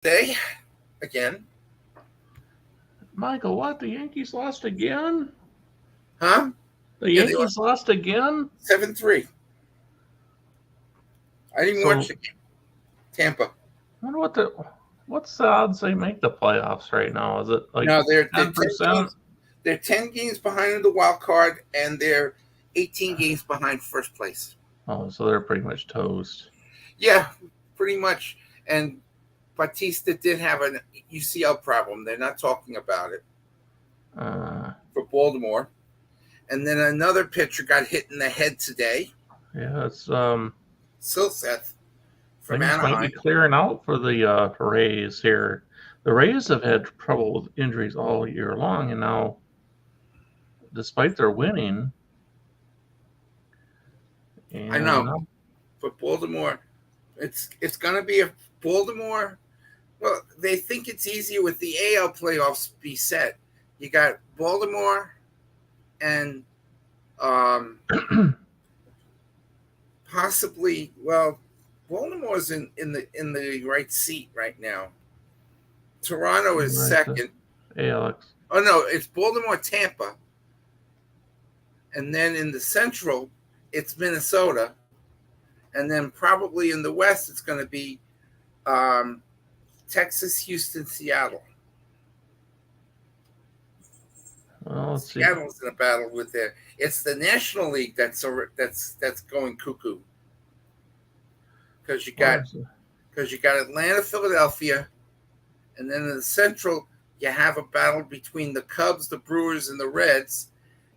They again, Michael, what? The Yankees lost again? huh? The Yeah, they Yankees lost lost again? 7-3. I didn't watch So, the game. Tampa. I wonder what's the odds they make the playoffs right now? Is it like No, they're 10%? 10 games behind the wild card, and they're 18 games behind first place. Oh, so they're pretty much toast. Yeah, pretty much. And Batista did have an UCL problem. They're not talking about it Uh, for Baltimore. And then another pitcher got hit in the head today. yeah, it's Silseth from things might be Anaheim. clearing out for the Rays here. The Rays have had trouble with injuries all year long, and now, despite their winning, I and know, now, but Baltimore, it's gonna be a Baltimore. Well, they think it's easier with the AL playoffs be set. You got Baltimore and um, possibly, well, Baltimore's in the right seat right now. Toronto is right, second. Alex. Oh no, it's Baltimore, Tampa, and then in the Central, it's Minnesota, and then probably in the West, it's going to be um, Texas, Houston, Seattle. Well, let's see. Seattle's in a battle with their. It's the National League that's going cuckoo because you got Well, let's see. because you got Atlanta, Philadelphia, and then in the Central you have a battle between the Cubs, the Brewers, and the Reds,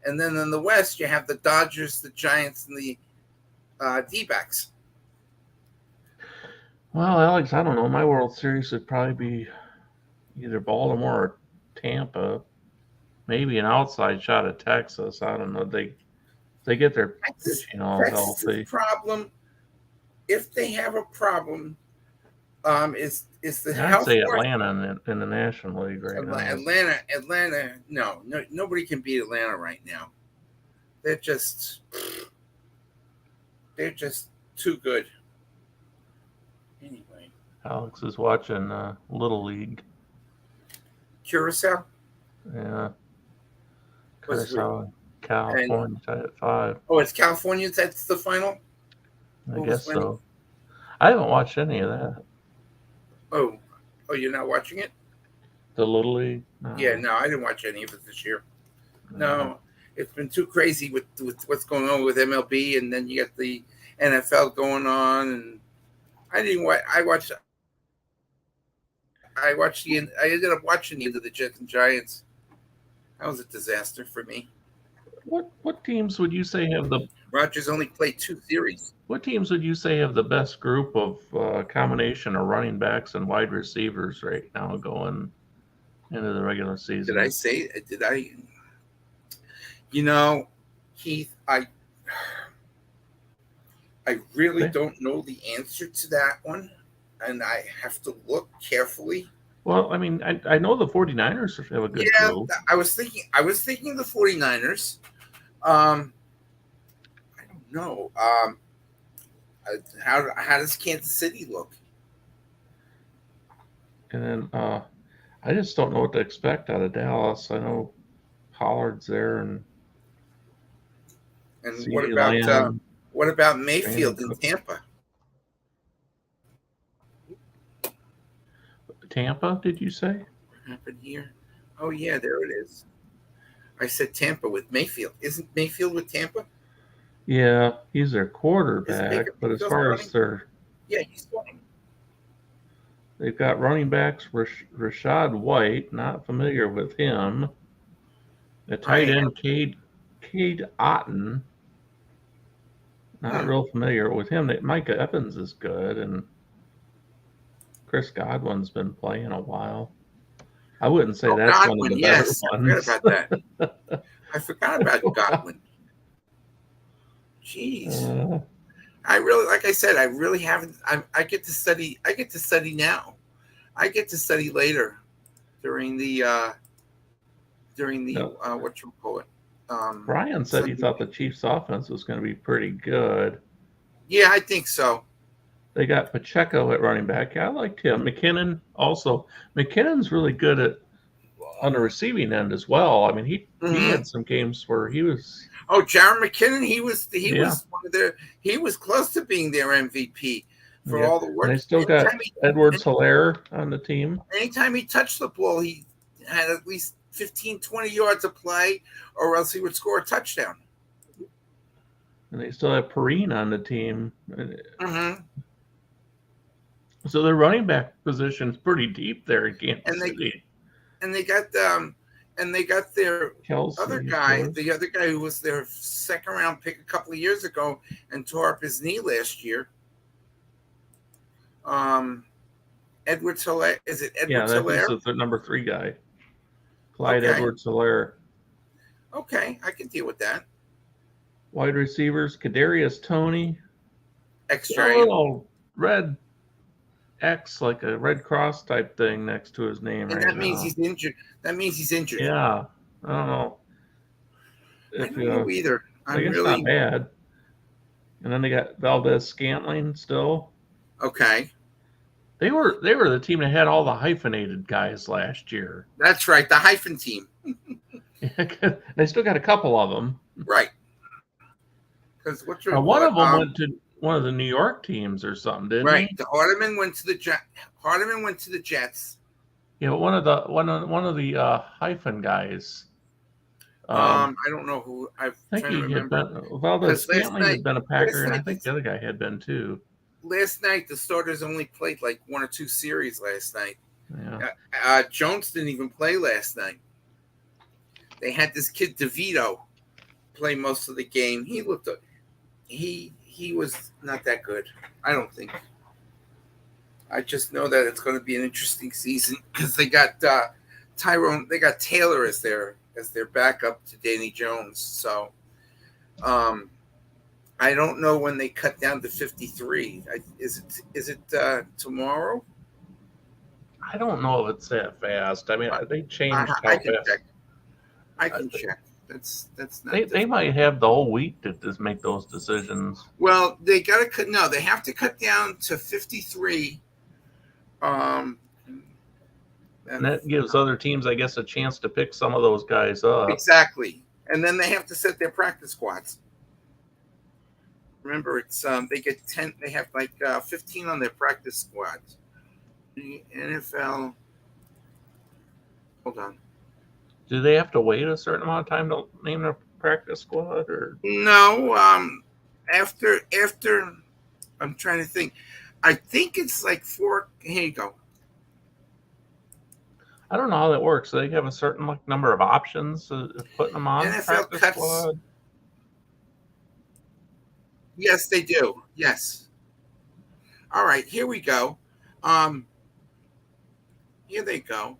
and then in the West you have the Dodgers, the Giants, and the D-backs. Well, Alex, I don't know. My World Series would probably be either Baltimore or Tampa. Maybe an outside shot at Texas. I don't know. They get their Texas, pitching all Texas's healthy. problem, if they have a problem, is the I'd health say worth Atlanta in the National League right now. Atlanta. No, nobody can beat Atlanta right now. They're just they're just too good. Anyway, Alex is watching Little League. Curacao Yeah, was Curacao, and California tied at 5. oh, it's California. That's the final. I Who was guess winning? so. I haven't watched any of that. Oh, oh, you're not watching it? The Little League. Yeah, No, no, I didn't watch any of it this year. no. No, it's been too crazy with what's going on with MLB, and then you got the NFL going on, and I didn't watch. I ended up watching the end of the Jets and Giants. That was a disaster for me. What teams would you say have the Rogers only played two series. what teams would you say have the best group of combination of running backs and wide receivers right now going into the regular Did I season? say? Did I? You know, Keith, I really Okay. don't know the answer to that one, and I have to look carefully. Well, I mean, I know the 49ers have a good Yeah, group. I was thinking the 49ers. I don't know. How does Kansas City look? And then I just don't know what to expect out of Dallas. I know Pollard's there and And CeeDee Lamb, what about Brandon Mayfield in Cooks. Tampa? Tampa, did you say? What happened here? Oh yeah, there it is. I said Tampa with Mayfield. Isn't Mayfield with Tampa? Yeah, he's their Isn't quarterback, Baker but as Mayfield far running? as Yeah, he's running. they've got running backs, Rashad White, not familiar with him. A tight I end, Cade Otton, not am. real familiar with him. Micah Evans is good, and Chris Godwin's been playing a while. I wouldn't say Oh, that's one of Godwin. the better Yes, I forgot ones. about that. I forgot about Godwin. Jeez, uh, I really, like I said, I really haven't. I get to study. I get to study now. I get to study later during the no. what you call it. Brian said he Sunday. thought the Chiefs' offense was going to be pretty good. Yeah, I think so. They got Pacheco at running back. Yeah, I liked him. McKinnon also. McKinnon's really good on the receiving end as well. I mean, he Mm-hmm. had some games where he was. Oh, Jaron McKinnon, he was Yeah, one of their he was close to being their MVP for yeah. all the And they work. still got Edwards-Helaire on the team. Anytime he touched the ball, he had at least 15, 20 yards of play, or else he would score a touchdown. And they still have Perrine on the team. Mm-hmm. So their running back position is pretty deep there in Kansas City. And they got their Kelsey, other guy, the other guy who was their second round pick a couple of years ago and tore up his knee last year. Edwards-Helaire. Is it Edwards-Helaire? Yeah, that's the number 3 guy. Clyde Okay. Edwards-Helaire. Okay, I can deal with that. Wide receivers, Kadarius Toney. Extra. A little red X, like a Red Cross type thing next to his name. And right that means now. he's injured. That means he's injured. Yeah, I don't know. I don't know either. I guess not bad. And then they got Valdez-Scantling still. Okay. They were the team that had all the hyphenated guys last year. That's right, the hyphen team. They still got a couple of them. Right. Because one of them went to one of the New York teams or something, didn't he? Right. The Hardeman went to the Jets. Yeah, one of the hyphen guys. I don't know who. I think he had been. Valdez-Scantling had been a Packer, and I think the other guy had been too. Last night, the starters only played like 1 or 2 series last night. Yeah. Jones didn't even play last night. They had this kid DeVito play most of the game. He looked. He was not that good. I don't think. I just know that it's going to be an interesting season because they got Tyrone. They got Taylor as their backup to Danny Jones. So, I don't know when they cut down to 53. Is it tomorrow? I don't know if it's that fast. I mean, they changed how I can fast. check. I can check. That's not. They might have the whole week to just make those decisions. Well, they got to cut. No, they have to cut down to 53. And that gives other teams, I guess, a chance to pick some of those guys up. Exactly. And then they have to set their practice squads. Remember, it's they get 10. They have like 15 on their practice squads. The NFL. Hold on. Do they have to wait a certain amount of time to name their practice squad, or no? After I'm trying to think. I think it's like 4. Here you go. I don't know how that works. Do they have a certain number of options of putting them on NFL practice cuts. squad? Yes, they do. Yes. All right, here we go. Here they go.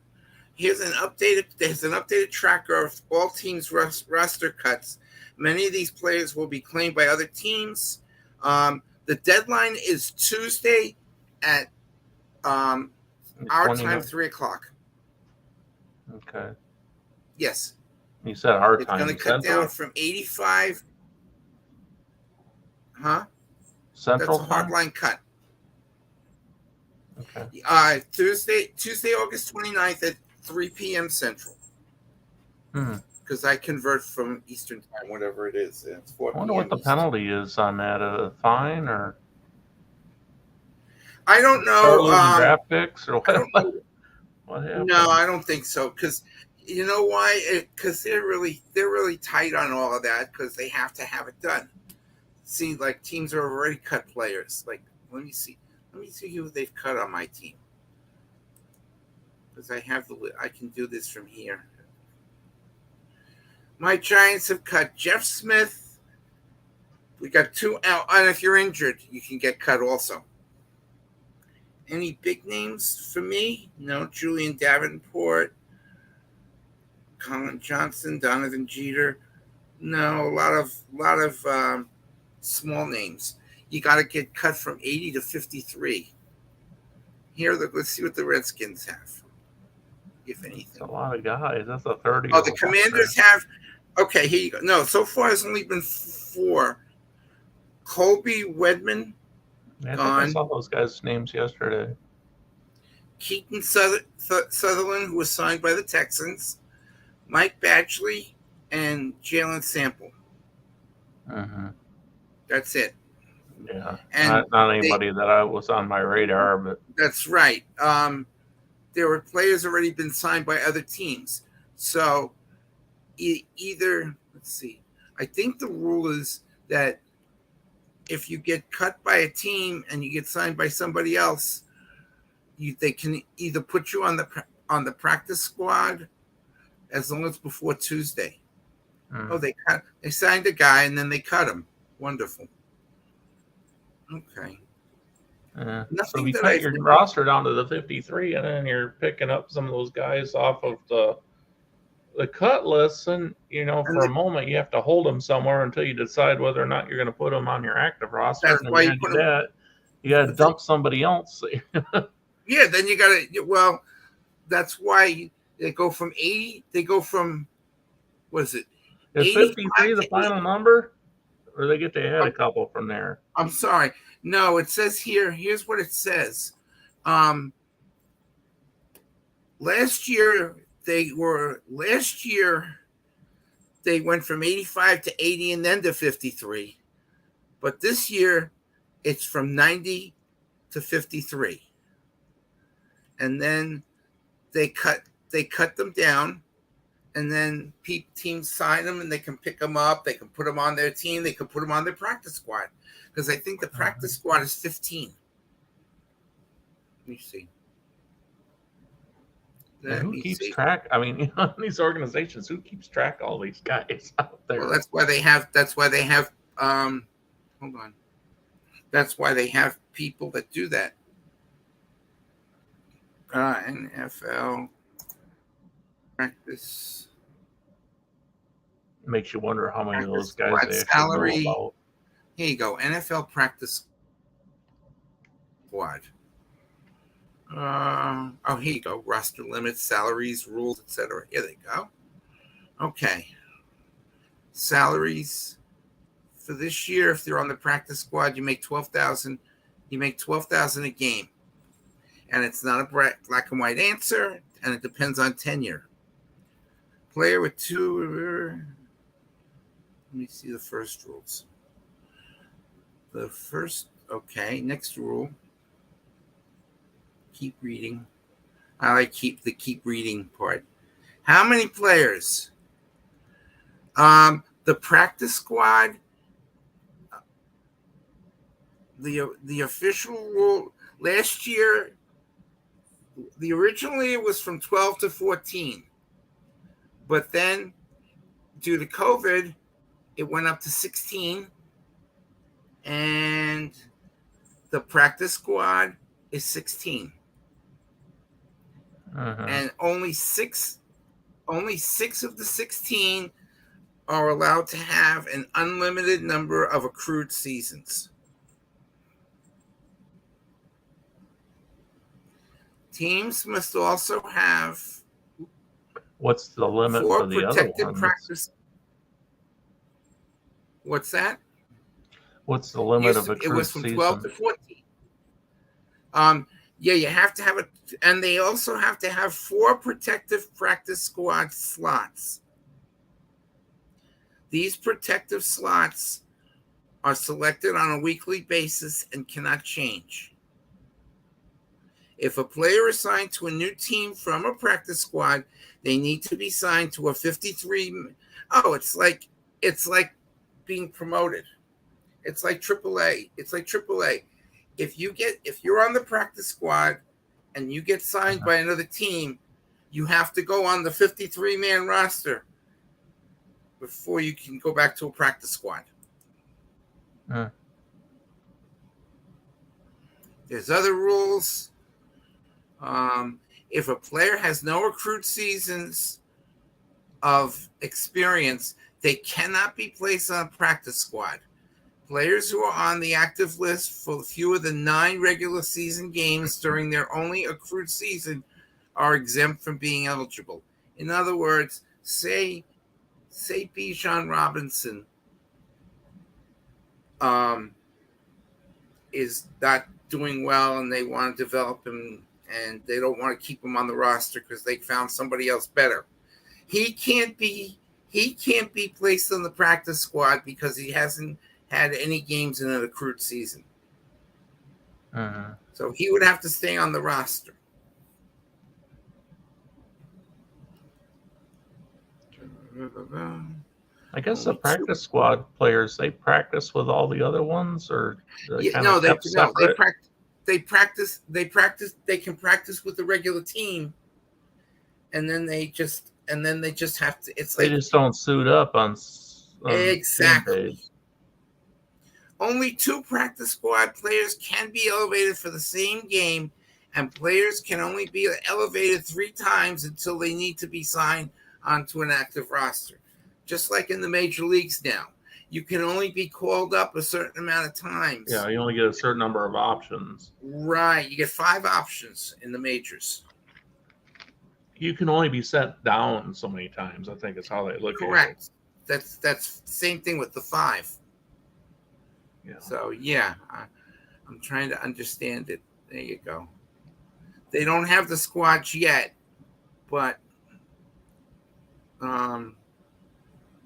There's an updated tracker of all teams' roster cuts. Many of these players will be claimed by other teams. The deadline is Tuesday at our time, 3:00. Okay. Yes. You said our it's time. It's going to cut down from 85. Huh? Central That's a hard line cut. Okay. Tuesday, August 29th at 3 p.m. Central. Because I convert from Eastern time, whatever it is. It's 4 I wonder what the penalty is on that. A fine or? I don't know. Draft picks or what? What happened? No, I don't think so. Because you know why? Because they're really tight on all of that because they have to have it done. See, like teams have already cut players. Like, let me see who they've cut on my team. Because I can do this from here. My Giants have cut Jeff Smith. We got 2 out. And if you're injured, you can get cut also. Any big names for me? No. Julian Davenport, Colin Johnson, Donovan Jeter. No. A lot of small names. You got to get cut from 80 to 53. Here, let's see what the Redskins have, if anything. That's a lot of guys. That's a 30. Oh, the Commanders have. Okay, here you go. No, so far it's only been 4. Colby Wedman, I think I Gone. saw those guys' names yesterday. Keaton Sutherland, who was signed by the Texans. Mike Badgley and Jalen Sample. Mm-hmm. That's it. Yeah, And not they, anybody that I was on my radar, but that's right. There were players already been signed by other teams. So either, let's see, I think the rule is that if you get cut by a team and you get signed by somebody else, they can either put you on the practice squad as long as before Tuesday. Oh, they signed a guy and then they cut him. Wonderful. Okay. So if Nothing you that cut I've your roster down to the 53, and then you're picking up some of those guys off of the cut list, and for a moment you have to hold them somewhere until you decide whether or not you're going to put them on your active roster, that's and then why you you got to put do them. that. You got to dump somebody else. Yeah, then you got to. Well, that's why they go from 80. They go from what is it? Is 85 53 the to final 80. number, or they get to add a couple from there? I'm sorry. No, it says here. Here's what it says. Um, last year they went from 85 to 80 and then to 53. But this year it's from 90 to 53. And then they cut them down, and then teams sign them and they can pick them up, they can put them on their team, they can put them on their practice squad, because I think the practice squad is 15. Let me see. Who keeps track? I mean, these organizations, who keeps track of all these guys out there? Well, that's why they have hold on. That's why they have people that do that. NFL practice. Makes you wonder how many of those guys Squad they actually salary. know about. Here you go. NFL practice squad. Here you go. Roster limits, salaries, rules, etc. Here they go. Okay. Salaries for this year, if they're on the practice squad, you make $12,000. You make $12,000 a game, and it's not a black and white answer, and it depends on tenure. Player with two. Let me see the first rules. Okay. Next rule. Keep reading. I like keep reading part. How many players? The practice squad. The official rule last year. Originally it was from 12 to 14, but then due to COVID, it went up to 16, and the practice squad is 16. And only six of the 16 are allowed to have an unlimited number of accrued seasons. Teams must also have. What's the limit for the other ones? Practice. What's that? What's the limit of accrued season? It was from 12 to 14. Yeah, you have to have it, and they also have to have 4 protective practice squad slots. These protective slots are selected on a weekly basis and cannot change. If a player is signed to a new team from a practice squad, they need to be signed to a 53. Oh, it's like being promoted. It's like AAA. If you're on the practice squad and you get signed by another team, you have to go on the 53-man roster before you can go back to a practice squad. There's other rules. If a player has no accrued seasons of experience, they cannot be placed on a practice squad. Players who are on the active list for fewer than 9 regular season games during their only accrued season are exempt from being eligible. In other words, say Bijan Robinson is not doing well, and they want to develop him, and they don't want to keep him on the roster because they found somebody else better. He can't be placed on the practice squad because he hasn't had any games in an accrued season. So he would have to stay on the roster. I guess the practice squad players, they practice with all the other ones, or they can practice with the regular team, and then they just have to. It's they like just don't suit up on exactly. Only 2 practice squad players can be elevated for the same game, and players can only be elevated 3 times until they need to be signed onto an active roster. Just like in the major leagues now. You can only be called up a certain amount of times. Yeah, you only get a certain number of options. Right. You get 5 options in the majors. You can only be sent down so many times, I think is how they look Correct. at it. That's the same thing with the 5. Yeah. So, yeah, I'm trying to understand it. There you go. They don't have the squads yet, but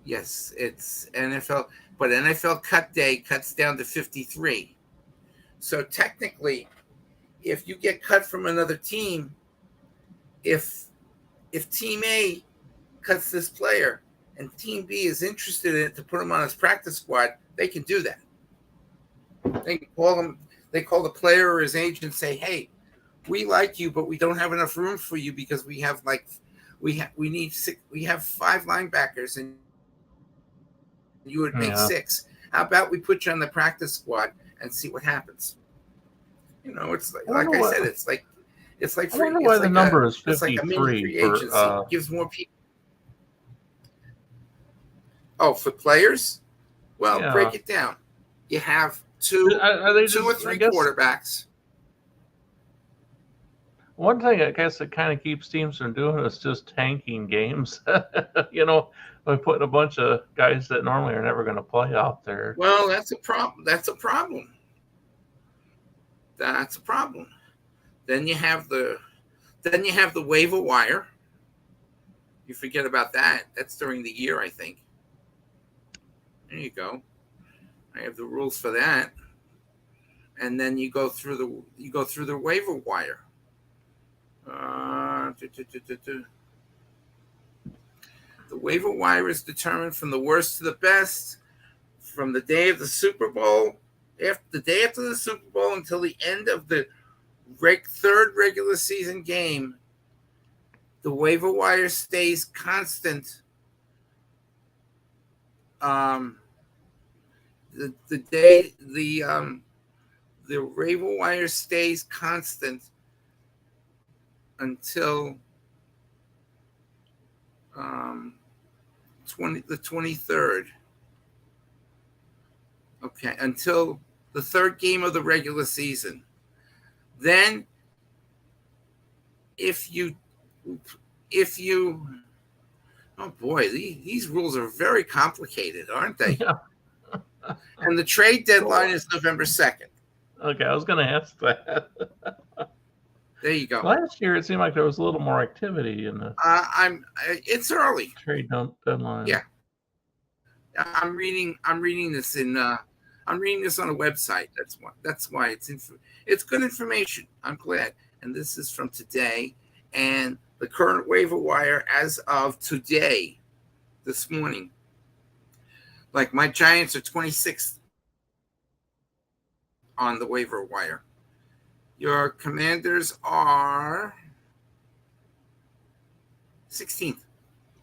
yes, it's NFL, but NFL cut day cuts down to 53. So technically, if you get cut from another team, if Team A cuts this player and Team B is interested in it to put him on his practice squad, they can do that. They call him. They call the player or his agent and say, "Hey, we like you, but we don't have enough room for you because we have 5 linebackers and you would make 6. How about we put you on the practice squad and see what happens?" You know, it's like I said, it's like I wonder why the number is 53. It's like a mini free agency. Gives more people. Oh, for players? Well, break it down. You have 2 or 3 quarterbacks. One thing I guess that kind of keeps teams from doing is just tanking games. You know, by putting a bunch of guys that normally are never going to play out there. Well, that's a problem. Then you have the waiver wire. You forget about that. That's during the year, I think. There you go. I have the rules for that. And then you go through the waiver wire. The waiver wire is determined from the worst to the best, from the day of the Super Bowl, the day after the Super Bowl until the end of the 3rd regular season game. The waiver wire stays constant. The waiver wire stays constant until the 23rd. Okay, until the 3rd game of the regular season. Then, if you, oh boy, these rules are very complicated, aren't they? Yeah. And the trade deadline is November 2nd. Okay, I was going to ask that. There you go. Last year, it seemed like there was a little more activity in the. It's early. Trade deadline. Yeah. I'm reading this I'm reading this on a website. That's why it's good information. I'm glad. And this is from today, and the current waiver wire as of today, this morning. Like my Giants are 26th on the waiver wire. Your Commanders are 16th.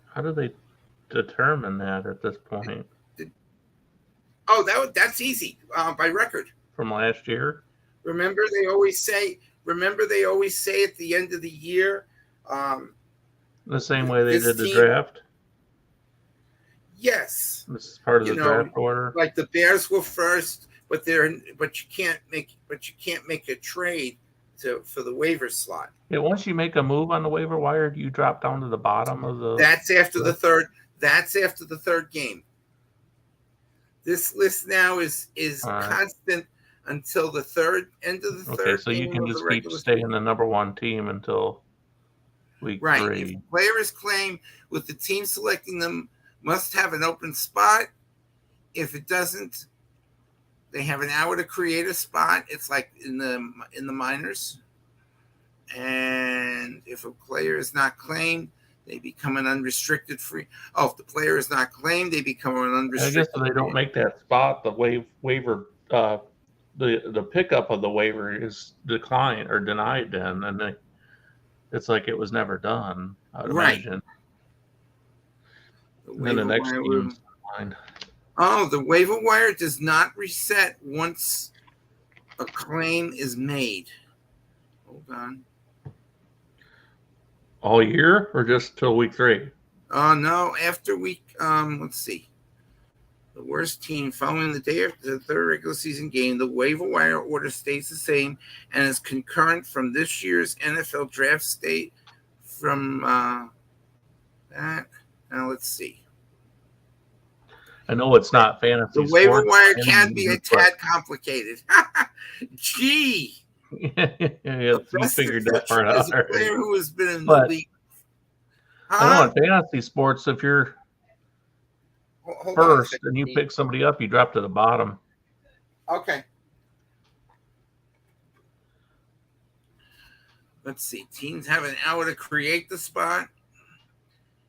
How do they determine that at this point? Oh, that's easy by record. From last year? Remember they always say at the end of the year. The same way they did the draft? Yes. This is part of the draft order. Like the Bears were first, but you can't make a trade for the waiver slot. Yeah, once you make a move on the waiver wire, do you drop down to the bottom of the? That's after the third. That's after the 3rd game. This list now is constant until the end of the Okay, third so you game can of the just keep regular staying season. the number one team until week Right. 3. If a player is claimed with the team selecting them, must have an open spot. If it doesn't, they have an hour to create a spot. It's like in the minors. And if a player is not claimed, they become an unrestricted free. Oh, if the player is not claimed, they become an I guess unrestricted. if they don't make that spot, the waiver, the pickup of the waiver is declined or denied. Then it's like it was never done. I'd Right. imagine. The And then the waiver next wire. team's fine. Oh, the waiver wire does not reset once a claim is made. Hold on. All year or just till week 3? Oh no, after week let's see. The worst team following the day after the third regular season game, the waiver wire order stays the same and is concurrent from this year's NFL draft state from that. Now let's see. I know it's not fantasy The waiver sports. wire can be a tad complicated. Gee. Yeah, you figured that part As out a already. player who has been in the But league. I know in fantasy sports, if you're Hold first and you pick somebody up, you drop to the bottom. Okay. Let's see. Teams have an hour to create the spot.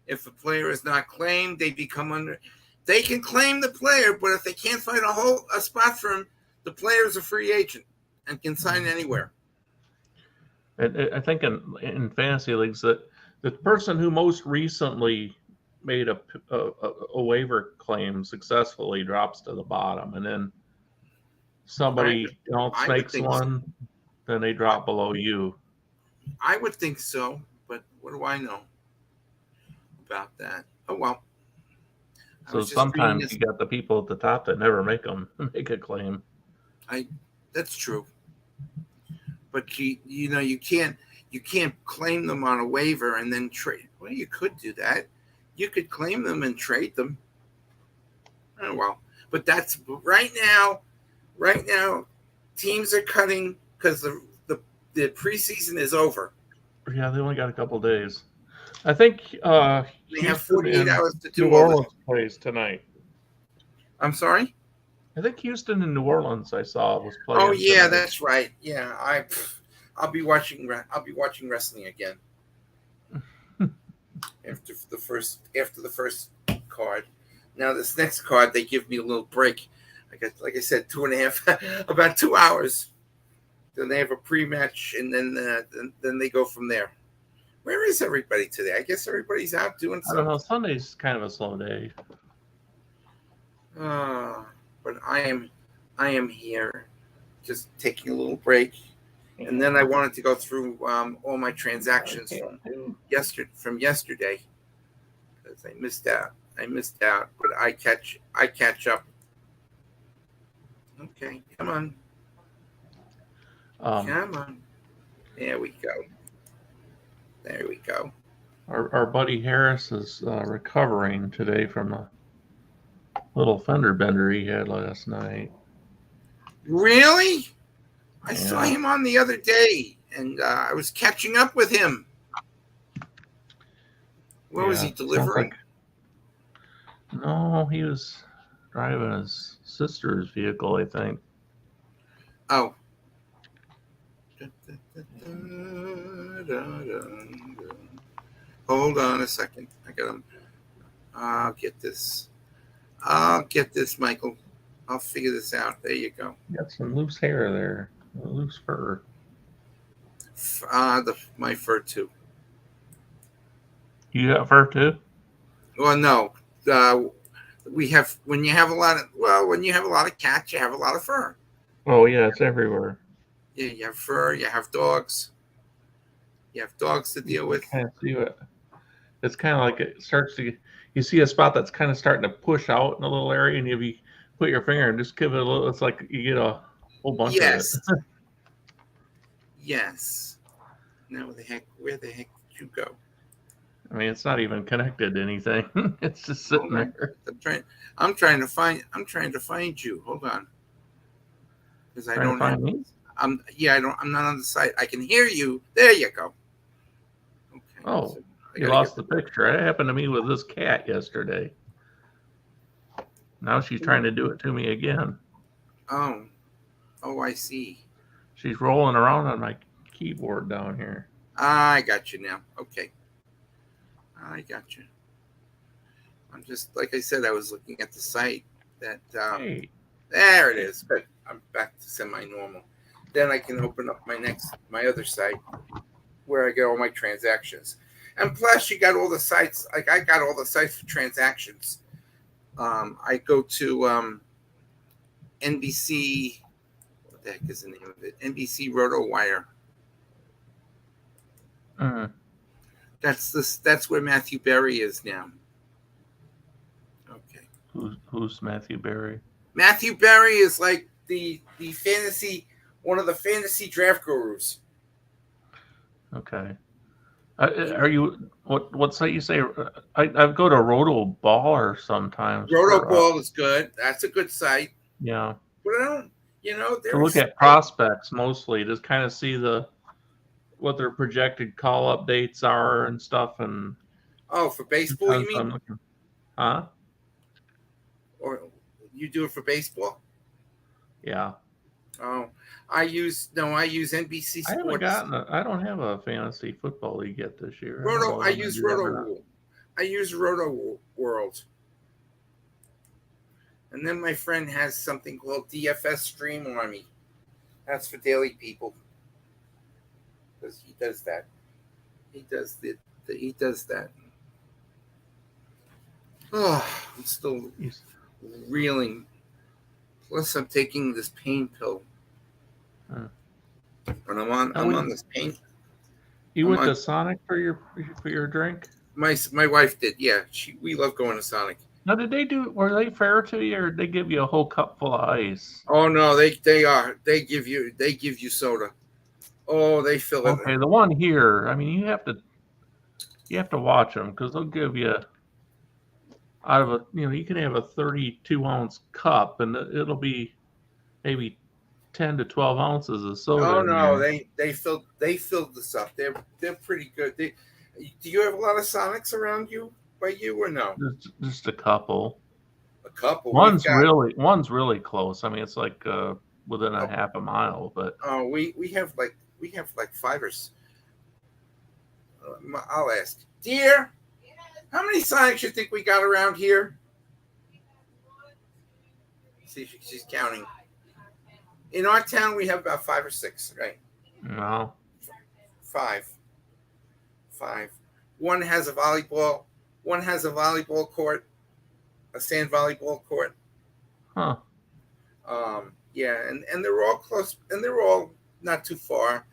If a player is not claimed, they become under. They can claim the player, but if they can't find a spot for him, the player is a free agent and can sign anywhere. I think in fantasy leagues that the person who most recently made a waiver claim successfully drops to the bottom, and then somebody else makes one, then they drop below you. I would think so, but what do I know about that? Oh well. So sometimes you got the people at the top that never make a claim. That's true. But you can't claim them on a waiver and then trade. Well, you could do that. You could claim them and trade them. Oh well. But that's right now. Right now, teams are cutting because the preseason is over. Yeah, they only got a couple days. I think they have 48 hours to do New Orleans plays tonight. I'm sorry? I think Houston and New Orleans I saw was playing. Oh yeah, tonight. That's right. Yeah, I'll be watching wrestling again after the first card. Now this next card they give me a little break. I got, like I said, 2.5 about 2 hours. Then they have a pre-match, and then they go from there. Where is everybody today? I guess everybody's out doing something. I don't know. Sunday's kind of a slow day. But I am here, just taking a little break, and then I wanted to go through all my transactions from yesterday because I missed out, but I catch up. Okay, come on. Come on. There we go. Our buddy Harris is recovering today from a little fender bender he had last night. Really? I saw him on the other day, and I was catching up with him. What was he delivering? No, he was driving his sister's vehicle, I think. Oh. Hold on a second. I got him. I'll get this, Michael. I'll figure this out. There you go. You got some loose hair there. Loose fur. My fur too. You got fur too? Well, no. We have when you have a lot of cats, you have a lot of fur. Oh yeah, it's everywhere. Yeah, you have fur. You have dogs. You have dogs to deal with. Kind of see it. It's kind of like it starts to. You see a spot that's kind of starting to push out in a little area, and if you put your finger and just give it a little, it's like you get a whole bunch of it. Yes. Now where the heck did you go? I mean, it's not even connected to anything. It's just sitting there. I'm trying to find you. Hold on. because I Trying to don't have. find me? I don't. I'm not on the site. I can hear you. There you go. Okay. Oh, So I you gotta get lost the picture. It happened to me with this cat yesterday. Now she's trying to do it to me again. Oh. Oh, I see. She's rolling around on my keyboard down here. I got you now. Okay. I got you. I'm just like I said. I was looking at the site. That Hey, there it is. Good. I'm back to semi-normal. Then I can open up my other site where I get all my transactions. And plus, you got all the sites. Like I got all the sites for transactions. I go to NBC. What the heck is the name of it? NBC RotoWire. That's this. That's where Matthew Berry is now. Okay. who's Matthew Berry? Matthew Berry is like the fantasy, one of the fantasy draft gurus. Okay. Are you what site you say? I go to Roto Baller sometimes Roto for Ball is good. That's a good site. yeah, But I don't. to look at prospects mostly, just kind of see what their projected call up dates are and stuff, and Oh, for baseball, you sometimes mean? I'm looking, huh? Or you do it for baseball? Yeah. Oh, I use NBC I haven't Sports. I don't have a fantasy football league yet this year. I don't know Roto. what I I'm gonna use do that or not. Roto. I use Roto World. And then my friend has something called DFS Stream Army. That's for daily people. Because he does that. He does he does that. Oh, I'm still reeling. Plus, I'm taking this pain pill. When I'm on this pain. You I'm went on. to Sonic for your drink? My wife did. Yeah, we love going to Sonic. Now, were they fair to you, or did they give you a whole cup full of ice? Oh no, they give you soda. Oh, they fill it. Okay, the one here, I mean, you have to watch them because they'll give you out of you can have a 32-ounce cup, and it'll be maybe 10 to 12 ounces of soda Oh in no, there. they filled this up. They're pretty good. Do you have a lot of Sonics around you by you or no? Just a couple. A couple. One's really close. I mean, it's like within a Oh, half a mile, but we have like five or. I'll ask, dear. How many Sonics you think we got around here? See if she's counting. In our town, we have about 5 or 6, right? no. Five. One has a volleyball. One has a volleyball court, a sand volleyball court. Huh. Yeah, and they're all close, and they're all not too far,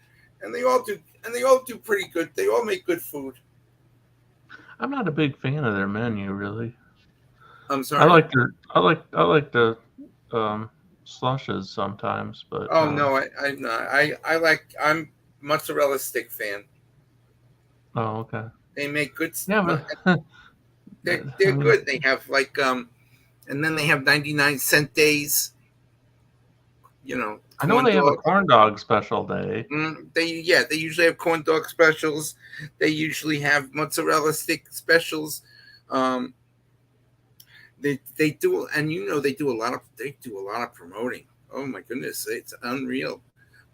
and they all do pretty good. They all make good food. I'm not a big fan of their menu, really. I'm sorry. I like the slushes sometimes, but Oh no, I'm not. I'm mozzarella stick fan. oh, okay. They make good. Yeah, but They're I mean, good. They have and then they have 99-cent days. I know Corn they have a dog. corn dog special day. They usually have corn dog specials. They usually have mozzarella stick specials. Um, they do, and they do a lot of promoting. Oh my goodness, it's unreal.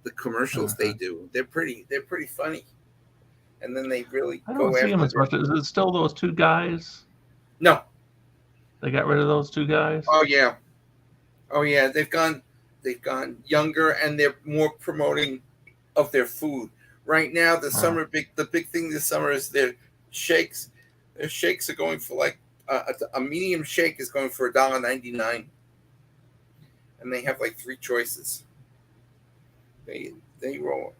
The commercials they do, they're pretty funny. And then they really I don't go see them after as much. Is it still those two guys? No. They got rid of those two guys? Oh yeah. They've gone younger, and they're more promoting of their food. Right now, the big thing this summer is their shakes. Their shakes are going for like a medium shake is going for $1.99, and they have like 3 choices. They roll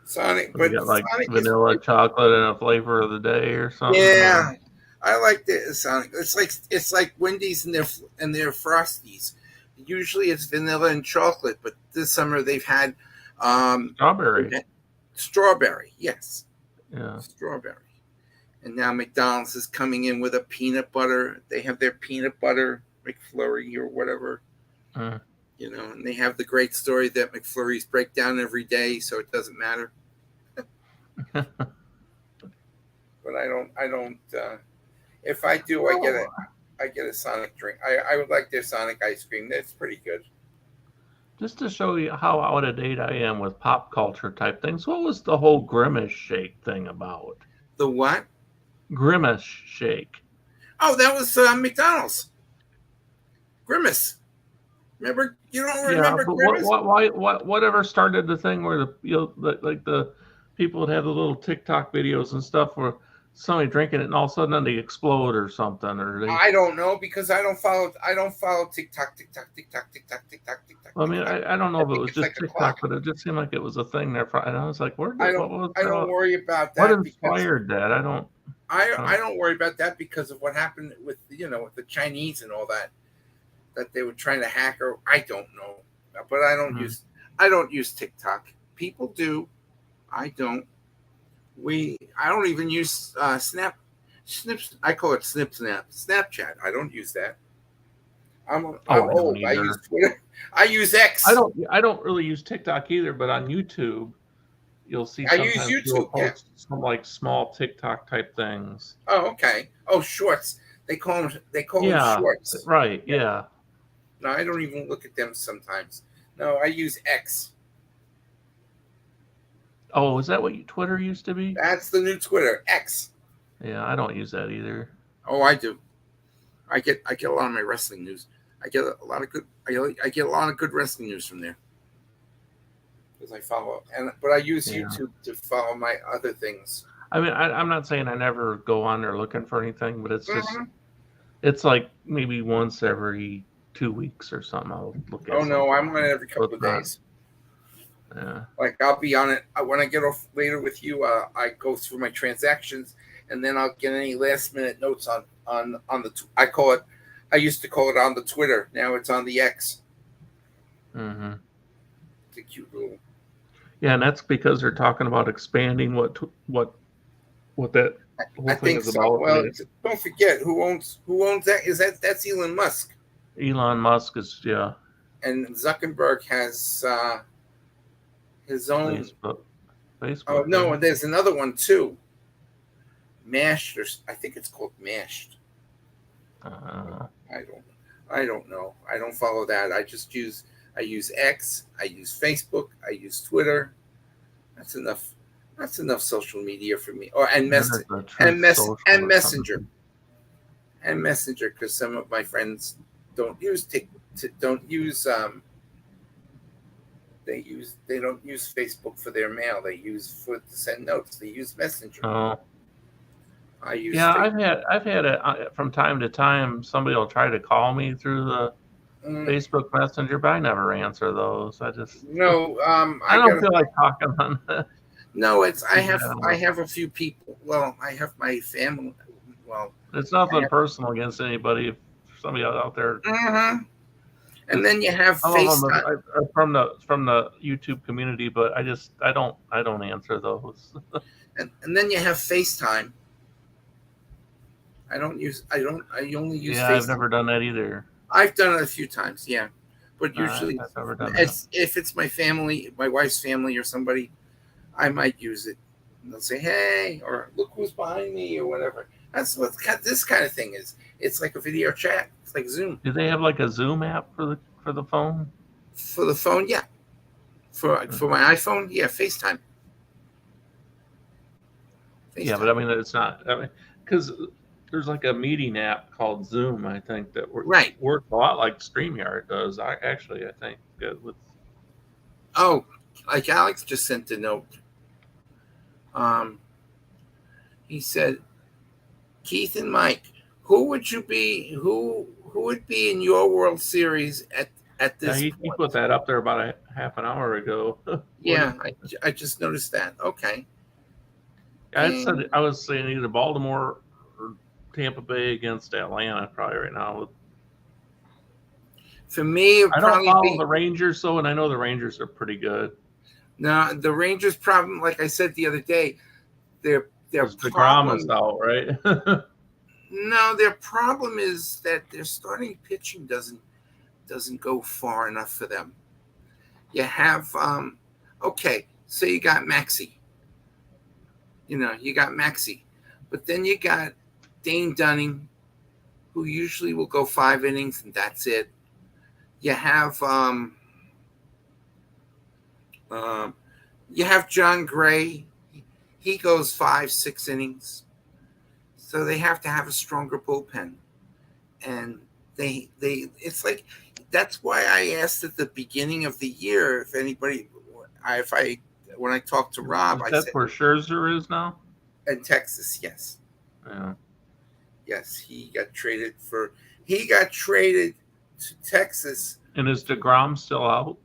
Sonic, They but got like Sonic vanilla, chocolate, and a flavor of the day or something. Yeah, I like the Sonic. It's like Wendy's and their Frosties. Usually it's vanilla and chocolate, but this summer they've had Strawberry. Strawberry, yes. Yeah. Strawberry. And now McDonald's is coming in with a peanut butter. They have their peanut butter McFlurry or whatever. And they have the great story that McFlurries break down every day, so it doesn't matter. But I don't. If I do, I get a Sonic drink. I would like their Sonic ice cream. That's pretty good. Just to show you how out of date I am with pop culture type things, what was the whole Grimace shake thing about? The what? Grimace shake. Oh, that was McDonald's. Grimace. Remember? You don't remember Grimace? Whatever started the thing where the people would have the little TikTok videos and stuff where somebody drinking it and all of a sudden then they explode or something, or they. I don't know because I don't follow TikTok. Well, I mean, I don't know if it was just TikTok, but it just seemed like it was a thing there. And I was like, I don't worry about that. What inspired that? I don't worry about that because of what happened with with the Chinese and all that they were trying to hack, or I don't know, but I don't use TikTok. People do. I don't. I don't even use Snips. I call it Snapchat. I don't use that. I'm old. I use Twitter. I use X. I don't really use TikTok either, but on YouTube, you'll see sometimes I use YouTube, post some like small TikTok type things. Oh, okay. Oh, shorts. They call them shorts. Right. Yeah. No, I don't even look at them sometimes. No, I use X. Oh, is that what Twitter used to be? That's the new Twitter, X. Yeah, I don't use that either. Oh, I do. I get a lot of my wrestling news. I get a lot of good wrestling news from there because I follow but I use YouTube to follow my other things. I mean, I'm not saying I never go on there looking for anything, but it's just it's like maybe once every 2 weeks or something. I'll look at. Oh no, I'm on it every couple of days. Yeah. Like I'll be on it when I get off later with you. I go through my transactions and then I'll get any last minute notes on the. I used to call it on the Twitter. Now it's on the X. Mm-hmm. It's a cute little. Yeah, and that's because they're talking about expanding what that whole thing is about. Well, don't forget who owns that? That's Elon Musk. Elon Musk is and Zuckerberg has his own Facebook. Oh no, and there's another one too. Mashed, I think it's called Mashed. I don't know. I don't follow that. I use X. I use Facebook. I use Twitter. That's enough. That's enough social media for me. And Messenger. And Messenger, because some of my friends don't use they don't use Facebook for their mail. They use to send notes. They use Messenger. Oh. I've had it from time to time. Somebody will try to call me through the Facebook Messenger, but I never answer those. I just I don't feel like talking on that. No, I have a few people. Well, I have my family. Well, it's nothing personal against anybody. If somebody out there. And then you have FaceTime from the YouTube community, but I don't answer those. and then you have FaceTime. I only use FaceTime. I've never done that either. I've done it a few times, but usually I've never done that. If it's my family, my wife's family, or somebody, I might use it. And they'll say, "Hey," or "Look who's behind me," or whatever. That's what this kind of thing is. It's like a video chat. It's like Zoom. Do they have like a Zoom app for the phone? For the phone, yeah. For my iPhone, yeah, FaceTime. Yeah, but I mean, it's not. I mean, because there's like a meeting app called Zoom, I think, that works a lot like StreamYard does. I think with. Oh, like Alex just sent a note. He said, Keith and Mike, who would be in your World Series at this point? He put that up there about a half an hour ago. Yeah, I just noticed that. Okay. I was saying either Baltimore or Tampa Bay against Atlanta probably right now. For me, I don't follow the Rangers, and I know the Rangers are pretty good. No, the Rangers' problem, like I said the other day, their problem is out, right? No, their problem is that their starting pitching doesn't doesn't go far enough for them. You have okay, so you got Maxey. You got Maxey, but then you got Dane Dunning, who usually will go 5 innings and that's it. You have John Gray. He goes 5-6 innings. So they have to have a stronger bullpen. And it's like, that's why I asked at the beginning of the year if anybody, when I talked to Rob, I That's said, where Scherzer is now? in Texas, yes. Yeah. Yes, he got traded to Texas. And is DeGrom still out?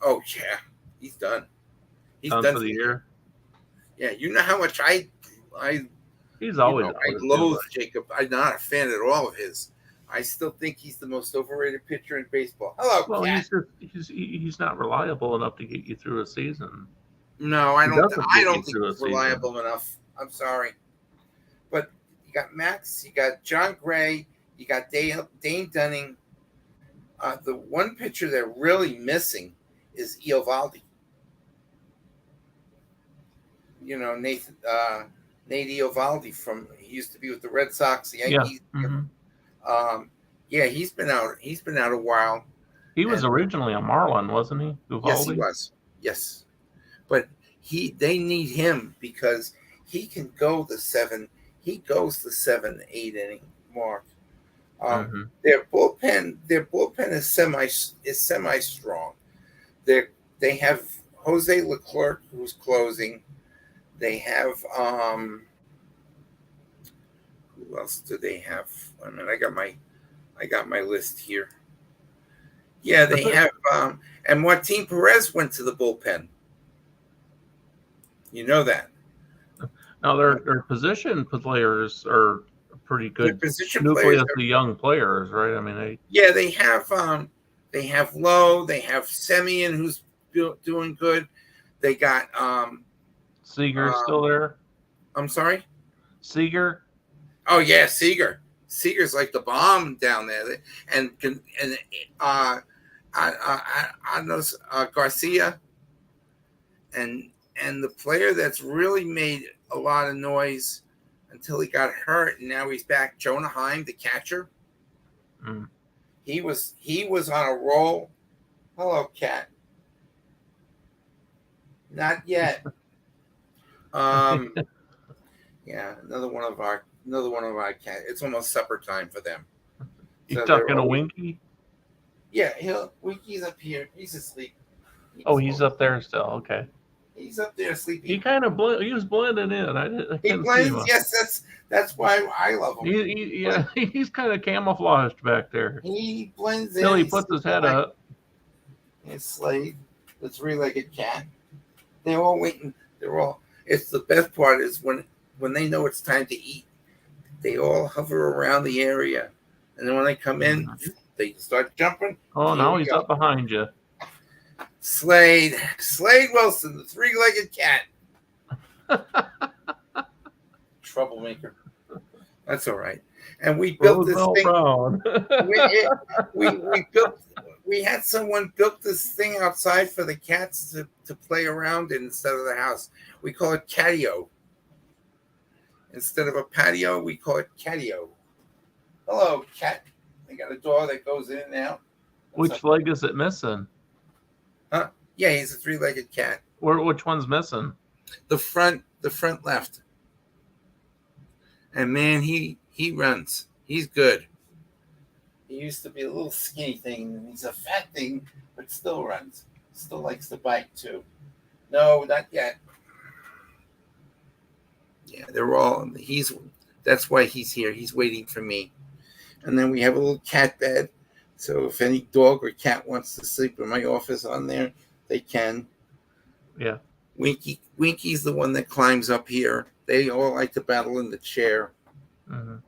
Oh yeah, he's done. He's done done for the year. Yeah, you know how much I He's always out. I loathe Jacob. I'm not a fan at all of his. I still think he's the most overrated pitcher in baseball. Hello, well, Cat. he's not reliable enough to get you through a season. No, I don't think he's reliable enough. I'm sorry, but you got Max, you got John Gray, you got Dane Dunning. The one pitcher they're really missing is Eovaldi. Nate Eovaldi he used to be with the Red Sox, the Yankees. Yeah. Mm-hmm. He's been out. He's been out a while. He was originally a Marlin, wasn't he? Eovaldi? Yes, he was. Yes, but they need him because he can go the 7. He goes the 7-8 inning mark. Their bullpen is semi strong. They have Jose Leclerc who's closing. They have who else do they have? I mean, I got my list here. Yeah, they have and Martin Perez went to the bullpen. You know that. Now their position players are pretty good. Their position nucleus of the young players, right? I mean, they have Lowe, they have Semien who's doing good. They got Seager's still there. I'm sorry? Seager? Oh yeah, Seager. Seager's like the bomb down there. And Garcia and the player that's really made a lot of noise until he got hurt and now he's back, Jonah Heim, the catcher. He was on a roll. Hello, Cat. Not yet. Yeah, another one of our cat. It's almost supper time for them. You talking to Winky? Yeah, Winky's up here. He's asleep. He's up there still. Okay. He's up there sleeping. He kind of he was blending in. He blends. Yes, that's why I love him. He's kind of camouflaged back there. He blends in. Till he puts his head up. It's Slade, the 3-legged cat. They're all waiting. It's the best part is when they know it's time to eat, they all hover around the area, and then when they come in, they start jumping. Oh, now he's up behind you. Slade Wilson, the 3-legged cat. Troublemaker. That's all right. And we built this thing. We had someone built this thing outside for the cats to play around in instead of the house. We call it catio. Instead of a patio, we call it catio. Hello, cat. They got a door that goes in and out. Which leg is it missing? Huh? Yeah, he's a 3-legged cat. Which one's missing? The front left. And man, he runs. He's good. He used to be a little skinny thing, and he's a fat thing, but still runs. Still likes to bite too. No, not yet. Yeah, they're all. That's why he's here. He's waiting for me. And then we have a little cat bed. So if any dog or cat wants to sleep in my office on there, they can. Yeah. Winky's the one that climbs up here. They all like to battle in the chair. Mm-hmm.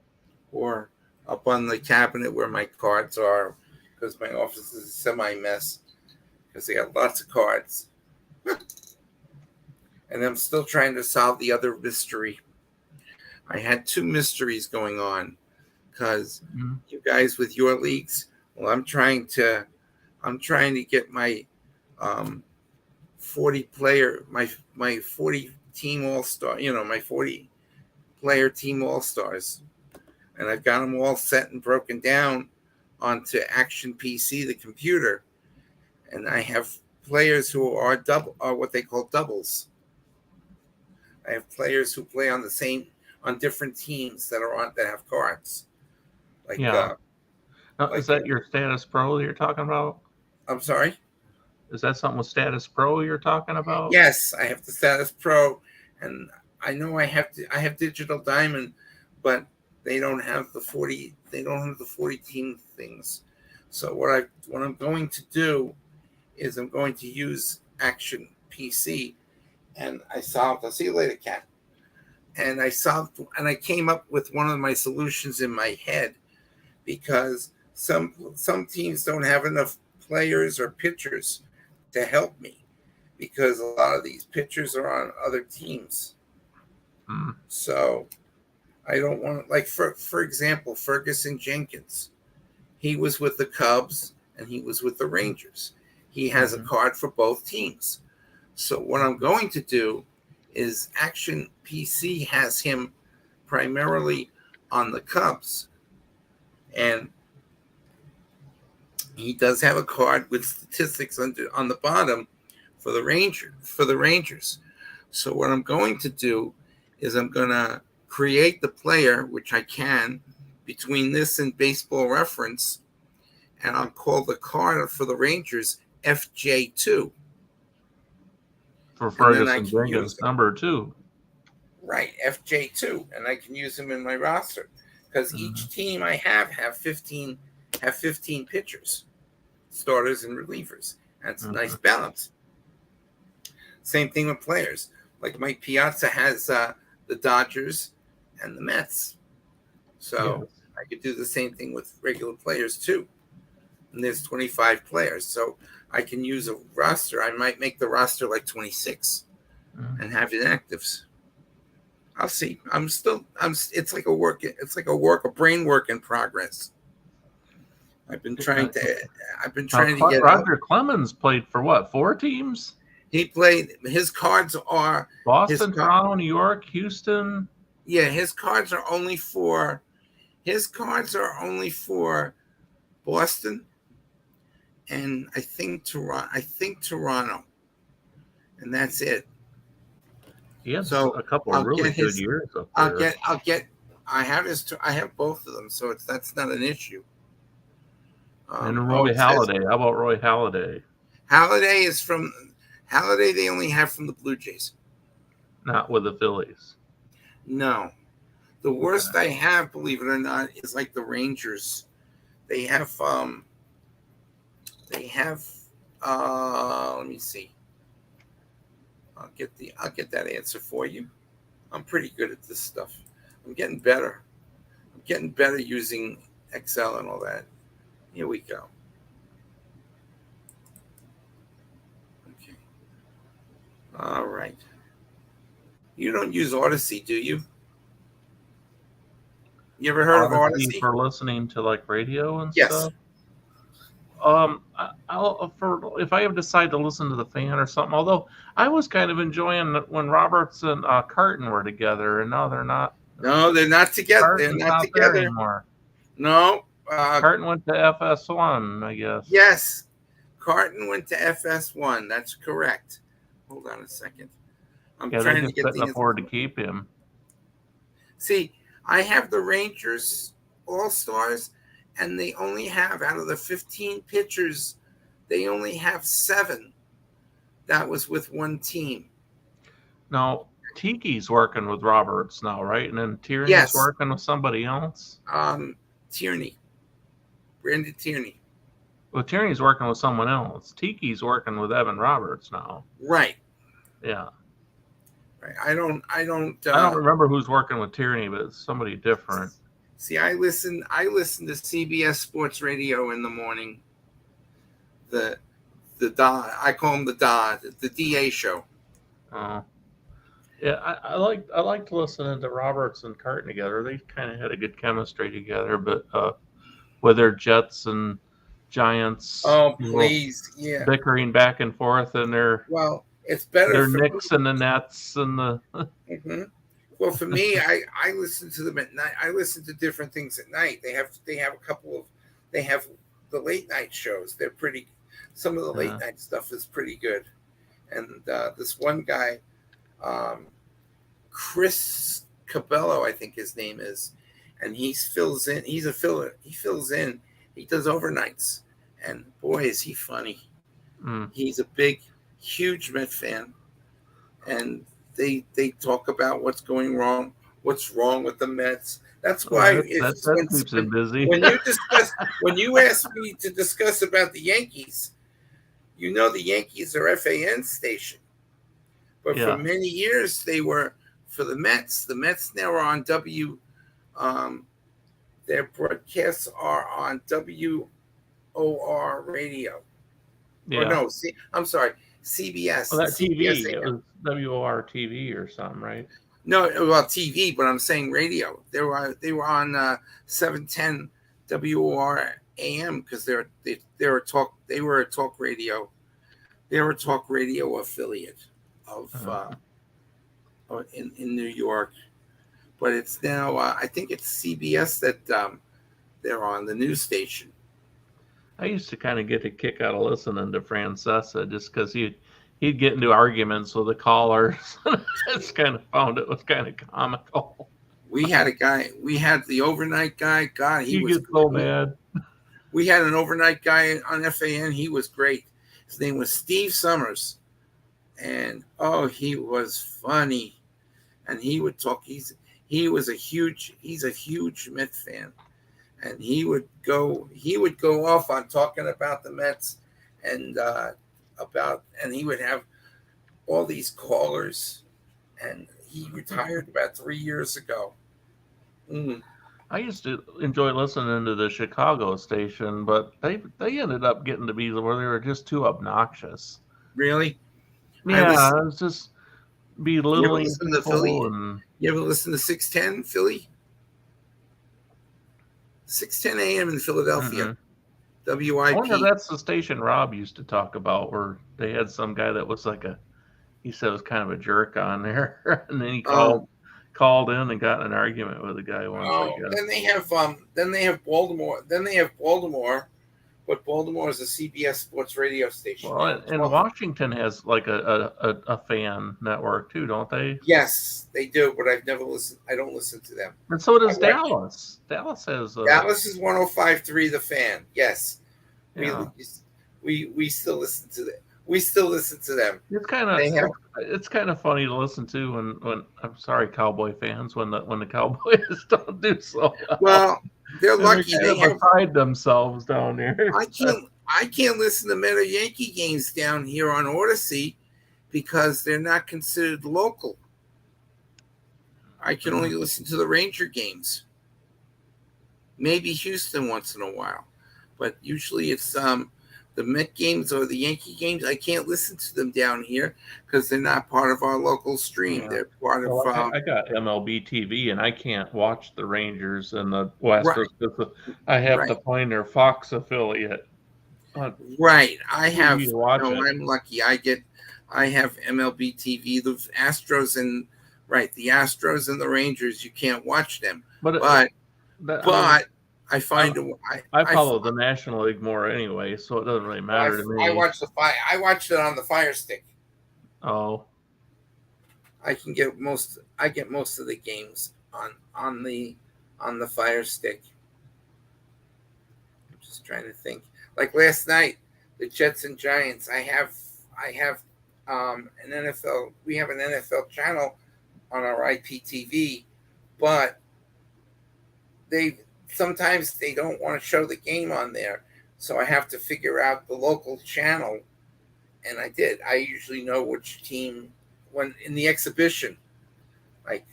Or up on the cabinet where my cards are, because my office is a semi-mess because they got lots of cards. And I'm still trying to solve the other mystery. I had 2 mysteries going on because you guys with your leagues Well, I'm trying to get my 40 player, my 40 team all star, my 40 player team all stars, and I've got them all set and broken down onto Action PC, the computer, and I have players who are what they call doubles. I have players who play on different teams that have cards. Like Yeah. Now, is like that your Status Pro that you're talking about? I'm sorry. Is that something with Status Pro you're talking about? Yes, I have the Status Pro, and I know I have Digital Diamond, but they don't have the 40. They don't have the 40 team things. So what I'm going to do is I'm going to use Action PC, and I'll see you later, Cat. And I came up with one of my solutions in my head, because some teams don't have enough players or pitchers to help me, because a lot of these pitchers are on other teams. So I don't want, like, for example, Ferguson Jenkins. He was with the Cubs and he was with the Rangers. He has a card for both teams. So what I'm going to do is Action PC has him primarily on the Cubs, and he does have a card with statistics on the bottom for the Rangers. So what I'm going to do is I'm going to create the player, which I can, between this and Baseball Reference, and I'll call the card for the Rangers FJ2. For Ferguson Jenkins, number 2. Right, FJ2, and I can use him in my roster, because each team I have 15 pitchers, starters and relievers. That's a nice balance. Same thing with players. Like Mike Piazza has the Dodgers and the Mets. So I could do the same thing with regular players too. And there's 25 players. So I can use a roster. I might make the roster like 26 and have inactives. I'll see. It's like a brain work in progress. I've been trying to get Roger Clemens played for what, 4 teams? He played. His cards are Boston, Toronto, New York, Houston. Yeah, his cards are only for Boston, and I think Toronto, and that's it. He has a couple of really good years up there. I have both of them, so that's not an issue. And Roy Halladay. How about Roy Halladay? Halladay they only have from the Blue Jays. Not with the Phillies. No. The worst I have, believe it or not, is like the Rangers. They have let me see. I'll get that answer for you. I'm pretty good at this stuff. I'm getting better. I'm getting better using Excel and all that. Here we go. Okay. All right. You don't use Odyssey, do you? You ever heard of Odyssey? For listening to like radio and stuff? If I ever decide to listen to the Fan or something, although I was kind of enjoying when Roberts and Carton were together, and now they're not. No, they're not together. Carton's they're not together anymore. No. Carton went to FS1, I guess. Yes. Carton went to FS1. That's correct. Hold on a second. I'm trying to get couldn't afford to keep him. See, I have the Rangers All-Stars, and they only have, out of the 15 pitchers, they only have 7 that was with one team. Now, Tiki's working with Roberts now, right? And then Tierney's working with somebody else? Tierney. Brandon Tierney. Well, Tierney's working with someone else. Tiki's working with Evan Roberts now. Right. Yeah. Right. I don't remember who's working with Tierney, but it's somebody different. See, I listen to CBS Sports Radio in the morning. The I call him the DA show. Oh. Yeah, I liked listening to Roberts and Carton together. They kind of had a good chemistry together, but with their Jets and Giants. Oh, please, yeah. Bickering back and forth, and Well, it's better their for Knicks me. and the Nets and the. Mm-hmm. Well, for me, I listen to them at night. I listen to different things at night. They have a couple of they have the late night shows. They're pretty. Some of the late night stuff is pretty good. And this one guy, um, Chris Cabello, I think his name is, and he fills in. He's a filler. He fills in. He does overnights, and boy, is he funny. He's a big, huge Met fan, and they talk about what's going wrong, what's wrong with the Mets. That's why that keeps him busy. When you ask me to discuss about the Yankees, you know the Yankees are FAN station, but for many years they were for the Mets. The Mets now are on their broadcasts are on WOR radio. Yeah. Or no, I'm sorry, CBS. Well, that CBS TV, it was WOR TV or something, right? No, well, TV, but I'm saying radio. They were on 710 WOR AM because they were a talk radio. They were a talk radio affiliate of in New York, but it's now I think it's CBS that they're on, the news station. I used to kind of get a kick out of listening to Francesa just because he'd get into arguments with the callers. I just kind of found it was kind of comical. We had the overnight guy. God, he was so mad. We had an overnight guy on FAN. He was great. His name was Steve Summers, and he was funny. And he would talk. He's a huge Met fan, and he would go off on talking about the Mets and he would have all these callers, and he retired about 3 years ago. I used to enjoy listening to the Chicago station, but they ended up getting to be where they were just too obnoxious. Really? Yeah, it was just belittling people. You ever listen to 610 Philly? 610 AM in Philadelphia. WIP. I wonder if that's the station Rob used to talk about, where they had some guy that was he said was kind of a jerk on there, and then he called in and got in an argument with a guy once. Then they have Baltimore. But Baltimore is a CBS sports radio station. Well, and Washington has like a fan network too, don't they? Yes, they do, but I've never listened. I don't listen to them. And so does Dallas. Dallas has Dallas is 105.3 The Fan. Yes, we still listen to them. We still listen to them. It's kind of funny to listen to when I'm sorry, Cowboy fans, when the Cowboys don't do so well. They're lucky. They have pride themselves down there. I can't listen to Met or Yankee games down here on Odyssey because they're not considered local. I can only listen to the Ranger games. Maybe Houston once in a while, but usually it's the Met games or the Yankee games. I can't listen to them down here because they're not part of our local stream. They're part of. I got MLB TV, and I can't watch the Rangers and the Western because I have to find their Fox affiliate. Right, I have. I'm lucky. I have MLB TV. The Astros and the Astros and the Rangers. You can't watch them, but I find I follow the National League more anyway, so it doesn't really matter to me. I watched it on the Fire Stick. Oh, I get most of the games on the Fire Stick. I'm just trying to think. Like last night, the Jets and Giants. I have an NFL. We have an NFL channel on our IPTV, but sometimes they don't want to show the game on there, so I have to figure out the local channel, and I did. I usually know which team when in the exhibition. Like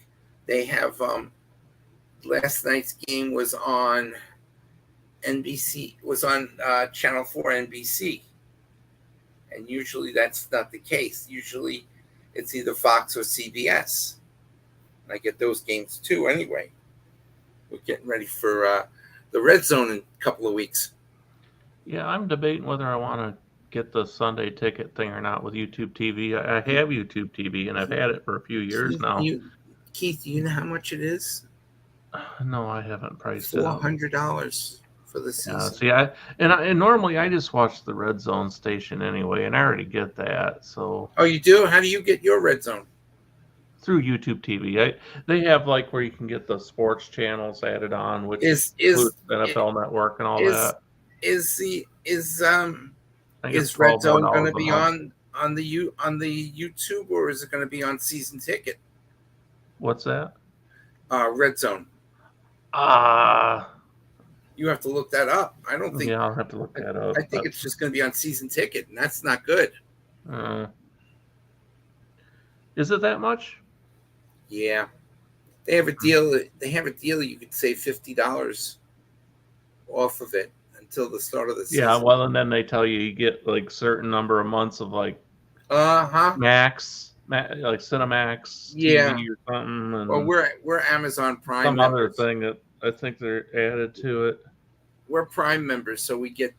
they have last night's game was on NBC, was on Channel 4 NBC, and usually that's not the case. Usually it's either Fox or CBS, and I get those games too anyway. We're getting ready for the Red Zone in a couple of weeks. Yeah, I'm debating whether I want to get the Sunday ticket thing or not with YouTube TV. I have YouTube TV and I've had it for a few years Keith, now. Keith, do you know how much it is? No, I haven't priced it out. $400 for the Yeah, season. see, and normally I just watch the Red Zone station anyway, and I already get that. So Oh, you do? How do you get your Red Zone? through YouTube TV, they have like where you can get the sports channels added on, which Is includes NFL Network and all is that. is the I think it's is Red $12 more Zone going to a be month. on the YouTube, or is it going to be on season ticket? What's that? Red Zone. Ah, You have to look that up. I don't think. yeah, I'll have to look that I up. think it's just going to be on season ticket, and that's not good. Is it that much? Yeah, they have a deal. They have a deal. You could save $50 off of it until the start of the season. Yeah, well, and then they tell you get like certain number of months of like Max, like Cinemax TV or something. And well, we're Amazon Prime. Some members. other thing that I think they're added to it. We're Prime members, so we get.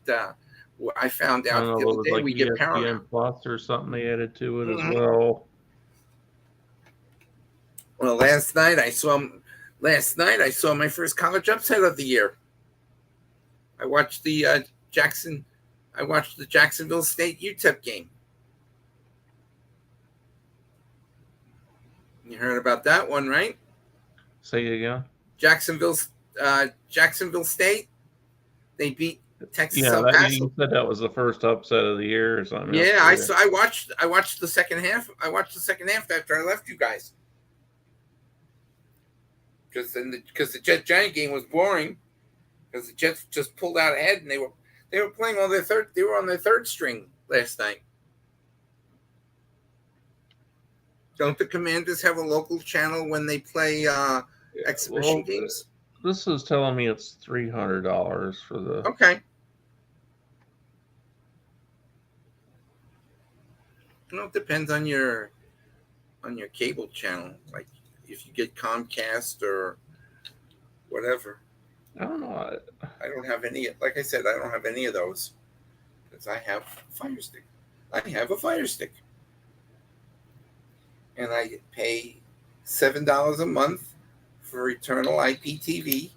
I found out the other day like we ESPN get Paramount Plus or something they added to it as well. Well, last night I saw my first college upset of the year. I watched the Jacksonville State UTEP game. You heard about that one, right? Say it again. Jacksonville State. They beat Texas. Yeah, you said that was the first upset of the year or something. Yeah, I watched the second half. I watched the second half after I left you guys. Because the Jet-Giant game was boring, because the Jets just pulled out ahead, and they were playing on their third. They were on their third string last night. Don't the Commanders have a local channel when they play exhibition games? This is telling me it's $300 for the. Okay. It depends on your cable channel. Like if you get Comcast or whatever. I don't know. I don't have any. Like I said, I don't have any of those because I have Fire Stick. I have a Fire Stick, and I pay $7 a month for Eternal IPTV,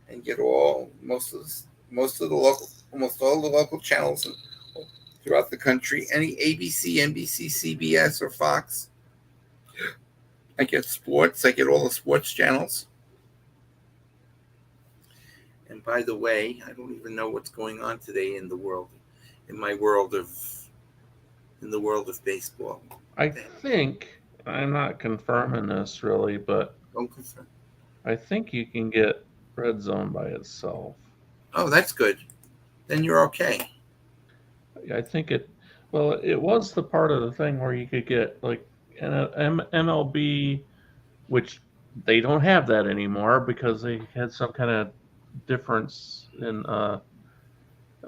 and get almost all the local channels throughout the country. Any ABC, NBC, CBS, or Fox. I get sports. I get all the sports channels. And by the way, I don't even know what's going on today in the world of baseball. I think, I'm not confirming this really, but Don't confirm. I think you can get Red Zone by itself. Oh, that's good. Then you're okay. I think it was the part of the thing where you could get like an MLB, which they don't have that anymore because they had some kind of difference in a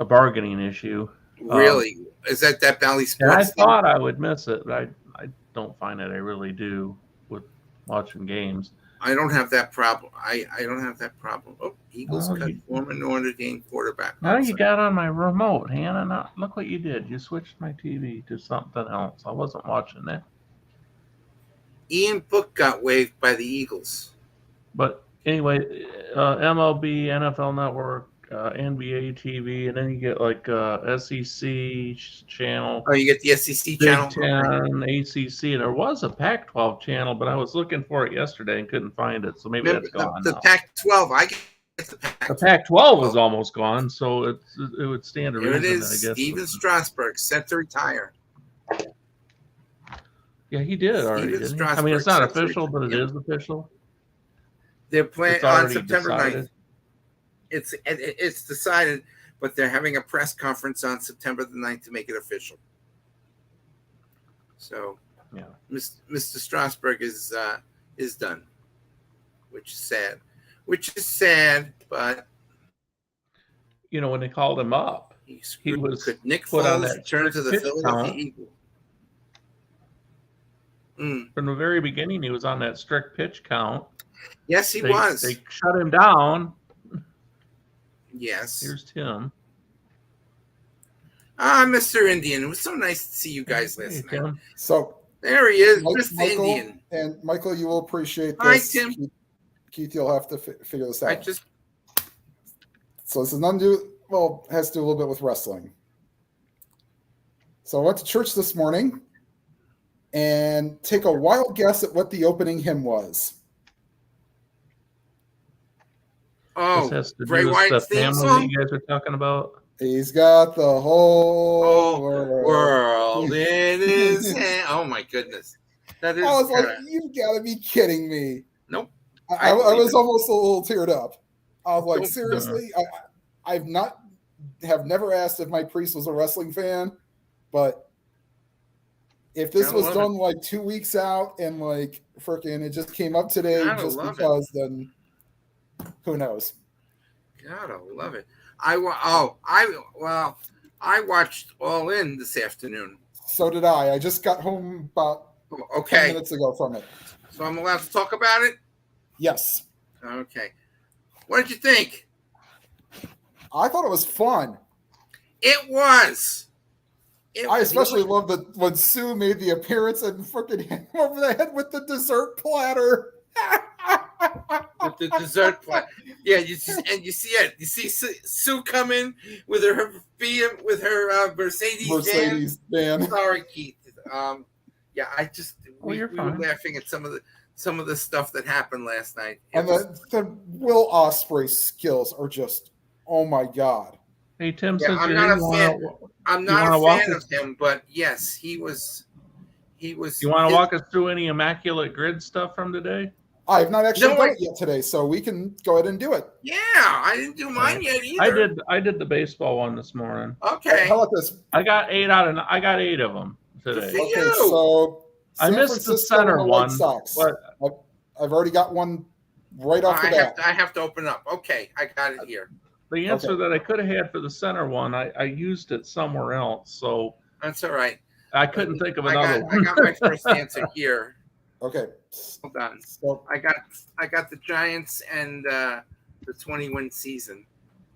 bargaining issue. Really? Is that Bally Sports? I thought I would miss it, but I don't find it. I really do with watching games. I don't have that problem. I don't have that problem. Oh, Eagles cut former Notre Dame quarterback. Now you got on my remote, Hannah. Now, look what you did. You switched my TV to something else. I wasn't watching that. Ian Book got waived by the Eagles. But anyway, MLB, NFL Network, NBA TV, and then you get like SEC channel. Oh, you get the SEC channel? Big 10, ACC. There was a Pac-12 channel, but I was looking for it yesterday and couldn't find it. So maybe that's gone the now. Pac-12, I get the Pac-12. The Pac-12 was almost gone, so it would stand to reason. Here it is. I guess. Steven Strasburg set to retire. Yeah, he did already. Didn't he? I mean, it's not official, but it is official. They're playing on September 9th. It's decided, but they're having a press conference on September the 9th to make it official. So, yeah, Mr. Strasburg is done, which is sad. But when they called him up, he was could Nick put on Foles that turn to the Philadelphia Eagles? From the very beginning, he was on that strict pitch count. Yes, he was. They shut him down. Yes. Here's Tim. Mr. Indian. It was so nice to see you guys Hey, last night. Tim. So There he is, Mr. Michael, Indian. and Michael, you will appreciate Hi, this. Tim. Keith, you'll have to figure this out. So this is has to do a little bit with wrestling. So I went to church this morning and take a wild guess at what the opening hymn was. Oh, This has to Bray do with Wyatt's the theme family song? that you guys are talking about. He's got the whole world in his hand. Oh my goodness. That is I was like, you gotta be kidding me. Nope. I was almost a little teared up. I was like, Don't- seriously? I've never asked if my priest was a wrestling fan, but if this was done like 2 weeks out and like freaking it just came up today just because, then who knows? Gotta love it. I watched All In this afternoon. So did I. I just got home about 10 minutes ago from it. So I'm allowed to talk about it? Yes. Okay. What did you think? I thought it was fun. It was. I especially love that when Sue made the appearance and freaking hit him over the head with the dessert platter. With the dessert platter. Yeah, you see it. You see Sue come in with her Mercedes van. Sorry, Keith. Yeah, we were laughing at some of the stuff that happened last night. And the Will Ospreay skills are just, oh my god. Hey Tim, yeah, I'm not a fan. I'm not a fan of him, but yes, he was. You want to walk us through any immaculate grid stuff from today? I have not actually done it yet today, so we can go ahead and do it. Yeah, I didn't do mine yet either. I did the baseball one this morning. Okay. How about this? I got 8 of them today. Okay, so I missed the center one. But I've already got one right off the bat. I have to open up. Okay, I got it here. The answer that I could have had for the center one, I used it somewhere else, so that's all right. I couldn't think of another one. I got my first answer here. Okay. Hold on. So I got the Giants and the 20-win season.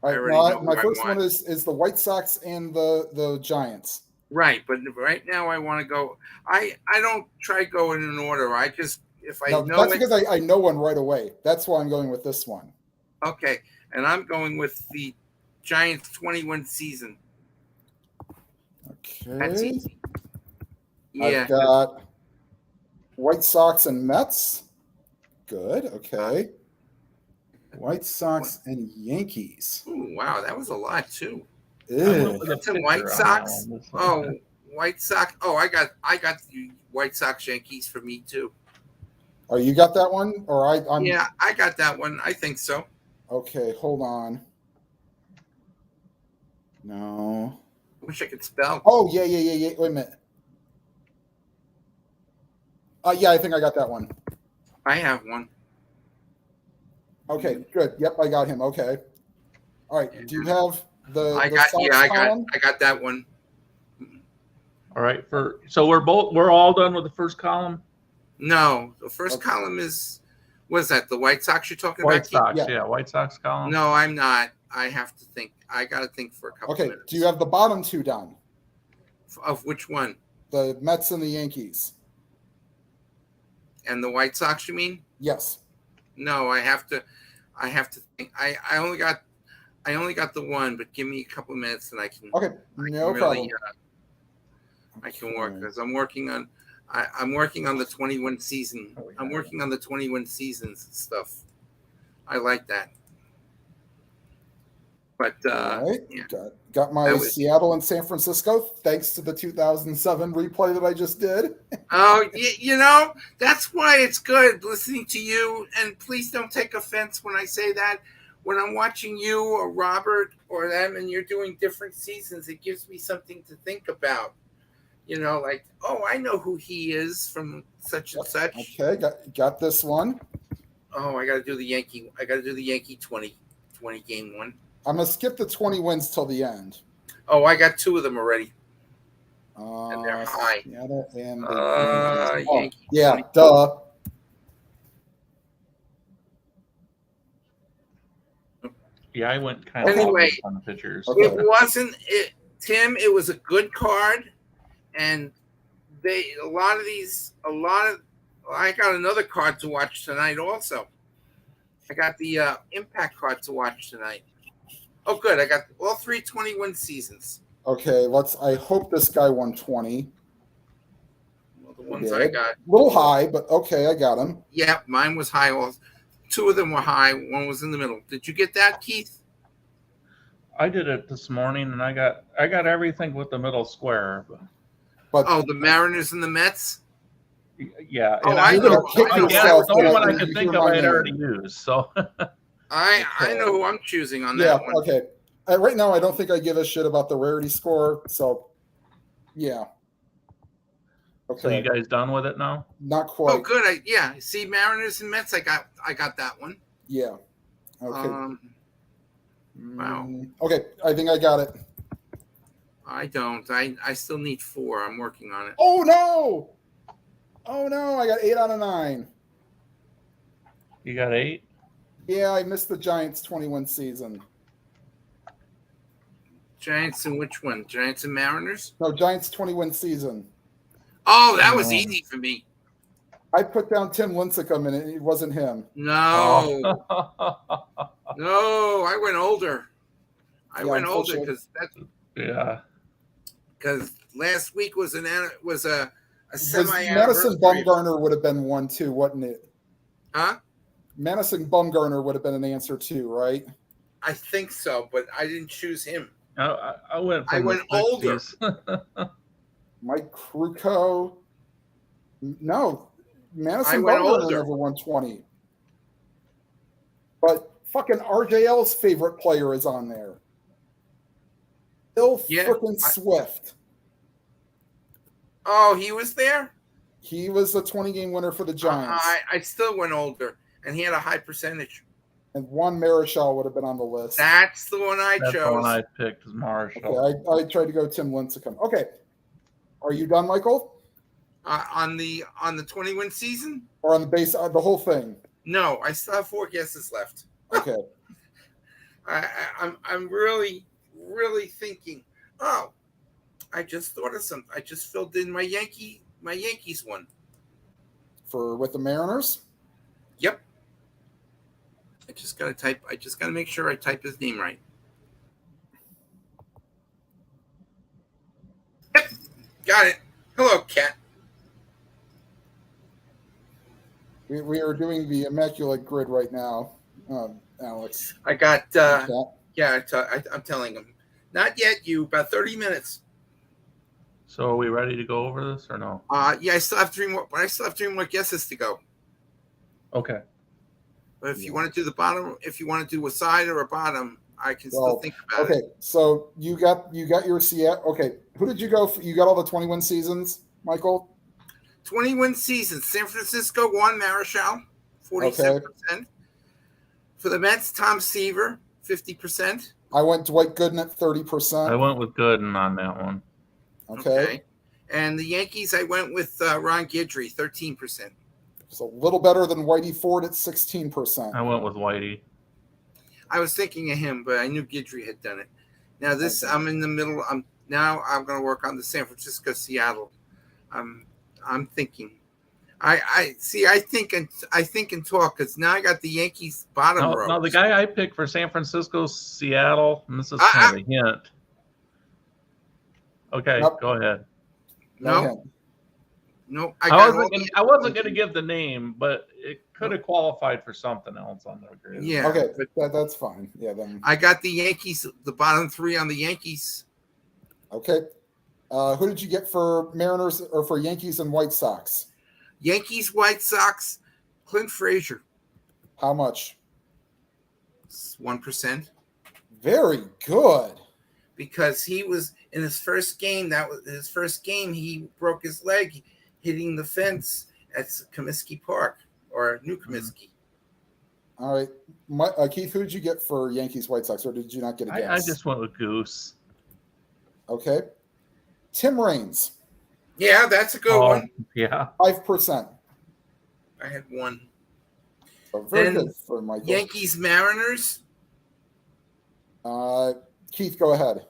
All right, my first one is the White Sox and the Giants. Right, but right now I want to go. I don't try going in order. I just that's because I know one right away. That's why I'm going with this one. Okay, and I'm going with the Giants 20-win season. Okay. That's easy. Yeah. I've got White Sox and Mets. Good. Okay. White Sox and Yankees. Ooh, wow, that was a lot too. That's a White Sox. Oh, White Sox. Oh, I got the White Sox Yankees for me too. Oh, you got that one, or I'm? Yeah, I got that one. I think so. Okay, hold on. No. I wish I could spell. Oh yeah. Wait a minute. Yeah, I think I got that one. I have one. Okay, good. Yep, I got him. Okay. All right. Do you have the? I got that one. All right. So we're all done with the first column. No, the first column is. What is that? The White Sox you're talking about? White Sox, yeah, White Sox column. No, I'm not. I have to think. I got to think for a couple minutes. Okay. Do you have the bottom two done? Of which one? The Mets and the Yankees. And the White Sox, you mean? Yes. No, I have to think. I only got the one, but give me a couple of minutes and I can. Okay, no problem. I can work because I'm working on the 21 season. I'm working on the 21 seasons and stuff. I like that. But right. Got my Seattle and San Francisco thanks to the 2007 replay that I just did. Oh, you know, that's why it's good listening to you. And please don't take offense when I say that. When I'm watching you or Robert or them and you're doing different seasons, it gives me something to think about. You know, like, oh, I know who he is from such and such. Okay, got this one. Oh, I got to do the Yankee 20 game one. I'm going to skip the 20 wins till the end. Oh, I got 2 of them already. And they're high. Yankees. Yeah, duh. Yeah, I went kind of anyway on the pitchers. Okay. It wasn't it. Tim, it was a good card, and I got another card to watch tonight also. I got the Impact card to watch tonight. Oh, good. I got all 321 seasons. Okay, I hope this guy won 20. Well, the ones I got. A little high, but okay, I got him. Yeah, mine was high. Two of them were high. One was in the middle. Did you get that, Keith? I did it this morning, and I got everything with the middle square. But the Mariners and the Mets. Yeah. Oh, and I know. The only one I could think of I had already used. So I know who I'm choosing on that yeah, one. Okay. Right now, I don't think I give a shit about the rarity score. So, yeah. Okay. So you guys done with it now? Not quite. Oh, good. See, Mariners and Mets. I got that one. Yeah. Okay. Wow. Okay, I think I got it. I don't. I still need 4. I'm working on it. Oh no! I got 8 out of 9. You got 8? Yeah, I missed the Giants 21 season. Giants and which one? Giants and Mariners? No, Giants 21 season. Oh, that was easy for me. I put down Tim Lincecum and it wasn't him. No. No, I went older. I went older because because last week was a semi-anniversary. Madison Bumgarner would have been one too, wouldn't it? Huh? Madison Bumgarner would have been an answer too, right? I think so, but I didn't choose him. I went older. Mike Krukow. No, Madison Bumgarner never won 20. But fucking RJL's favorite player is on there. Bill freaking Swift. Oh, he was there? He was the 20-game winner for the Giants. I still went older, and he had a high percentage. And Juan Marichal would have been on the list. That's the one I chose. The one I picked was Marichal. Okay, I tried to go Tim Lincecum. Okay. Are you done, Michael? On the 21 season? Or on the base, the whole thing? No, I still have 4 guesses left. Okay. I'm really, really thinking. Oh, I just thought of something. I just filled in my Yankees one. With the Mariners? Yep. I just gotta make sure I type his name right. Yep. Got it. Hello, Cat. We are doing the immaculate grid right now, Alex. I got I'm telling him. Not yet, you. About 30 minutes. So are we ready to go over this or no? Yeah, I still have 3 more, but I still have 3 more guesses to go. Okay. But if you want to do the bottom, if you want to do a side or a bottom, I can still think about it. Okay, so you got your Seattle. Okay, who did you go for? You got all the 21 seasons, Michael? 21 seasons. San Francisco won Marichal, 47%. Okay. For the Mets, Tom Seaver, 50%. I went Dwight Gooden at 30%. I went with Gooden on that one. Okay. And the Yankees, I went with Ron Guidry, 13%. It's a little better than Whitey Ford at 16%. I went with Whitey. I was thinking of him, but I knew Guidry had done it. Now I'm in the middle. I'm going to work on the San Francisco Seattle. I'm thinking. I think and talk because now I got the Yankees bottom row. No, the guy I picked for San Francisco, Seattle, and this is kind of a hint. Okay, go ahead. No, I wasn't going to give the name, but it could have qualified for something else on the grid. Yeah. Okay, but that's fine. Yeah, then I got the Yankees, the bottom 3 on the Yankees. Okay. Who did you get for Mariners or for Yankees and White Sox? Yankees, White Sox, Clint Frazier. How much? 1%. Very good. Because he was in his first game. That was his first game. He broke his leg hitting the fence at Comiskey Park or New Comiskey. All right, Keith, who did you get for Yankees, White Sox, or did you not get a guess? I just went with Goose. Okay, Tim Raines. Yeah, that's a good one. Yeah, 5%. I had 1. So very good for Michael. Yankees, Mariners. Keith, go ahead.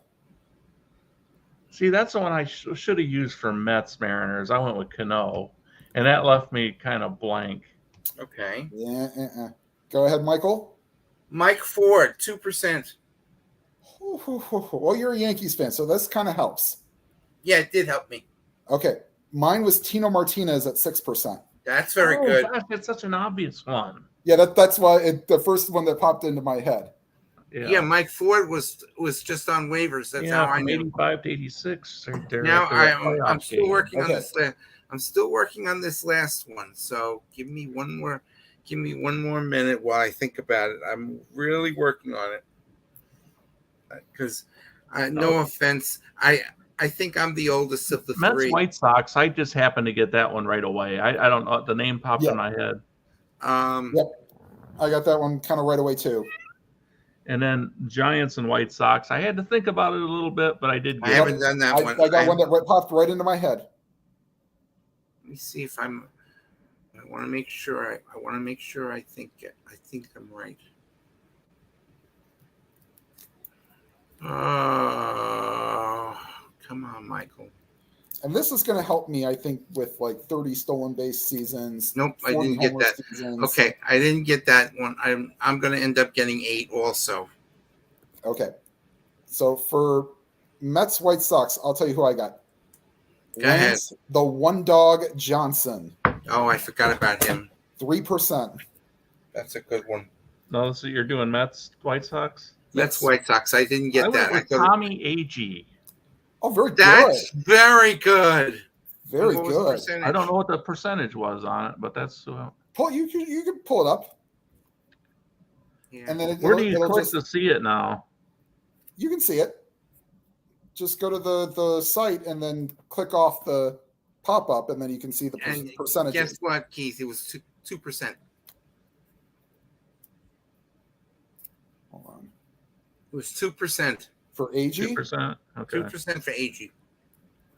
See, that's the one I should have used for Mets Mariners. I went with Cano, and that left me kind of blank. Okay. Yeah. Go ahead, Michael. Mike Ford, 2%. Well, you're a Yankees fan, so this kind of helps. Yeah, it did help me. Okay. Mine was Tino Martinez at 6%. That's very good. Gosh, it's such an obvious one. Yeah, that's why the first one that popped into my head. Yeah, Mike Ford was just on waivers. That's how I from knew. 85 to 86. Right there. Now I'm still game. working on this. I'm still working on this last one. So give me one more minute while I think about it. I'm really working on it because, no offense, I think I'm the oldest of the Mets three. White Sox. I just happened to get that one right away. I don't know. The name popped in my head. Yep. I got that one kind of right away too. And then Giants and White Sox. I had to think about it a little bit, but I did get I haven't done that one. I got one that popped right into my head. Let me see if I want to make sure. I want to make sure. I think I'm right. Oh, come on, Michael. And this is going to help me, I think, with like 30 stolen base seasons. Nope, I didn't get that. Seasons. Okay, I didn't get that one. I'm going to end up getting 8 also. Okay. So for Mets White Sox, I'll tell you who I got. Go ahead. The One Dog Johnson. Oh, I forgot about him. 3%. That's a good one. No, so you're doing Mets White Sox? Mets White Sox. I didn't get that. With Tommy Agee. Oh, very good. That's very good. Very good. I don't know what the percentage was on it, but that's you can pull it up. Yeah. And then where do you click to see it now? You can see it. Just go to the site and then click off the pop-up, and then you can see the percentage. Guess what, Keith? It was 2%. Hold on. It was 2%. For Agee? 2%? Okay. 2% for Agee.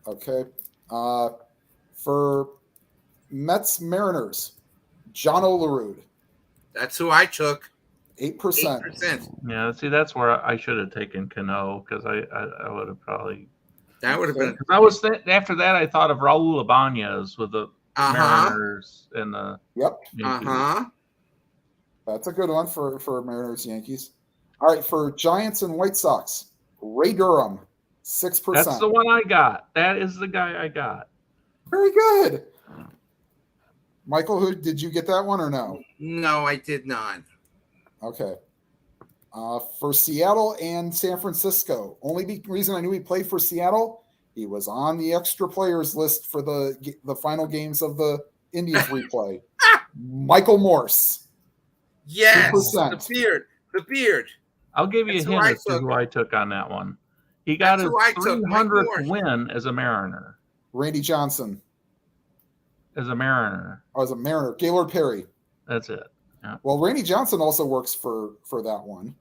Okay. For Mets Mariners, John Olerud. That's who I took. 8%. 8%. Yeah, see, that's where I should have taken Cano because I would have probably. That would have been. I was after that. I thought of Raul Ibanez with the Mariners and the. Yep. Yankees. That's a good one for Mariners Yankees. All right, for Giants and White Sox, Ray Durham, 6%. That's the one I got. That is the guy I got. Very good. Michael, did you get that one or no? No, I did not. Okay. For Seattle and San Francisco, only reason I knew he played for Seattle, he was on the extra players list for the final games of the Indians replay. Michael Morse. Yes, 2%. The beard. I'll give you a hint as to who I took on that one. He got his 300th win as a Mariner. Randy Johnson. As a Mariner. Oh, as a Mariner. Gaylord Perry. That's it. Yeah. Well, Randy Johnson also works for that one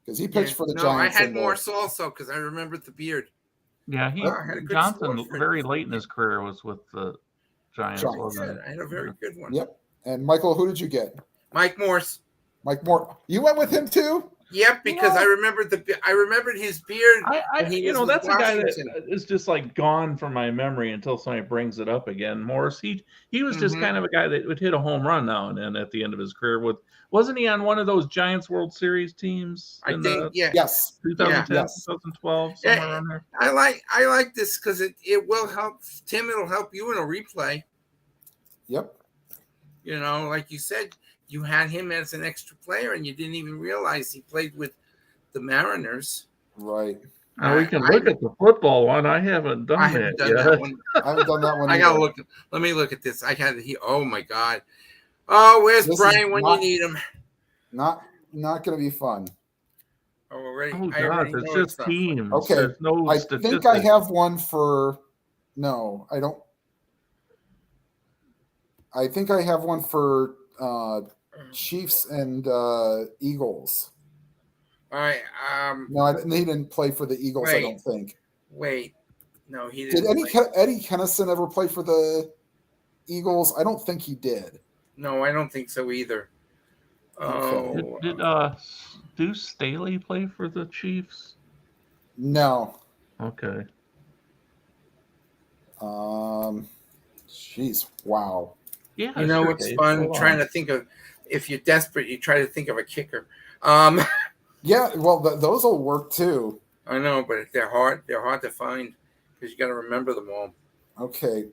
because he pitched for the Giants. I had Morse also because I remembered the beard. Yeah, Johnson very late in his career was with the Giants. Wasn't it? I had a very good one. Yep. And Michael, who did you get? Mike Morse. Mike Morse. You went with him too? Yep, because I remembered his beard. That's a guy that is just like gone from my memory until somebody brings it up again. Morris, he was just kind of a guy that would hit a home run now and then at the end of his career. Wasn't he on one of those Giants World Series teams? I think, yes, 2010, 2012, somewhere around there. I like this because it will help Tim. It'll help you in a replay. Yep. Like you said. You had him as an extra player, and you didn't even realize he played with the Mariners. Right. Now we can look at the football one. I haven't done that yet. I haven't done that one. I gotta look. Let me look at this. Oh my God. Oh, where's Brian when you need him? Not going to be fun. Oh, already. Oh God, it's just teams. Okay. There's no I statistics. think I have one for. No, I don't. I think I have one for. Chiefs and Eagles. All right. No, he didn't play for the Eagles. I don't think. Wait, no, he didn't. Did Eddie Kennison ever play for the Eagles? I don't think he did. No, I don't think so either. Oh, did Deuce Staley play for the Chiefs? No. Okay. Jeez, wow. Yeah, You know sure, what's Dave. fun? Hold Trying on. to think of, if you're desperate, you try to think of a kicker. Yeah, well, those will work too. I know, but they're hard. They're hard to find because you got to remember them all. Okay.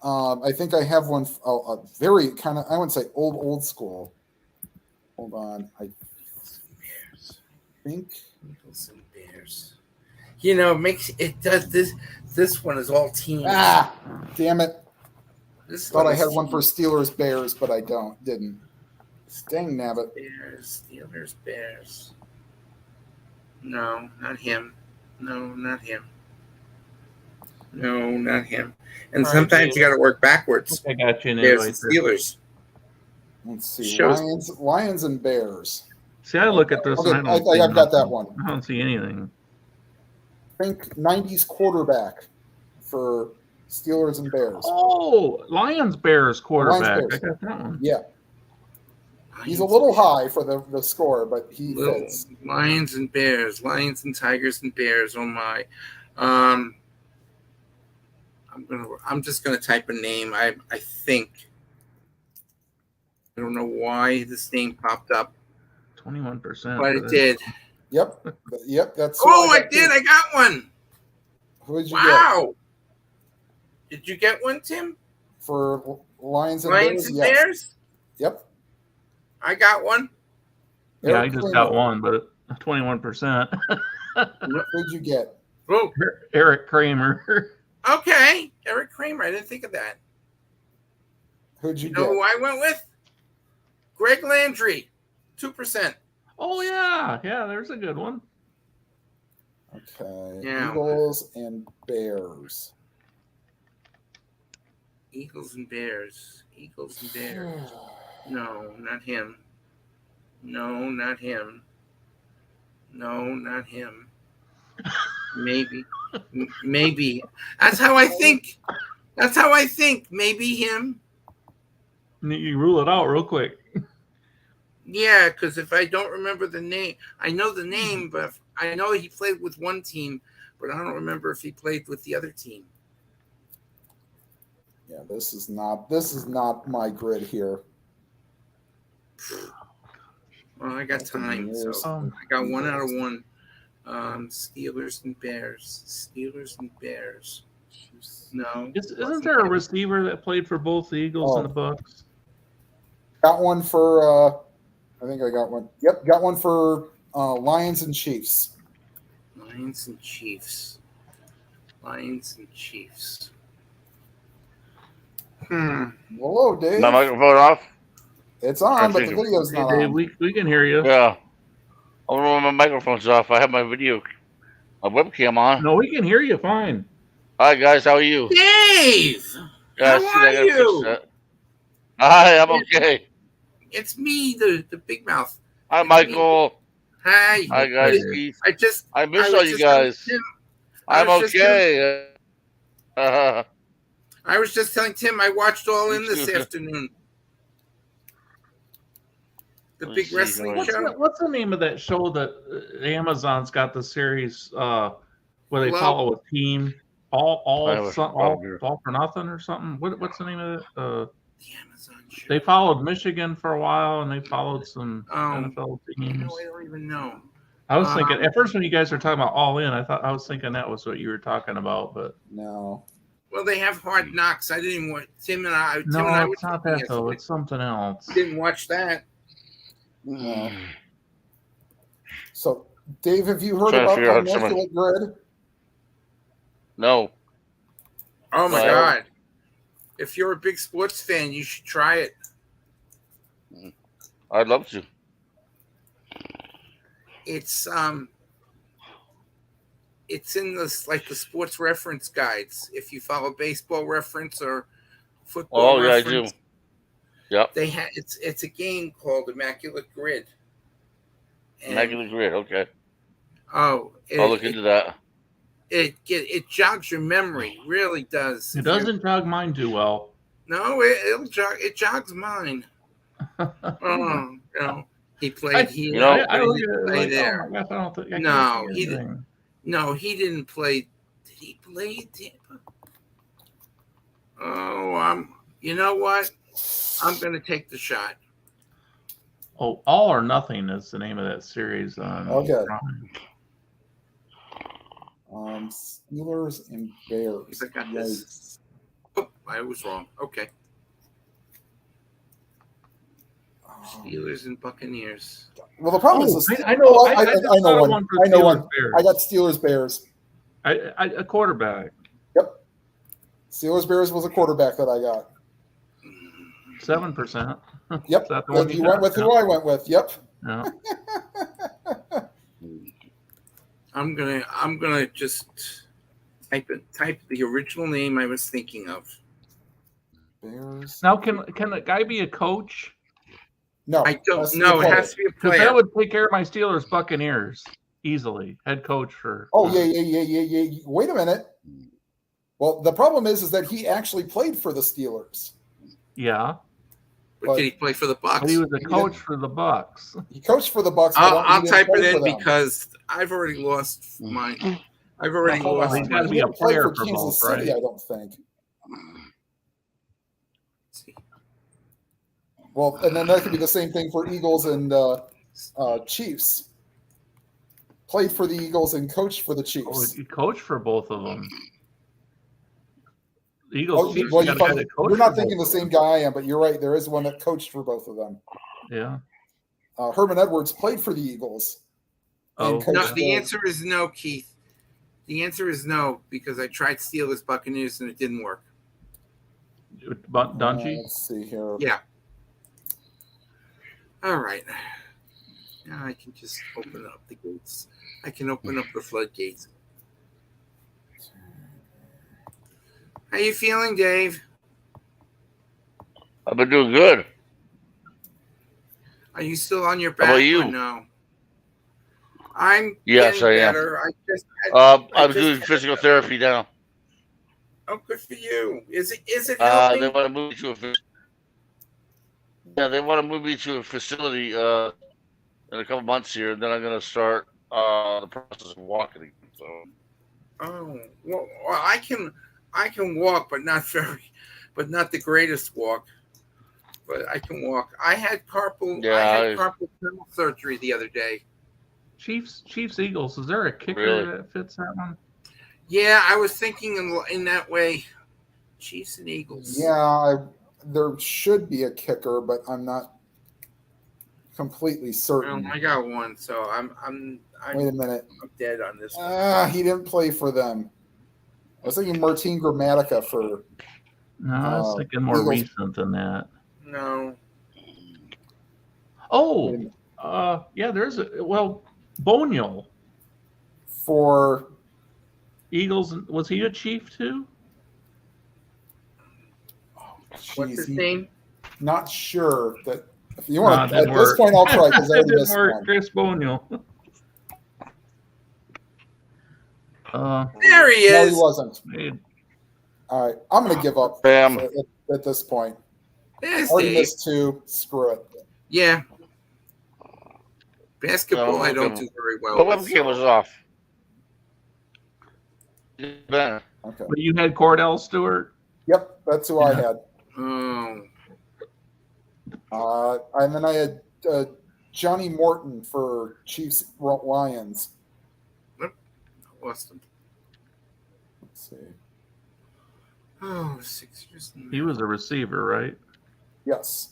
I think I have one. A very kind of, I wouldn't say old school. Hold on. I think. Eagles and Bears. You know, makes it does this. This one is all teams. Ah, damn it. This Thought I is had one for teams. Steelers Bears, but I didn't. Dang nabbit. Bears, Steelers, Bears. No, not him. No, not him. No, not him. And All right, sometimes Dave. you got to work backwards. I got you an Bears and invite there. Steelers. Let's see. Shows- Lions and Bears. See, I look at this Okay, and I don't see I've got that nothing. one. I don't see anything. I think 90s quarterback for Steelers and Bears. Oh, Lions Bears quarterback. Bears. I got that one. Yeah, he's a little high for the score, but he fits. Lions and Bears, Lions and Tigers and Bears. Oh my! I'm just gonna type a name. I think. I don't know why this name popped up, 21%. but it did. Yep. That's. Oh, I did. I got one. Who did you get Wow. Did you get one, Tim? for Lions and Lions Bears? and Yes. Bears? Yep. I got one. Yeah, I Eric just Kramer. got one, but 21%. Who'd you get? Oh, Eric Kramer. okay. Eric Kramer. I didn't think of that. Who'd you You know get? who I went with? Greg Landry, 2%. Oh, yeah. Yeah, there's a good one. Okay. Yeah. Eagles and Bears. Eagles and Bears. Eagles and Bears. No, not him. No, not him. No, not him. Maybe. Maybe. That's how I think. That's how I think. Maybe him. You rule it out real quick. Yeah, because if I don't remember the name, I know the name, but I know he played with one team, but I don't remember if he played with the other team. Yeah, this is not my grid here. Well, I got time, so I got 1 out of 1. Steelers and Bears. Steelers and Bears. No. Isn't there a receiver that played for both the Eagles and the Bucks? Got one for I think I got one. Yep, got one for Lions and Chiefs. Lions and Chiefs. Lions and Chiefs. Hello, Dave. My microphone off? It's on, but the video's Hey, not Dave, on. we can hear you. Yeah. I don't know when my microphone's off. I have my webcam on. No, we can hear you fine. Hi, guys. How are you? Dave! Yeah, How are you? Hi, I'm okay. It's me, the big mouth. Hi, Michael. Hi. Hi, guys. Keith. I miss all you guys. I'm okay. I was just telling Tim I watched All In this afternoon. The big wrestling show. What's the name of that show that Amazon's got the series where they follow a team? All for nothing or something? What's the name of it? The Amazon show. They followed Michigan for a while and they followed some NFL teams. No, I don't even know. I was thinking at first when you guys were talking about All In, I was thinking that was what you were talking about, but no. Well, they have Hard Knocks. I didn't even watch Tim and I. No, it's not that though. It's something else. Didn't watch that. So, Dave, have you heard about the Immaculate Grid? No. Oh my God! If you're a big sports fan, you should try it. I'd love to. It's in this like the sports reference guides. If you follow Baseball Reference or Football Reference, I do. Yep. They have it's a game called Immaculate Grid. Immaculate Grid, okay. Oh, I'll look into that. It jogs your memory, really does. It doesn't jog mine too well. No, it jogs mine. Oh, no. He played here. He didn't play Lady Tampa. Oh, you know what? I'm going to take the shot. Oh, All or Nothing is the name of that series on. Okay. Prime. Steelers and Bears. I got this. Oh, I was wrong. Okay. Steelers and Buccaneers. Well, the problem is this. I know. Oh, I know know one. For I know Steelers, one. Bears. I got Steelers Bears. A quarterback. Yep. Steelers Bears was a quarterback that I got. 7%. Yep. And you went with who I went with. Yep. Yeah. I'm gonna just type the original name I was thinking of. Bears. Now, can the guy be a coach? No, I don't know. It has to be a Because player. that would take care of my Steelers Buccaneers easily. Head coach for. Oh yeah. Wait a minute. Well, the problem is that he actually played for the Steelers. Yeah. But did he play for the Bucs? But he was a coach for the Bucs. He coached for the Bucs. I'll type it in because I've already lost mine. I've already lost. He's got to be a He player for for Kansas both, City, right? I don't think. Well, and then that could be the same thing for Eagles and Chiefs. Played for the Eagles and coached for the Oh, Chiefs. he coached for both of them. The Eagles. You're not thinking the same guy I am, but you're right. There is one that coached for both of them. Yeah. Herman Edwards played for the Eagles. Oh, No, the answer is no, Keith. The answer is no because I tried Steelers Buccaneers and it didn't work. Dungy? Let's see here. Yeah. All right. Now I can just open up the gates. I can open up the floodgates. How you feeling, Dave? I've been doing good. Are you still on your back? How about you? Or no. I'm Yes, getting I am. better. I'm doing physical therapy now. Oh, good for you. Is it helping? They want to move me to they want to move me to a facility in a couple months here, and then I'm going to start the process of walking again. So. Oh well, I can walk, but not the greatest walk. But I can walk. I had carpal tunnel surgery the other day. Chiefs Eagles. Is there a kicker Really? that fits that one? Yeah, I was thinking in that way. Chiefs and Eagles. Yeah, there should be a kicker, but I'm not completely certain. Well, I got one, so I'm Wait a minute. I'm dead on this one. He didn't play for them. I was thinking Martin Gramatica for. No, I was thinking more Eagles. recent than that. No. Oh, yeah. There's Bonial For Eagles. Was he a Chief too? What's his name? Not sure that. If you want to, Nah, at this point, I'll try because I That already didn't missed work. one. Chris Bonial. There he No, he is. wasn't. All right, I'm going to give up Bam. at this point. There's Already Dave. missed two. Screw it. Yeah. Basketball, No, I don't okay. do very well. The with, webcam was off. Ben. Okay. But you had Cordell Stewart. Yep, that's who I Yeah. had. And then I had Johnny Morton for Chiefs Lions. Lost him. Let's see. Oh, 6 years. He was a receiver, right? Yes.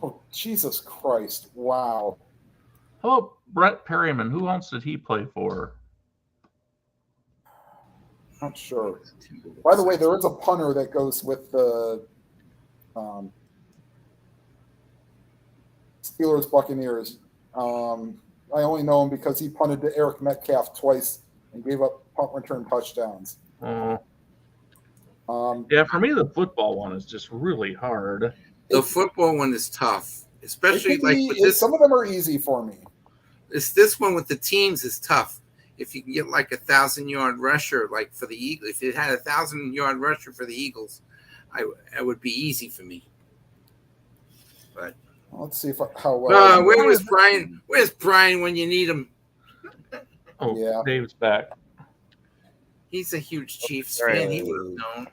Oh, Jesus Christ. Wow. How about Brett Perryman? Who else did he play for? Not sure. By the way, there is a punter that goes with the Steelers Buccaneers. I only know him because he punted to Eric Metcalf twice and gave up punt return touchdowns. Yeah, for me, the football one is just really hard. The football one is tough, especially with this. Some of them are easy for me. This one with the teams is tough. If you can get like 1,000-yard rusher, like for the Eagles, if it had 1,000-yard rusher for the Eagles, it would be easy for me. But let's see how well. where was Brian? Where's Brian when you need him? Oh, Yeah. Dave's back. He's a huge Chiefs fan. He would have known.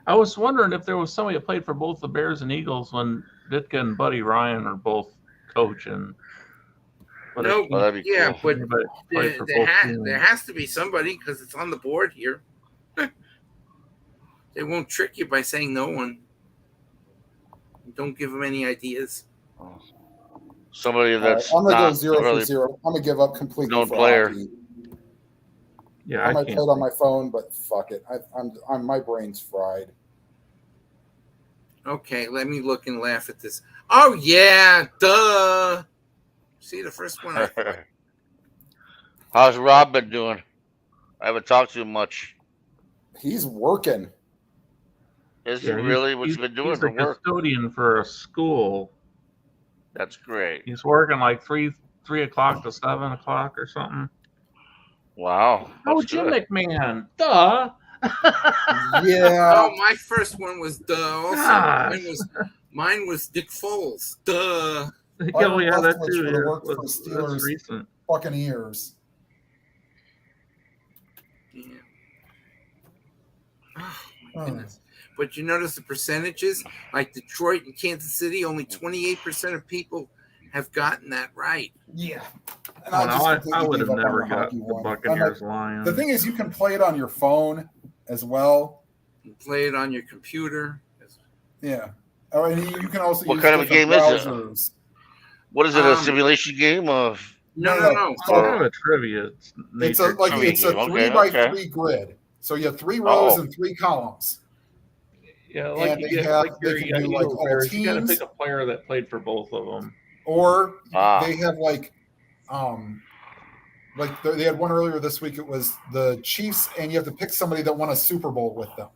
I was wondering if there was somebody that played for both the Bears and Eagles when Ditka and Buddy Ryan are both coaching. But No, Oh, that'd be yeah, cool. but played for there both teams. has to be somebody because it's on the board here. They won't trick you by saying no one. Don't give them any ideas. Somebody that's I'm gonna go not 0 really for 0. I'm gonna give up completely known for player. hockey. Yeah, I I might play can't. it on my phone, but fuck it. I'm my brain's fried. Okay, let me look and laugh at this. Oh yeah, duh. See the first one. How's Rob been doing? I haven't talked to him much. He's working. Is he Yeah, really? What's he been doing he's for a work? custodian for a school. That's great. He's working like 3 o'clock to 7 o'clock or something. Wow. Oh, That's Jim good. McMahon. Duh. Yeah. Oh, my first one was duh. Also, Gosh. mine was Dick Foles. Duh. Yeah, we had that Leftwich too. would have Yeah. worked for That's Steelers. recent. Fucking ears. Yeah. Oh, my goodness. But you notice the percentages, like Detroit and Kansas City, only 28% of people have gotten that right. Yeah. And Well, just I completely would gave have up on never the got hockey the one. Buccaneers Lions. The thing is, you can play it on your phone as well. You play it on your computer. Yeah. Oh, and you can also What use kind of a different game is it? browsers. What is it? A simulation game of? No. It's kind of a trivia. It's a Okay, 3x3 grid. So you have 3 rows and 3 columns. Yeah, like And you they get have- like they your can do, like, Eagle all Bears. You got to teams. pick a player that played for both of them. Or they have like they had one earlier this week. It was the Chiefs, and you have to pick somebody that won a Super Bowl with them.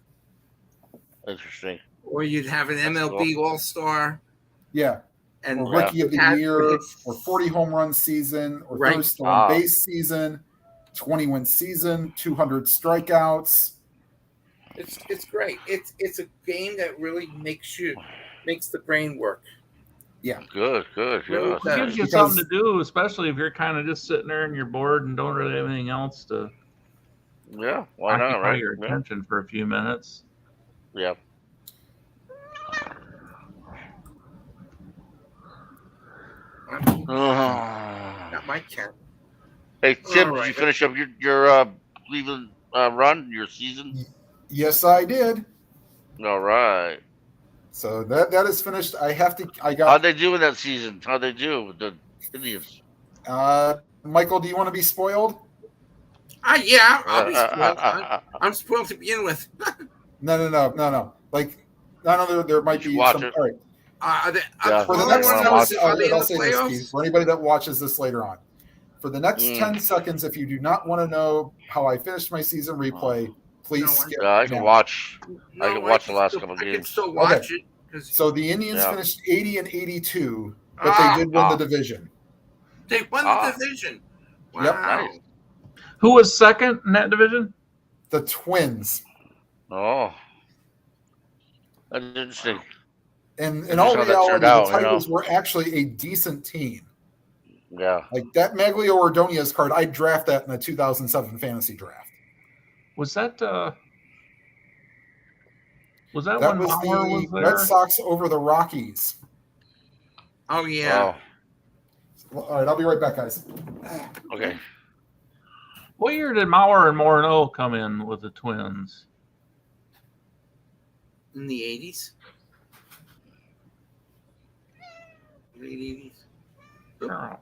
Interesting. Or you'd have an MLB All-Star. Yeah. And Or Rookie of the Year, or 40 home run season, or Right. 30 stolen base season, 20-win season, 200 strikeouts. It's great. It's a game that really makes the brain work. Yeah. Good. It gives you something to do, especially if you're kind of just sitting there and you're bored and don't really have anything else to Yeah, why not, occupy right? your Yeah. attention for a few minutes. Yeah. Not my cat. Hey Tim, All did you right. finish up your Cleveland run, your season? Yes, I did. All right. So that is finished. How'd they do in that season? How'd they do with the Indians? Michael, do you want to be spoiled? Yeah, I'll be spoiled. I'm spoiled to begin with. No. Like, I know there might be watch some. it. All right. For the all I next, wanna know is, are they in I'll the say this, playoffs? Keith, for anybody that watches this later on. For the next 10 seconds, if you do not want to know how I finished my season replay, please skip. I can now. watch. No, I can watch the last still, couple I games. can still watch it. So the Indians finished 80 and 82, but they did win the division. They won the division. Wow. Yep. Nice. Who was second in that division? The Twins. Oh, that's interesting. And in all how that reality, turned the out, Tigers were actually a decent team. Yeah. Like that Maglio Ordonez card, I'd draft that in a 2007 fantasy draft. Was that That when was Mauer the was there? Red Sox over the Rockies. Oh yeah. Well, all right, I'll be right back, guys. Okay. What year did Mauer and Morneau come in with the Twins? In the 80s. Late 80s. Oh, I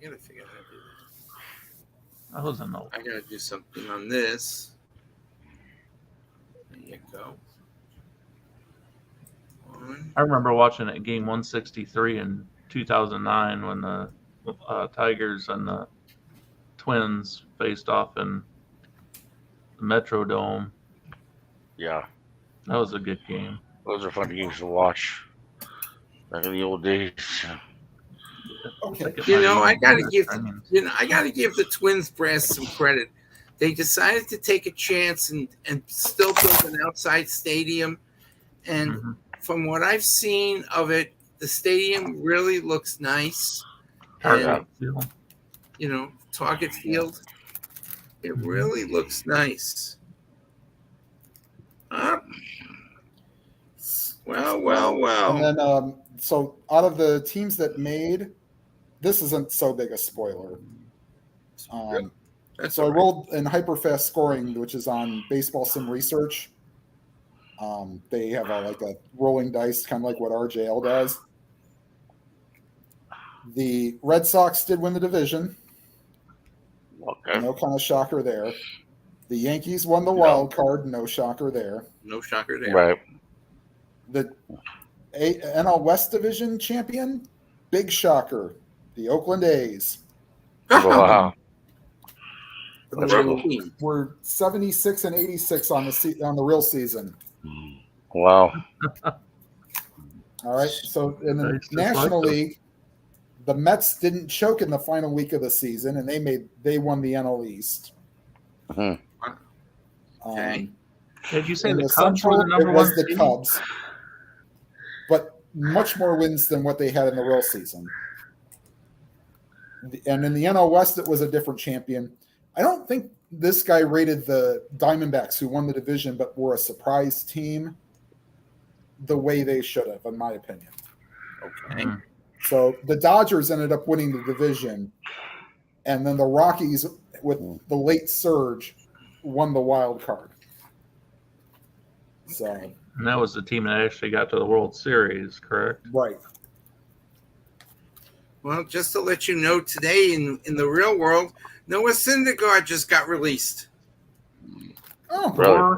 gotta figure out how to do this. that was a no. I gotta do something on this. There you go. I remember watching it game 163 in 2009 when the Tigers and the Twins faced off in the Metrodome. Yeah. That was a good game. Those are fun games to watch. Back in the old days. Okay. I gotta give the Twins brass some credit. They decided to take a chance and still build an outside stadium. And from what I've seen of it, the stadium really looks nice. And, Target Field. It really looks nice. Well. And then, so out of the teams that made, this isn't so big a spoiler. That's So I all right. rolled in hyperfast scoring, which is on Baseball Sim Research. They have like a rolling dice, kind of like what RJL does. The Red Sox did win the division. Okay. No kind of shocker there. The Yankees won the wild card. No shocker there. No shocker there. Right. The NL West Division champion, big shocker. The Oakland A's. Wow. That's cool. We're 76 and 86 on the real season. Wow. All right. So in the Nice, just National like League, the Mets didn't choke in the final week of the season, and they won the NL East. Mhm. Okay. Did you say In the the Cubs were Central, the number it was one the seed? Cubs, but much more wins than what they had in the real season. And in the NL West, it was a different champion. I don't think this guy rated the Diamondbacks, who won the division but were a surprise team, the way they should have, in my opinion. Okay. Mhm. So the Dodgers ended up winning the division, and then the Rockies, with the late surge, won the wild card. So, And that was the team that actually got to the World Series, correct? right. Well, just to let you know, today in the real world, Noah Syndergaard just got released Oh, Really?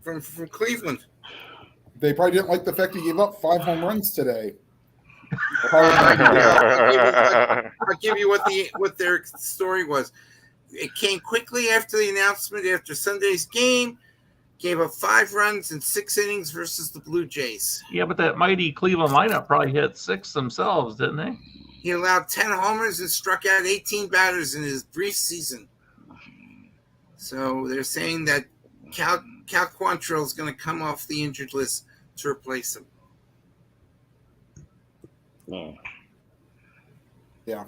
from Cleveland. they probably didn't like the fact he gave up 5 home runs today. I'll give you what their story was. It came quickly after the announcement after Sunday's game. Gave up 5 runs in 6 innings versus the Blue Jays. Yeah, but that mighty Cleveland lineup probably hit 6 themselves, didn't they? He allowed 10 homers and struck out 18 batters in his brief season. So they're saying that Cal Quantrill is going to come off the injured list to replace him. Yeah.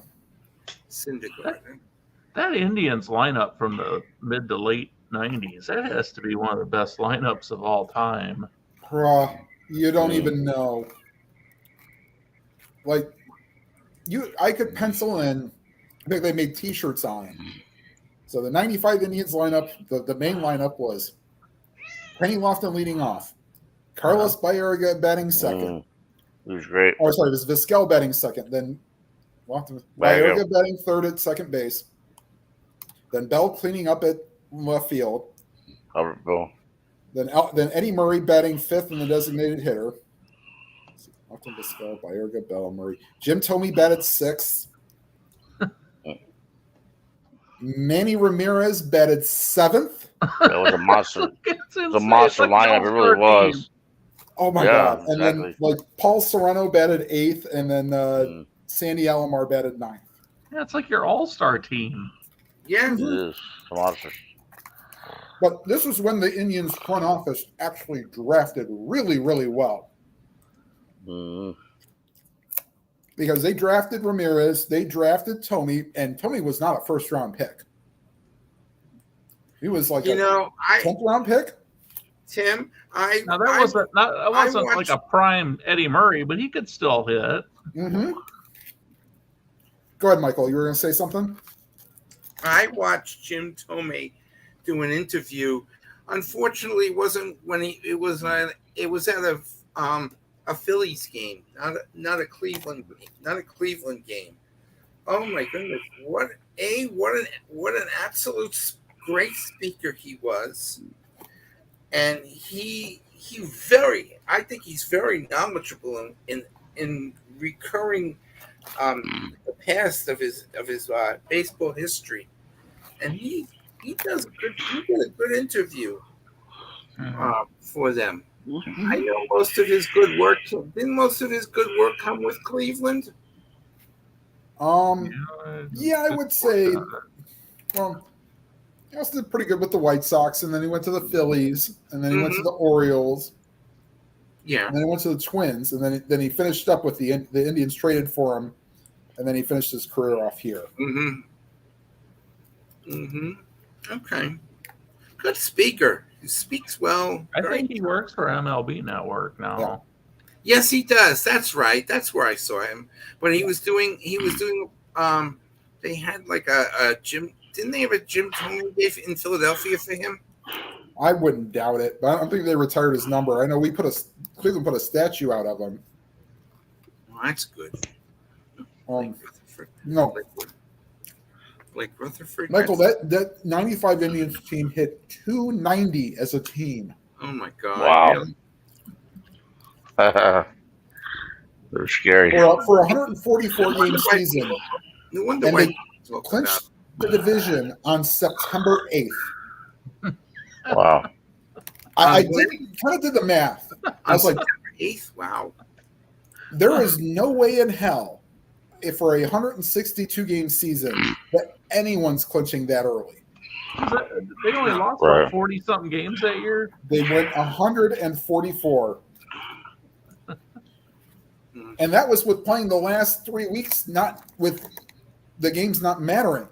Syndergaard. That Indians lineup from the mid to late 90s, that has to be one of the best lineups of all time. You don't even know. Like, I could pencil in, I think they made T-shirts on it. So the 95 Indians lineup, the main lineup was Kenny Lofton leading off, Carlos Baerga batting second. He was great. Oh, sorry, it was Vizquel batting second. Then Lofton, Baerga batting third at second base. Then Bell cleaning up at left field. Albert Bill. Then Eddie Murray batting fifth in the designated hitter. Lofton, Vizquel, Baerga, Bell, Murray. Jim Thome batted sixth. Manny Ramirez batted seventh. That was a monster. The monster lineup. It really was. Oh my God! And exactly. then like Paul Serrano batted eighth, and then Sandy Alomar batted ninth. Yeah, it's like your all-star team. Yeah. It is a monster. But this was when the Indians front office actually drafted really, really well. Because they drafted Ramirez, they drafted Thome, and Thome was not a first-round pick. He was like a 10th round pick. Tim, Now that wasn't like a prime Eddie Murray, but he could still hit. Mm-hmm. Go ahead, Michael. You were going to say something? I watched Jim Thome do an interview. Unfortunately, it wasn't when it was at a Phillies game, not a Cleveland game. Oh my goodness! What an absolute great speaker he was, and I think he's very knowledgeable in recurring the past of his baseball history, and he did a good interview for them. I know most of his good work. Didn't most of his good work come with Cleveland? Yeah, I would say. Well, he also did pretty good with the White Sox, and then he went to the Phillies, and then he went to the Orioles. Yeah. And then he went to the Twins, and then he finished up with the Indians traded for him, and then he finished his career off here. Mm-hmm. Mm-hmm. Okay. Good speaker. He speaks well. I think he works for MLB Network now. Yeah. Yes, he does. That's right. That's where I saw him. But he was doing. They had like a gym. Didn't they have a Jim Tomey Day in Philadelphia for him? I wouldn't doubt it, but I don't think they retired his number. I know Cleveland put a statue out of him. Well, that's good. No, Blake Rutherford. Michael, that 95 Indians team hit 290 as a team. Oh my God! Wow. Really? They're scary. For a 144 game season, No wonder and why they clinched the division on September 8th. Wow. I kind of did the math. I was like, 8th. Wow. there is no way in hell, if for a 162 game season, that anyone's clinching that early. They only lost Right. 40 something games that year. They went 144. And that was with playing the last 3 weeks, not with the games not mattering.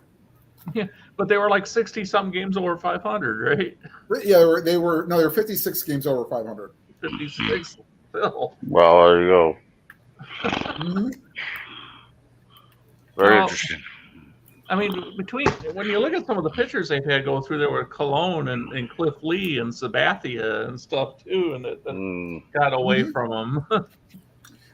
Yeah, but they were like 60 something games over 500, right? Yeah, they were 56 games over 500. 56 still. Well, there you go. Mm-hmm. Very interesting. I mean, when you look at some of the pitchers they've had go through, there were Cologne and Cliff Lee and Sabathia and stuff too, and that got away from them.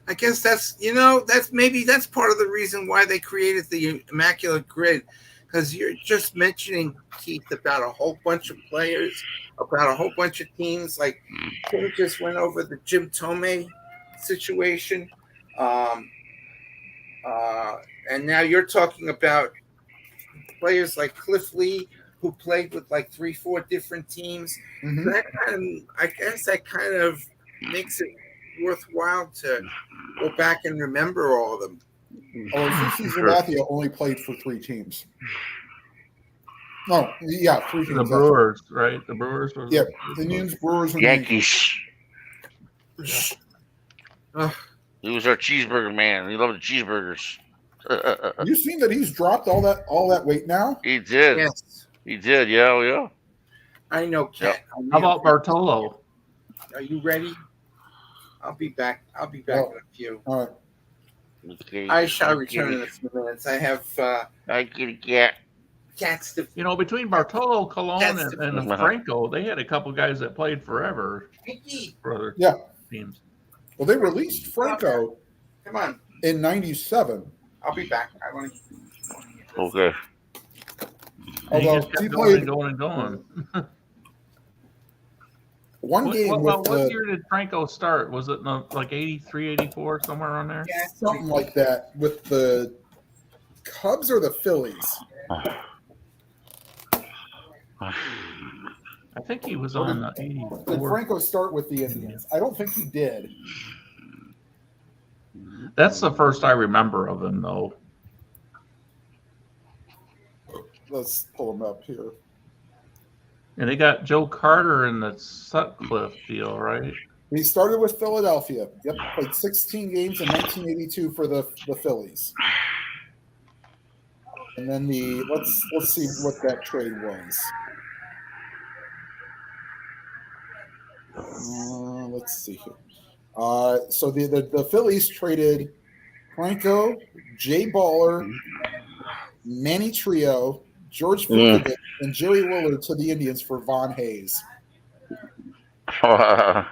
I guess that's part of the reason why they created the Immaculate Grid, because you're just mentioning, Keith, about a whole bunch of players, about a whole bunch of teams. Like Kim just went over the Jim Tomey situation, and now you're talking about players like Cliff Lee, who played with like 3-4 different teams. Mm-hmm. I guess that kind of makes it worthwhile to go back and remember all of them. Oh, CC Sabathia only played for 3 teams. No, yeah, 3 teams. The Brewers, right? The Brewers. Yeah, Indians, Brewers, and Yankees. Yeah. He was our cheeseburger man. He loved the cheeseburgers. You seen that he's dropped all that weight now? He did. Yes, He did. Yeah. I know, Ken. How about Bartolo? Are you ready? I'll be back. In a few. All right. Okay. I shall return in a few minutes. I have I get a cat. cats to. Between Bartolo, Cologne, That's and Franco, they had a couple guys that played forever for other teams. Well, they released Franco Come on, in '97. I'll be back. I want to. Okay. Although just he kept played going and going. one game what year did Franco start? Was it like 83, 84, somewhere around there? Yeah, something like that with the Cubs or the Phillies. I think he was on the 84. Did Franco start with the Indians? I don't think he did. That's the first I remember of him, though. Let's pull him up here. And they got Joe Carter in the Sutcliffe deal, right? He started with Philadelphia. Yep, played 16 games in 1982 for the Phillies. And then let's see what that trade was. Let's see here. So the Phillies traded Franco, Jay Baller, Manny Trio, George Vukovic, and Jerry Willard to the Indians for Von Hayes. Well,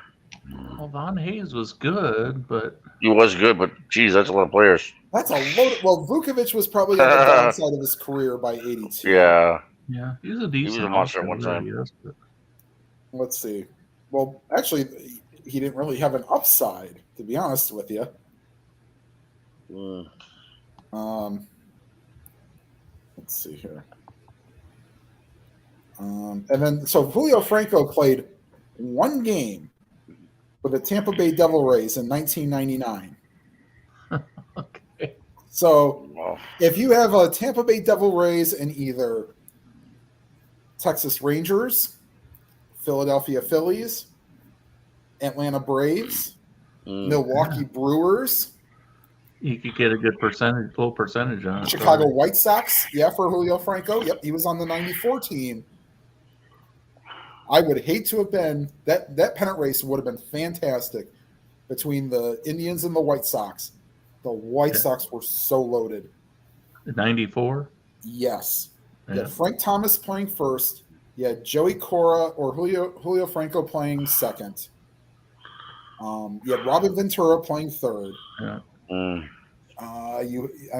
Von Hayes was good, but He was good, but geez, that's a lot of players. That's a load. Well, Vukovic was probably on the downside of his career by '82. Yeah. yeah, he was a decent. a monster at one time. Yes, but Let's see. Well, actually, he didn't really have an upside, to be honest with you. Let's see here. And then, so Julio Franco played one game for the Tampa Bay Devil Rays in 1999. okay. So if you have a Tampa Bay Devil Rays and either Texas Rangers, Philadelphia Phillies, Atlanta Braves, Milwaukee Brewers, You could get a good low percentage on it. Chicago White Sox, yeah, for Julio Franco. Yep, he was on the 94 team. I would hate to have been that pennant race would have been fantastic between the Indians and the White Sox. The White Sox were so loaded. 94? Yes. Yeah. You had Frank Thomas playing first. You had Joey Cora or Julio Franco playing second. You had Robin Ventura playing third. Yeah. I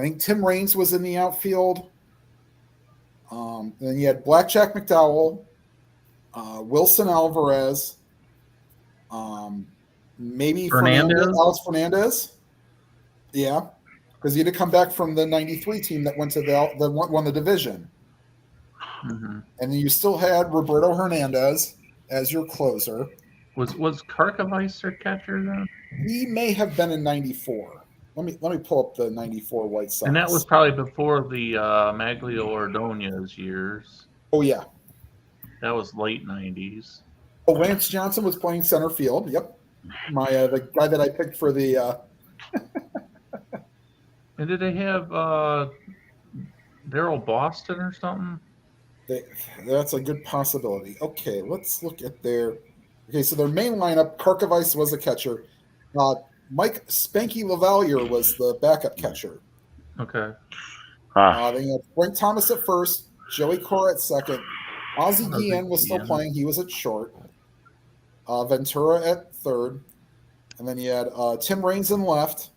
think Tim Raines was in the outfield. Then you had Blackjack McDowell, Wilson Alvarez, maybe Alex Fernandez. Yeah, because he had to come back from the '93 team that went to that won the division. Mm-hmm. And then you still had Roberto Hernandez as your closer. Was Karkovice their catcher then? He may have been in '94. Let me pull up the '94 White Sox. And that was probably before the Maglio Ordonez years. Oh yeah, that was late '90s. Oh, Lance Johnson was playing center field. Yep, the guy that I picked for the. And did they have Daryl Boston or something? That's a good possibility. Okay, let's look at their. Okay, so their main lineup: Karkovice was a catcher. Mike Spanky Lavalier was the backup catcher. Okay. Then you had Frank Thomas at first, Joey Cora at second. Ozzie Guillen was still playing. He was at short. Ventura at third. And then you had Tim Raines in left,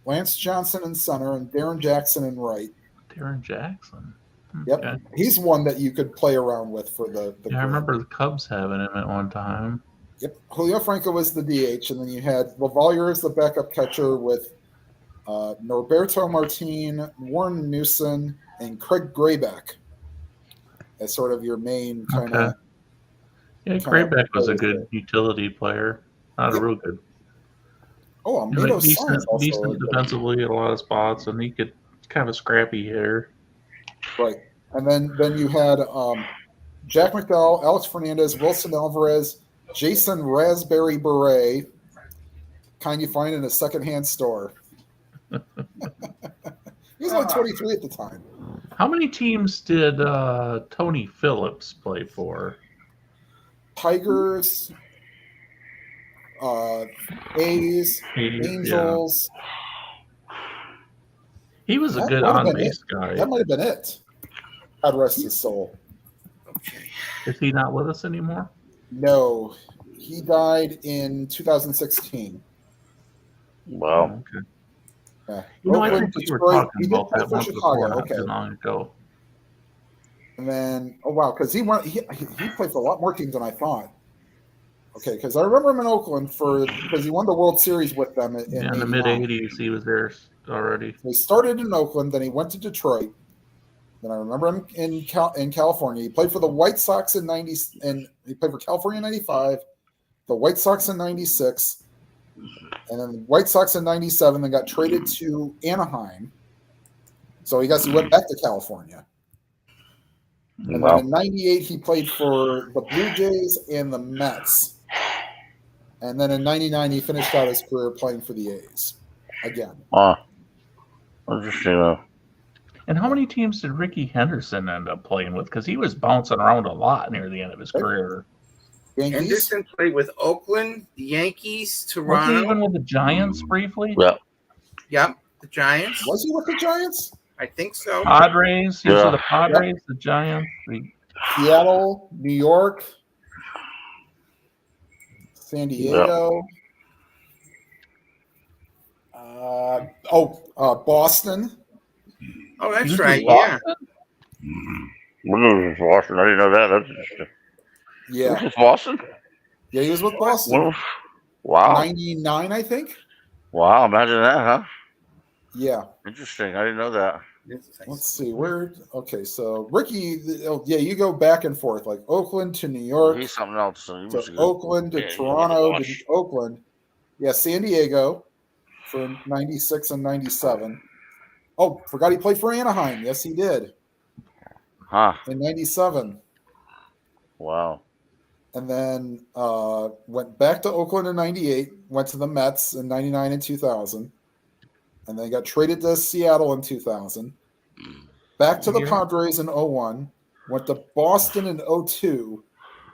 Lance Johnson in center, and Darren Jackson in right. Darren Jackson? Yep. Okay. He's one that you could play around with for the I remember the Cubs having him at one time. Yep. Julio Franco was the DH, and then you had Lavalier as the backup catcher with Norberto Martin, Warren Newson, and Craig Grayback as sort of your main kind of. Yeah, Grayback was a good utility player. Not a real good. Oh, Amado decent defensively at a lot of spots, and he could kind of a scrappy hitter. Right. And then you had Jack McDowell, Alex Fernandez, Wilson Alvarez, Jason Raspberry Beret, kind you find in a secondhand store. He was only 23 at the time. How many teams did Tony Phillips play for? Tigers, A's, Angels. Yeah. He was a good on-base guy. That might have been it. God rest his soul. Okay. Is he not with us anymore? No. He died in 2016. Wow. Okay. Yeah. I think we were talking about that once before, not too long ago. And then, because he played for a lot more teams than I thought. Okay, because I remember him in Oakland because he won the World Series with them in the mid '80s. He was there already. He started in Oakland, then he went to Detroit. Then I remember him in California. He played for the White Sox in '90, and he played for California in '95, the White Sox in '96, and then the White Sox in '97. Then got traded to Anaheim. So I guess he went back to California. And then in '98, he played for the Blue Jays and the Mets. And then in '99, he finished out his career playing for the A's again. Interesting. And how many teams did Ricky Henderson end up playing with? Because he was bouncing around a lot near the end of his career. Yankees? Henderson played with Oakland, the Yankees, Toronto. Was he even with the Giants briefly? Yeah. Yep, the Giants. Was he with the Giants? I think so. Padres. He was with the Padres, the Giants, Seattle, New York, San Diego. Boston. Oh, that's right. Yeah. Boston. I didn't know that. That's interesting. Yeah. This was Boston? Yeah, he was with Boston. Wow. 99, I think. Wow, imagine that, huh? Yeah. Interesting. I didn't know that. Let's see. Okay, so Ricky, you go back and forth, like Oakland to New York. He's something else. So to Oakland to Toronto to Oakland. Yeah, San Diego for 96 and 97. Oh, forgot he played for Anaheim. Yes, he did. Huh. In 97. Wow. And then went back to Oakland in 98, went to the Mets in 99 and 2000. and they got traded to Seattle in 2000. Back to the Padres in 01. Went to Boston in 02.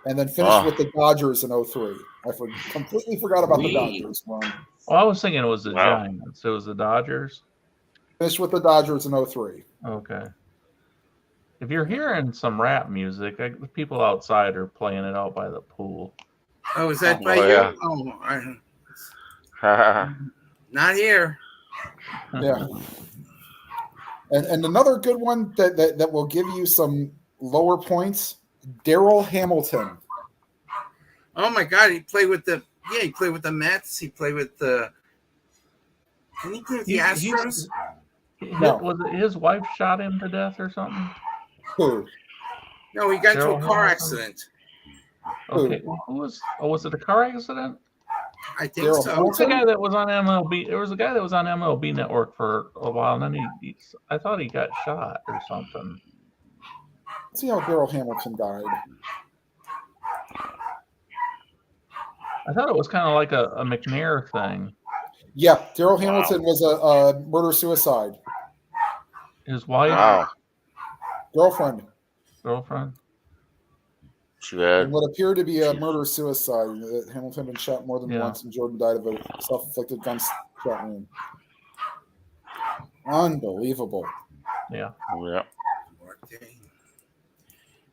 And then finished with the Dodgers in 03. I completely forgot about the Dodgers one. Well, I was thinking it was the Giants. It was the Dodgers. Finished with the Dodgers in 03. Okay. If you're hearing some rap music, people outside are playing it out by the pool. Oh, is that by you? Yeah. Not here. Yeah. And another good one that will give you some lower points, Darryl Hamilton. Oh my God, he played with the Mets. He played with the. Didn't he play with the Astros? No. Was it his wife shot him to death or something? Who? No, he got into a car Hamilton? accident. Okay, well, who was? Oh, was it a car accident? I think Darryl so. Who's the guy that was on MLB? There was a guy that was on MLB Network for a while, and then I thought he got shot or something. Let's see how Darryl Hamilton died. I thought it was kind of like a McNair thing. Yeah, Darryl Hamilton was a murder-suicide. His wife? Wow. Girlfriend. Too bad. And what appeared to be a murder-suicide. Hamilton had been shot more than once, and Jordan died of a self-inflicted gunshot wound. Unbelievable. Yeah. Yeah.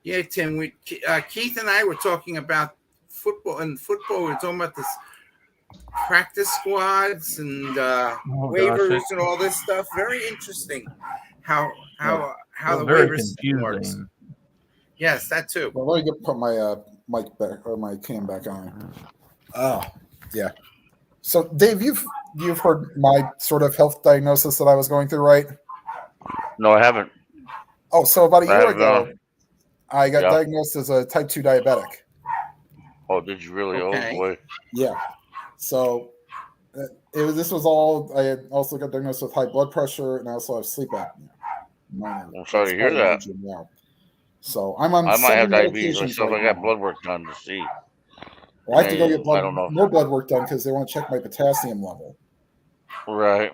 Yeah, Tim. Keith and I were talking about football. And football, we were talking about this practice squads and waivers and all this stuff. Very interesting. How the very waivers confusing. works. Yes, that too. Well, let me put my mic back or my cam back on. Oh, yeah. So, Dave, you've heard my sort of health diagnosis that I was going through, right? No, I haven't. Oh, so about a year ago, not. I got diagnosed as a type 2 diabetic. Oh, did you really? Okay. Oh boy. Yeah. So this was all. I had also got diagnosed with high blood pressure, and I also have sleep apnea. I'm sorry to hear that. Yeah. So I'm on. I might have seven diabetes medications myself. right I got now. blood work done to see. Well, I have to go get I don't know. more blood work done because they want to check my potassium level. Right.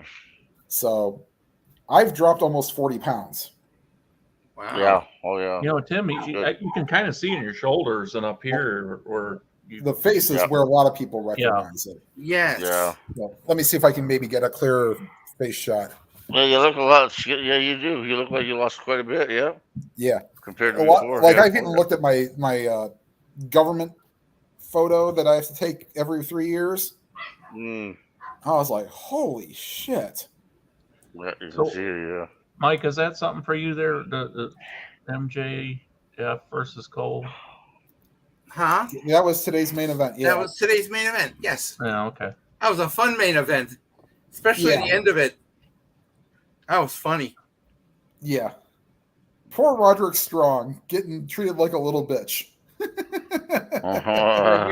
So I've dropped almost 40 pounds. Wow. Yeah. Oh yeah. You know, Tim, you can kind of see in your shoulders and up here where The face is where a lot of people recognize it. Yes. Yeah. So let me see if I can maybe get a clearer face shot. Yeah, you look a lot. Yeah, you do. You look like you lost quite a bit. Yeah. Yeah. Compared to A lot, before. like yeah. I've even looked at my government photo that I have to take every 3 years. Mm. I was like, holy shit. Yeah, you can So- see it. Yeah. Mike, is that something for you there? The MJF versus Cole? Huh? That was today's main event. Yeah. That was today's main event. Yes. Yeah, okay. That was a fun main event, especially at the end of it. That was funny. Yeah. Poor Roderick Strong getting treated like a little bitch. Uh-huh.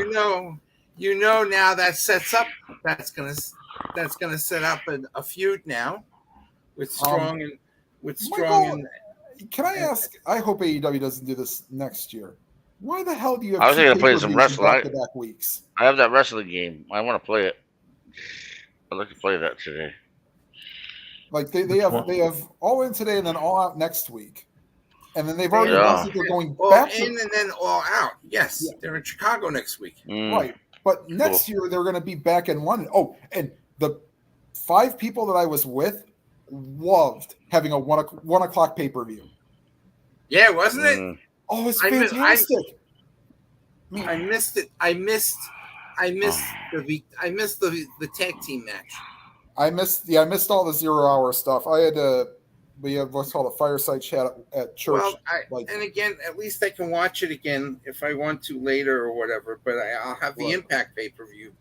You know now that sets up. That's gonna set up a feud now with Strong Michael, can I ask? I hope AEW doesn't do this next year. Why the hell do you have? I was thinking of playing some pay-per-views in wrestling. back-to-back weeks? I have that wrestling game. I want to play it. I'd like to play that today. Like they have All In today and then All Out next week, and then they've already announced that they're going all back in and then all out. Yes, they're in Chicago next week. right. But next year they're going to be back in London. Oh, and the 5 people that I was with loved having a 1 o'clock pay-per-view. Yeah, wasn't it? Oh, it's fantastic. I missed it. I missed the tag team match. I missed all the 0 hour stuff. We have what's called a fireside chat at church. Well, and again, at least I can watch it again if I want to later or whatever. But I'll have the Impact pay-per-view.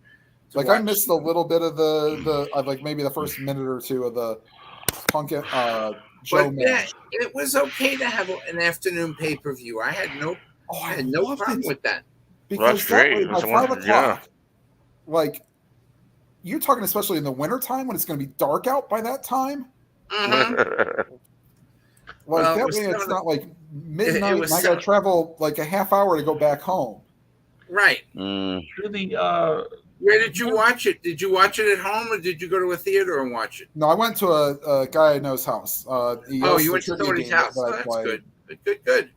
Like I missed a little bit of the like maybe the first minute or two of the Punk Joe match. It was okay to have an afternoon pay-per-view. I had no problem with that. Because that's great. By 5 o'clock, like you're talking, especially in the wintertime when it's going to be dark out by that time. Mm-hmm. Like that way, it's not like midnight. And I got to travel like a half hour to go back home. Right. Do Where did you watch it? Did you watch it at home, or did you go to a theater and watch it? No, I went to a guy I know's house. He Oh, hosts you the went to trivia somebody's game house. that Oh, I that's play. good.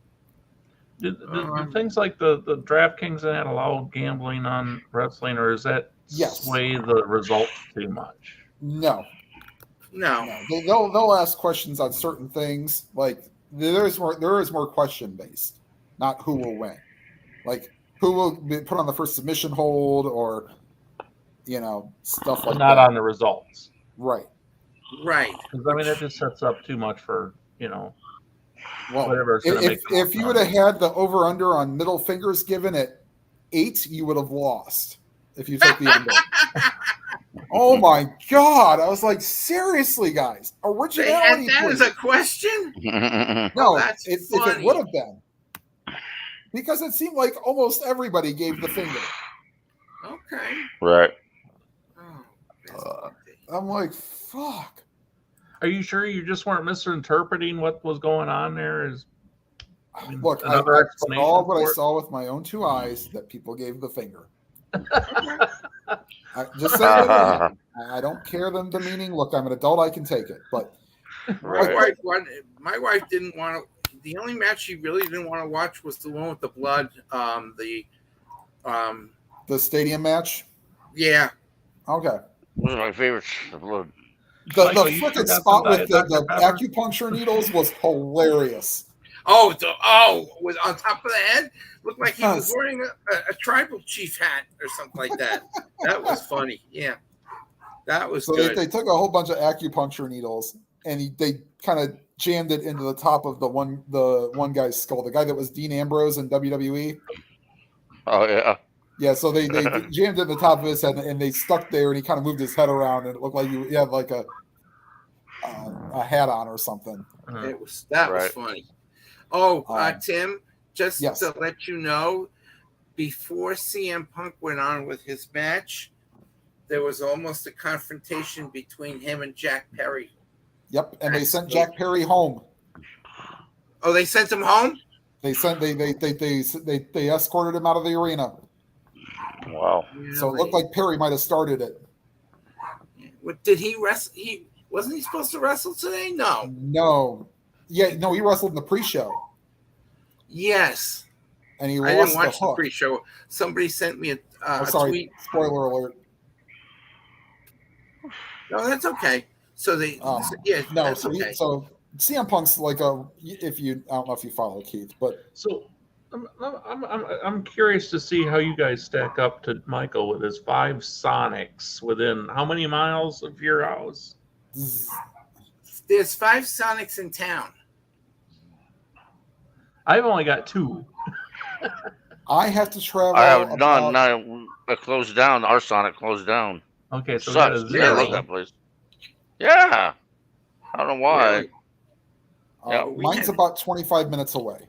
Do things like the DraftKings and that allow gambling on wrestling, or does that sway the results too much? No. No. They'll ask questions on certain things. Like there is more question based, not who will win. Like who will be put on the first submission hold, or stuff like that. Not on the results. Right. Because I mean, that just sets up too much for Well, whatever. If you would have had the over under on middle fingers given at 8, you would have lost. If you took the under. Oh my God! I was like, seriously, guys, originality. That is a question. No, if it would have been, because it seemed like almost everybody gave the finger. Okay. Right. I'm like, fuck. Are you sure you just weren't misinterpreting what was going on there? Look, I saw what I saw with my own 2 eyes, that people gave the finger. Just saying, I don't care the meaning. Look, I'm an adult; I can take it. But right. my wife didn't want to. The only match she really didn't want to watch was the one with the blood. The stadium match. Yeah. Okay. One of my favorites. The blood. The freaking spot with the acupuncture needles was hilarious. Oh, was on top of the head? Looked like he was wearing a tribal chief hat or something like that. That was funny. Yeah, that was good. They took a whole bunch of acupuncture needles and they kind of jammed it into the top of the one guy's skull. The guy that was Dean Ambrose in WWE. Oh yeah. Yeah, so they jammed it in the top of his head and they stuck there, and he kind of moved his head around, and it looked like he had like a hat on or something. Was funny. Oh, Tim, just to let you know, before CM Punk went on with his match, there was almost a confrontation between him and Jack Perry. Yep, and they sent Jack Perry home. Oh, they sent him home? They escorted him out of the arena. Wow. So it looked like Perry might have started it. Did he wrestle? Wasn't he supposed to wrestle today? No. Yeah, no, he wrestled in the pre-show. Yes. And he I didn't watch the pre-show. Somebody sent me a tweet. Spoiler alert. No, that's okay. So they, that's okay. So CM Punk's like I don't know if you follow Keith, but so I'm curious to see how you guys stack up to Michael with his 5 Sonics within how many miles of your house? There's 5 Sonics in town. I've only got 2. I have to travel. I have none. Now it closed down. Our Sonic closed down. Okay, so sucks. I love that place. Yeah. I don't know why. Really? Mine's about 25 minutes away.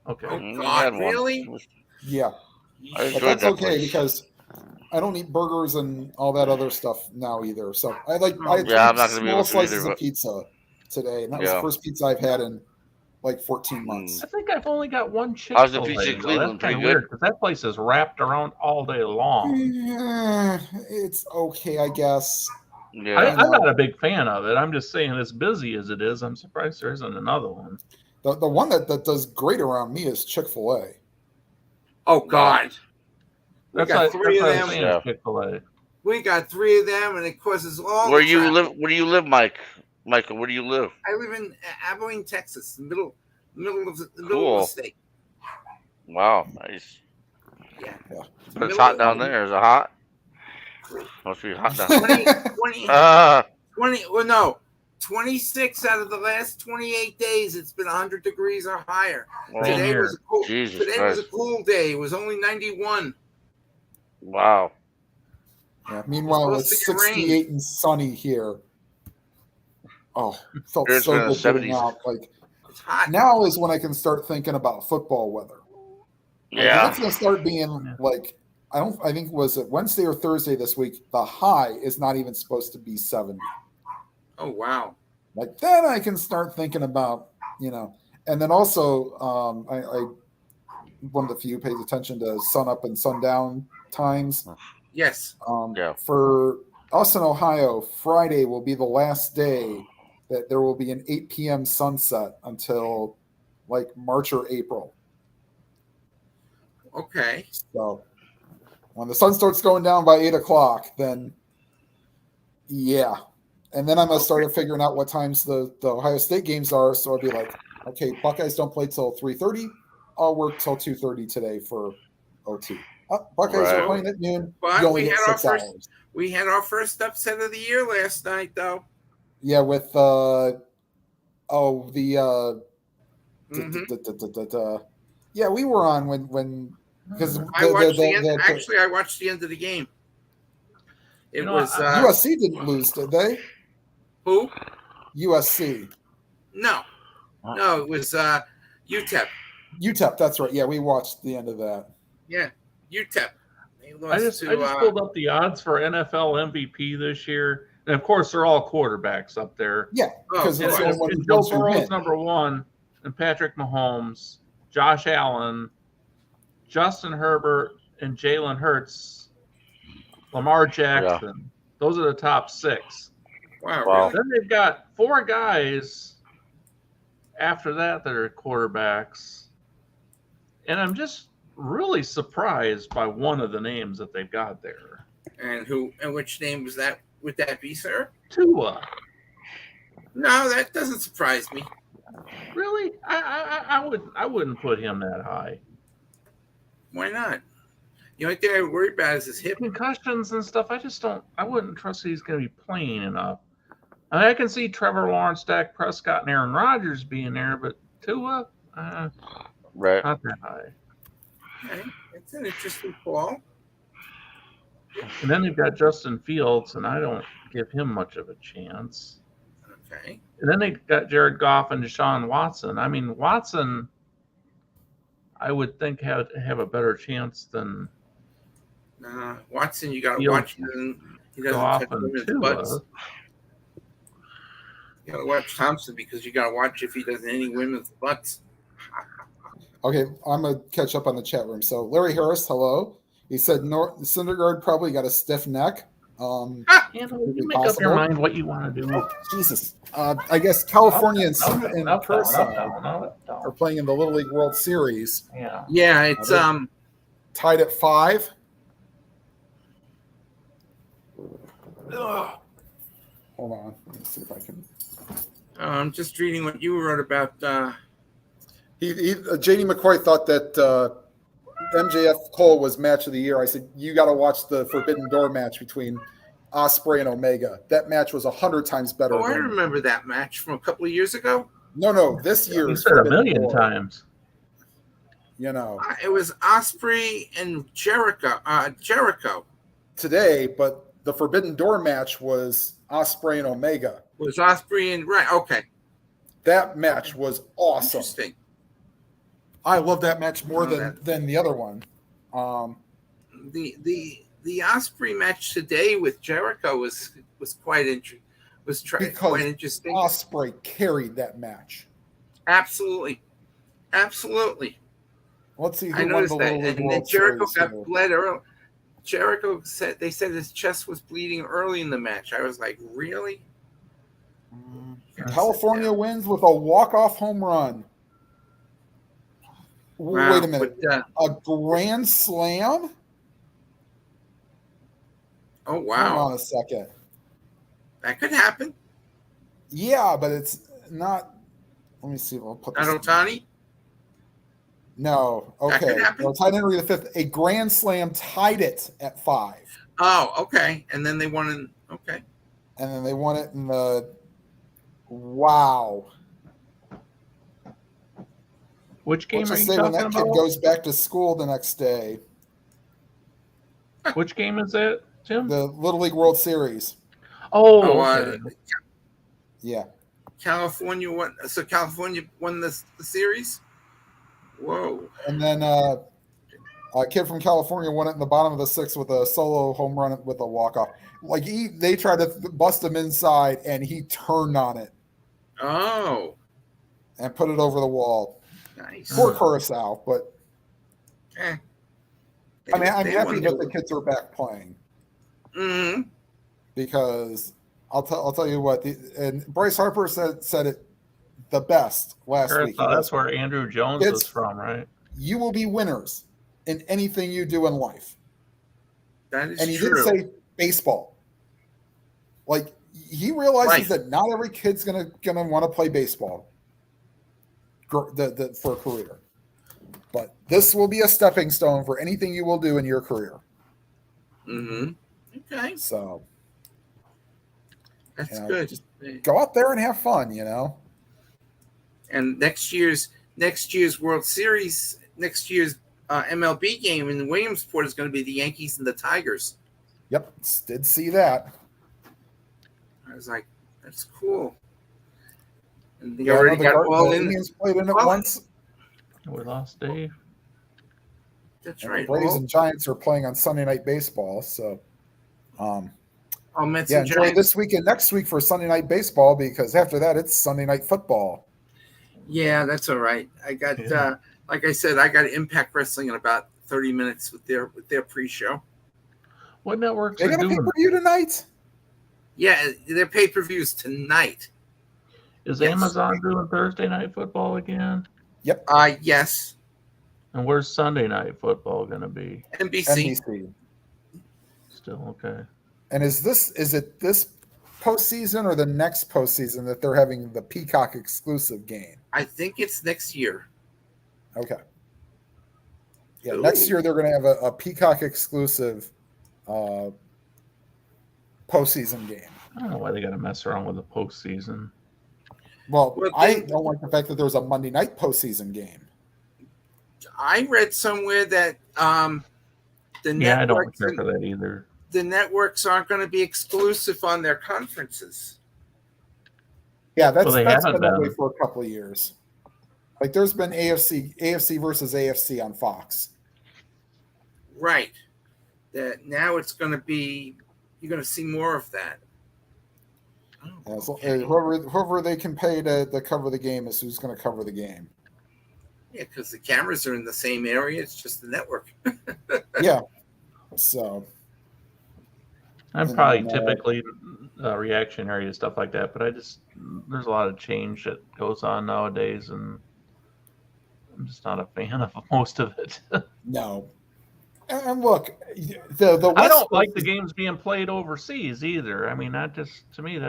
Okay. Oh, God, really? Yeah. But that's okay because I don't eat burgers and all that other stuff now either. So I ate I'm not small slices of pizza today, and that was the first pizza I've had in like 14 months. I think I've only got one Chick-fil-A. How's the pizza in Cleveland? That's kind of weird because that place is wrapped around all day long. Yeah, it's okay, I guess. Yeah. I'm not a big fan of it. I'm just saying, as busy as it is, I'm surprised there isn't another one. The one that does great around me is Chick-fil-A. Oh, God. We got 3 of them. Yeah. Chick-fil-A. We got 3 of them, and it causes all Where do you live, Mike? Michael, where do you live? I live in Abilene, Texas, the middle of the state. Wow, nice. Yeah. But it's hot down there. Is it hot? Must be hot down there. 26 out of the last 28 days, it's been 100 degrees or higher. Today was a cool day. It was only 91. Wow. Yeah. Meanwhile, it's 68 and sunny here. Oh, it felt so good getting out. Like, it's hot. Now is when I can start thinking about football weather. Yeah. It's going to start being like, I think was it Wednesday or Thursday this week, the high is not even supposed to be 70. Oh, wow. Like, then I can start thinking about, and then also I one of the few who pays attention to sun up and sundown times. Yes. Yeah. For us in Ohio, Friday will be the last day that there will be an 8 p.m. sunset until like March or April. Okay. So when the sun starts going down by 8 o'clock, then yeah. And then I'm going to start figuring out what times the Ohio State games are. So I'll be like, okay, Buckeyes don't play till 3:30. I'll work till 2:30 today for OT. Buckeyes are Right. playing at noon. But You only we get had our 6 first hours. we had our first upset of the year last night, though. Yeah, with yeah, we were on when because I watched the end. Actually, I watched the end of the game. It was USC didn't lose, did they? who? USC. No, it was UTEP. UTEP, that's right. Yeah, we watched the end of that. Yeah, UTEP. I just pulled up the odds for NFL MVP this year, and of course they're all quarterbacks up there. Yeah, because And it's the only one who Joe wants to Burrow's win. number one, and Patrick Mahomes, Josh Allen, Justin Herbert, and Jalen Hurts, Lamar Jackson. Those are the top 6. Wow. Wow. Really? Then they've got 4 guys after that are quarterbacks. And I'm just really surprised by one of the names that they've got there. And which name was that? Would that be, sir? Tua. No, that doesn't surprise me. Really? I wouldn't put him that high. Why not? The only thing I worry about is his hip. Concussions and stuff. I wouldn't trust he's going to be playing enough. I can see Trevor Lawrence, Dak Prescott, and Aaron Rodgers being there, but Tua, Right. not that high. Okay. It's an interesting call. And then they've got Justin Fields, and I don't give him much of a chance. Okay. And then they got Jared Goff and Deshaun Watson. I mean, Watson, I would think have a better chance than Watson. You got to watch. He doesn't touch women's butts. You got to watch Thompson because you got to watch if he does any women's butts. Okay, I'm going to catch up on the chat room. So Larry Harris, hello. He said Syndergaard probably got a stiff neck. You make up your mind what you want to do. Oh, Jesus. I guess California and Curacao are playing in the Little League World Series. Yeah. Yeah, it's tied at 5. Hold on. Let me see if I can. I'm just reading what you wrote about. JD McCoy thought that MJF Cole was match of the year. I said, you got to watch the Forbidden Door match between Ospreay and Omega. That match was 100 times better. I remember that match from a couple of years ago. No, this year. You said a million times. You know. It was Ospreay and Jericho. Today, but the Forbidden Door match was Ospreay and Omega. Was Ospreay and right? Okay. That match was awesome. Interesting. I love that match more than the other one. The Ospreay match today with Jericho was quite interesting. Quite interesting. Ospreay carried that match. Absolutely. Let's see who I noticed that. And then Jericho got bled early. Jericho said his chest was bleeding early in the match. I was like, really? California wins with a walk-off home run. Wow, wait a minute. But, a grand slam? Oh, wow. Hold on a second. That could happen. Yeah, but it's not. Let me see. I'll put this. Not Ohtani? No. Okay. Well, tied Henry the 5th. A grand slam tied it at 5. Oh, okay. And then they won in. Okay. And then they won it in the. Wow. Which game are you talking talking about? When that kid goes back to school the next day. Which game is it, Tim? The Little League World Series. Oh, okay. Yeah. California won. So California won the series? Whoa. And then a kid from California won it in the bottom of the 6th with a solo home run with a walk-off. Like they tried to bust him inside, and he turned on it. Oh. And put it over the wall. Nice. Poor Curacao, but I'm happy that the kids are back playing. Mm-hmm. Because I'll tell you what, and Bryce Harper said it the best last week. That's where Andrew Jones is from, right? You will be winners in anything you do in life. That is and he true. didn't say baseball. Like, he realizes that not every kid's gonna want to play baseball for a career, but this will be a stepping stone for anything you will do in your career. Mm-hmm. Okay. So that's good. Just go out there and have fun, And next year's World Series, next year's MLB game in Williamsport is going to be the Yankees and the Tigers. Yep, did see that. I was like, that's cool. And they already got all in. Indians played in it once. We lost Dave. That's right. The Braves and Giants are playing on Sunday Night Baseball, so enjoy this week and next week for Sunday Night Baseball, because after that it's Sunday Night Football. Yeah, that's all right. I got like I said, I got Impact Wrestling in about 30 minutes with their pre-show. What networks are doing pay-per-view tonight? Yeah, their pay-per-views tonight. Is Amazon doing Thursday Night Football again? Yep. Yes. And where's Sunday Night Football going to be? NBC. Still okay. And is it this postseason or the next postseason that they're having the Peacock exclusive game? I think it's next year. Okay. Yeah, next year they're going to have a Peacock exclusive postseason game. I don't know why they got to mess around with the postseason. Well, I don't like the fact that there's a Monday night postseason game. I read somewhere that the networks, I don't care for that either. The networks aren't going to be exclusive on their conferences. Yeah, that's been that way for a couple of years. Like, there's been AFC versus AFC on Fox. Right. That now it's going to be, you're going to see more of that. Whoever they can pay to cover the game is who's going to cover the game. Yeah, because the cameras are in the same area. It's just the network. Yeah. So. I'm probably typically reactionary to stuff like that, but there's a lot of change that goes on nowadays, and I'm just not a fan of most of it. No. And look, the West I don't like the games being played overseas either. I mean, to me,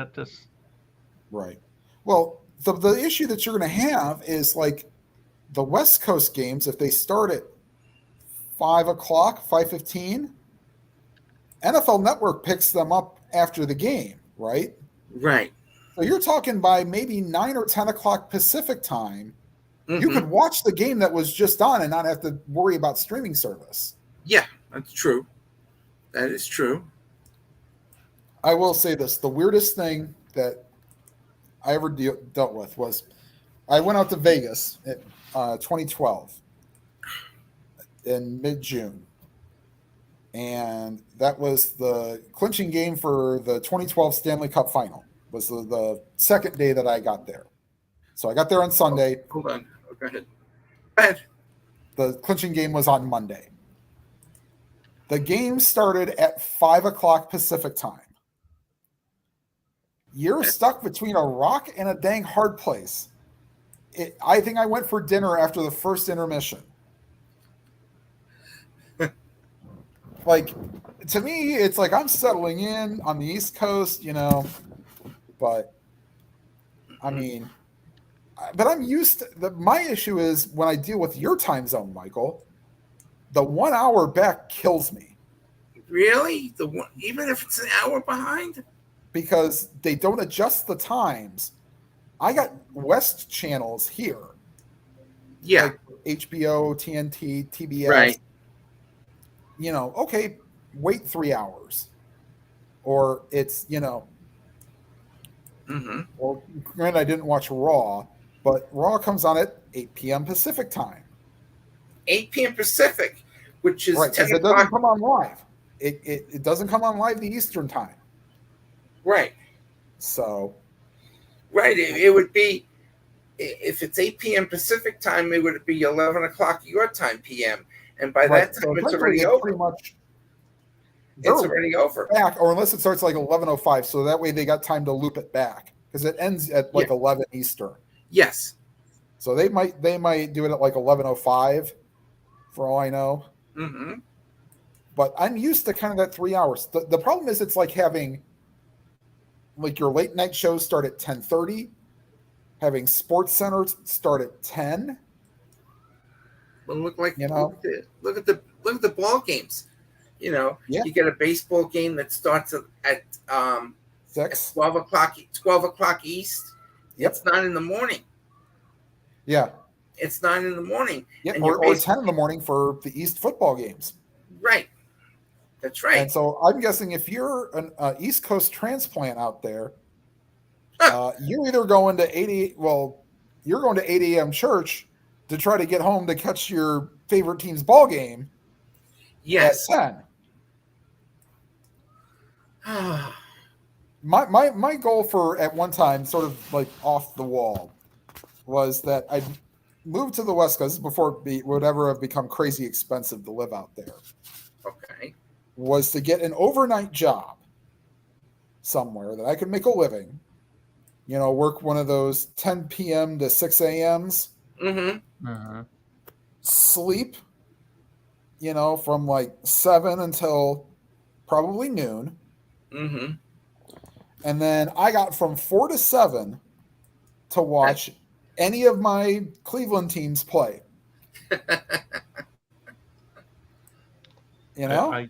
right. Well, the issue that you're going to have is, like, the West Coast games, if they start at 5:15, NFL Network picks them up after the game, right? Right. So you're talking by maybe 9 or 10 o'clock Pacific time. Mm-hmm. You could watch the game that was just on and not have to worry about streaming service. Yeah, that's true. That is true. I will say this. The weirdest thing that I ever dealt with was I went out to Vegas in 2012 in mid-June. And that was the clinching game for the 2012 Stanley Cup Final. Was the second day that I got there. So I got there on Sunday. Hold on. Oh, go ahead. Go ahead. The clinching game was on Monday. The game started at 5 o'clock Pacific time. You're stuck between a rock and a dang hard place. I think I went for dinner after the first intermission. Like, to me, it's like I'm settling in on the East Coast, but I mean, but I'm used to my issue is when I deal with your time zone, Michael, the 1 hour back kills me. Really? Even if it's an hour behind? Because they don't adjust the times. I got West channels here. Yeah. Like HBO, TNT, TBS. Right. Okay, wait 3 hours. Or it's, Mm-hmm. Well, granted, I didn't watch Raw, but Raw comes on at 8 p.m. Pacific time. 8 p.m. Pacific, which is right, 10 it doesn't come on live. It doesn't come on live the Eastern time. Right. So. Right. It would be, if it's 8 p.m. Pacific time, it would be 11 o'clock your time p.m. And by that time, it's already over. it's already over. Back, or unless it starts like 11:05, so that way they got time to loop it back because it ends at like 11 Eastern. Yes. So they might do it at like 11:05, for all I know. Mm-hmm. But I'm used to kind of that 3 hours. The problem is it's like having like your late night shows start at 10:30, having Sports Center start at 10. Well, look at the ball games. You know, Yeah. You get a baseball game that starts at 6, 12 o'clock East. Yep. It's 9 in the morning. Yeah. It's 9 in the morning. Yep. And Or 10 in the morning for the East football games. Right. That's right. And so I'm guessing if you're an East Coast transplant out there, you're either going to 8 a.m. church to try to get home to catch your favorite team's ball game. Yes. At 10. My goal for at one time, sort of like off the wall, was that I'd move to the West Coast before it would ever have become crazy expensive to live out there. Okay. Was to get an overnight job somewhere that I could make a living. You know, work one of those 10 p.m. to 6 a.m.s. Mm-hmm. Uh-huh. Sleep, you know, from like 7 until probably noon. Mm-hmm. And then I got from 4 to 7 to watch any of my Cleveland teams play. You know?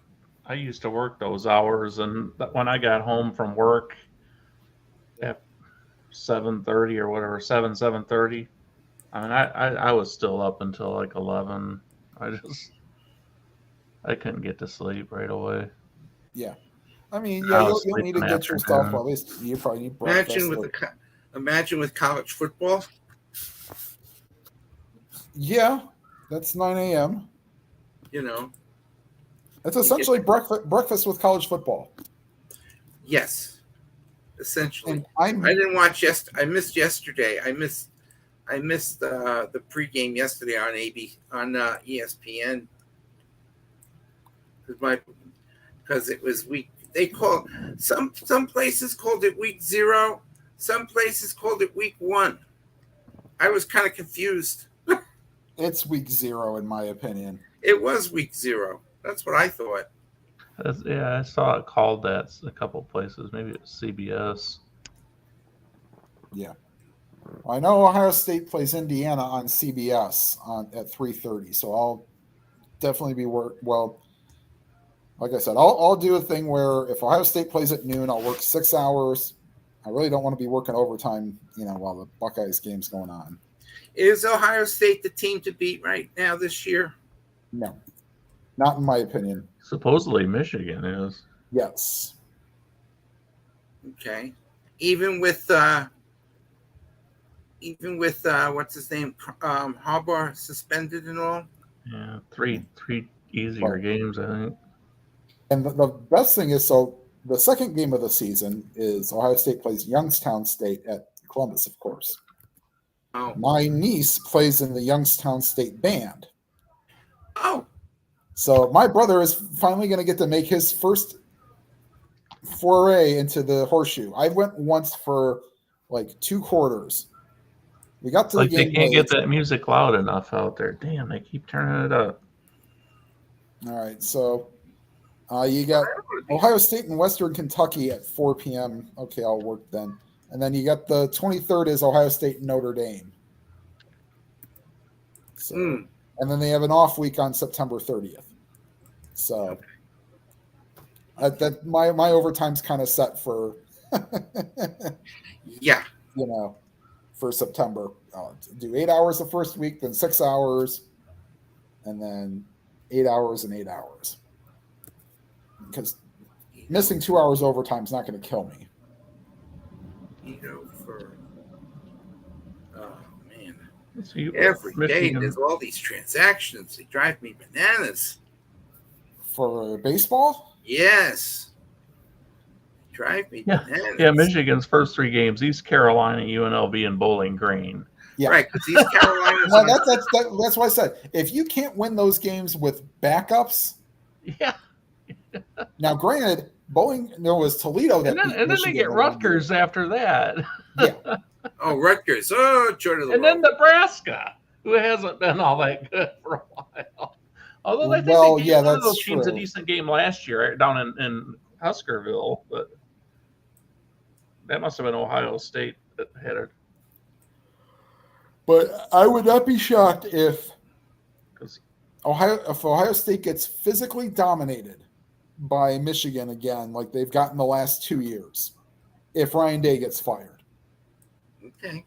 I used to work those hours, and when I got home from work at 7:30 or whatever, 7:30, I mean, I was still up until like 11. I couldn't get to sleep right away. Yeah. I mean, yeah, you'll need to get your stuff. At least you probably need breakfast. Imagine with college football. Yeah, that's 9 a.m. You know. It's essentially breakfast with college football. Yes, essentially. And I didn't watch I missed yesterday. I missed the pregame yesterday on ESPN because it was week. They call some places called it week 0. Some places called it week 1. I was kind of confused. It's week 0 in my opinion. It was week 0. That's what I thought. Yeah, I saw it called that a couple places. Maybe it was CBS. Yeah. I know Ohio State plays Indiana on CBS at 3:30, so I'll definitely be like I said, I'll do a thing where if Ohio State plays at noon, I'll work 6 hours. I really don't want to be working overtime, you know, while the Buckeyes game's going on. Is Ohio State the team to beat right now this year? No, not in my opinion. Supposedly Michigan is. Yes. Okay. Even with what's his name, Harbaugh suspended and all. Yeah, three easier games, I think. And the best thing is, so the second game of the season is Ohio State plays Youngstown State at Columbus, of course. Oh. My niece plays in the Youngstown State band. Oh. So my brother is finally going to get to make his first foray into the horseshoe. I went once for like 2 quarters. We got to the game. They can't get that music loud enough out there. Damn, they keep turning it up. All right, so you got Ohio State and Western Kentucky at 4 p.m. Okay, I'll work then. And then you got the 23rd is Ohio State and Notre Dame. So, and then they have an off week on September 30th. So that my overtime's kind of set for yeah, you know, for September. I'll do 8 hours the first week, then 6 hours, and then 8 hours and 8 hours. Because missing 2 hours overtime is not going to kill me. You know, man. So Every day there's all these transactions. They drive me bananas. For baseball? Yes. Drive me bananas. Yeah, Michigan's first 3 games, East Carolina, UNLV, and Bowling Green. Yeah. Right, because East Carolina's well, that's what I said. If you can't win those games with backups, yeah, Now, granted, Bowling there was Toledo that beat And then they Michigan get the one year. Rutgers after that. Yeah. Oh, Rutgers. Oh, joy to the And world. then Nebraska, who hasn't been all that good for a while. Although I think Well, they gave yeah, one of that's those teams a true. decent game last year down in Huskerville, but that must have been Ohio State that had it. But I would not be shocked if 'Cause Ohio State gets physically dominated by Michigan again, like they've gotten the last 2 years. If Ryan Day gets fired, Okay.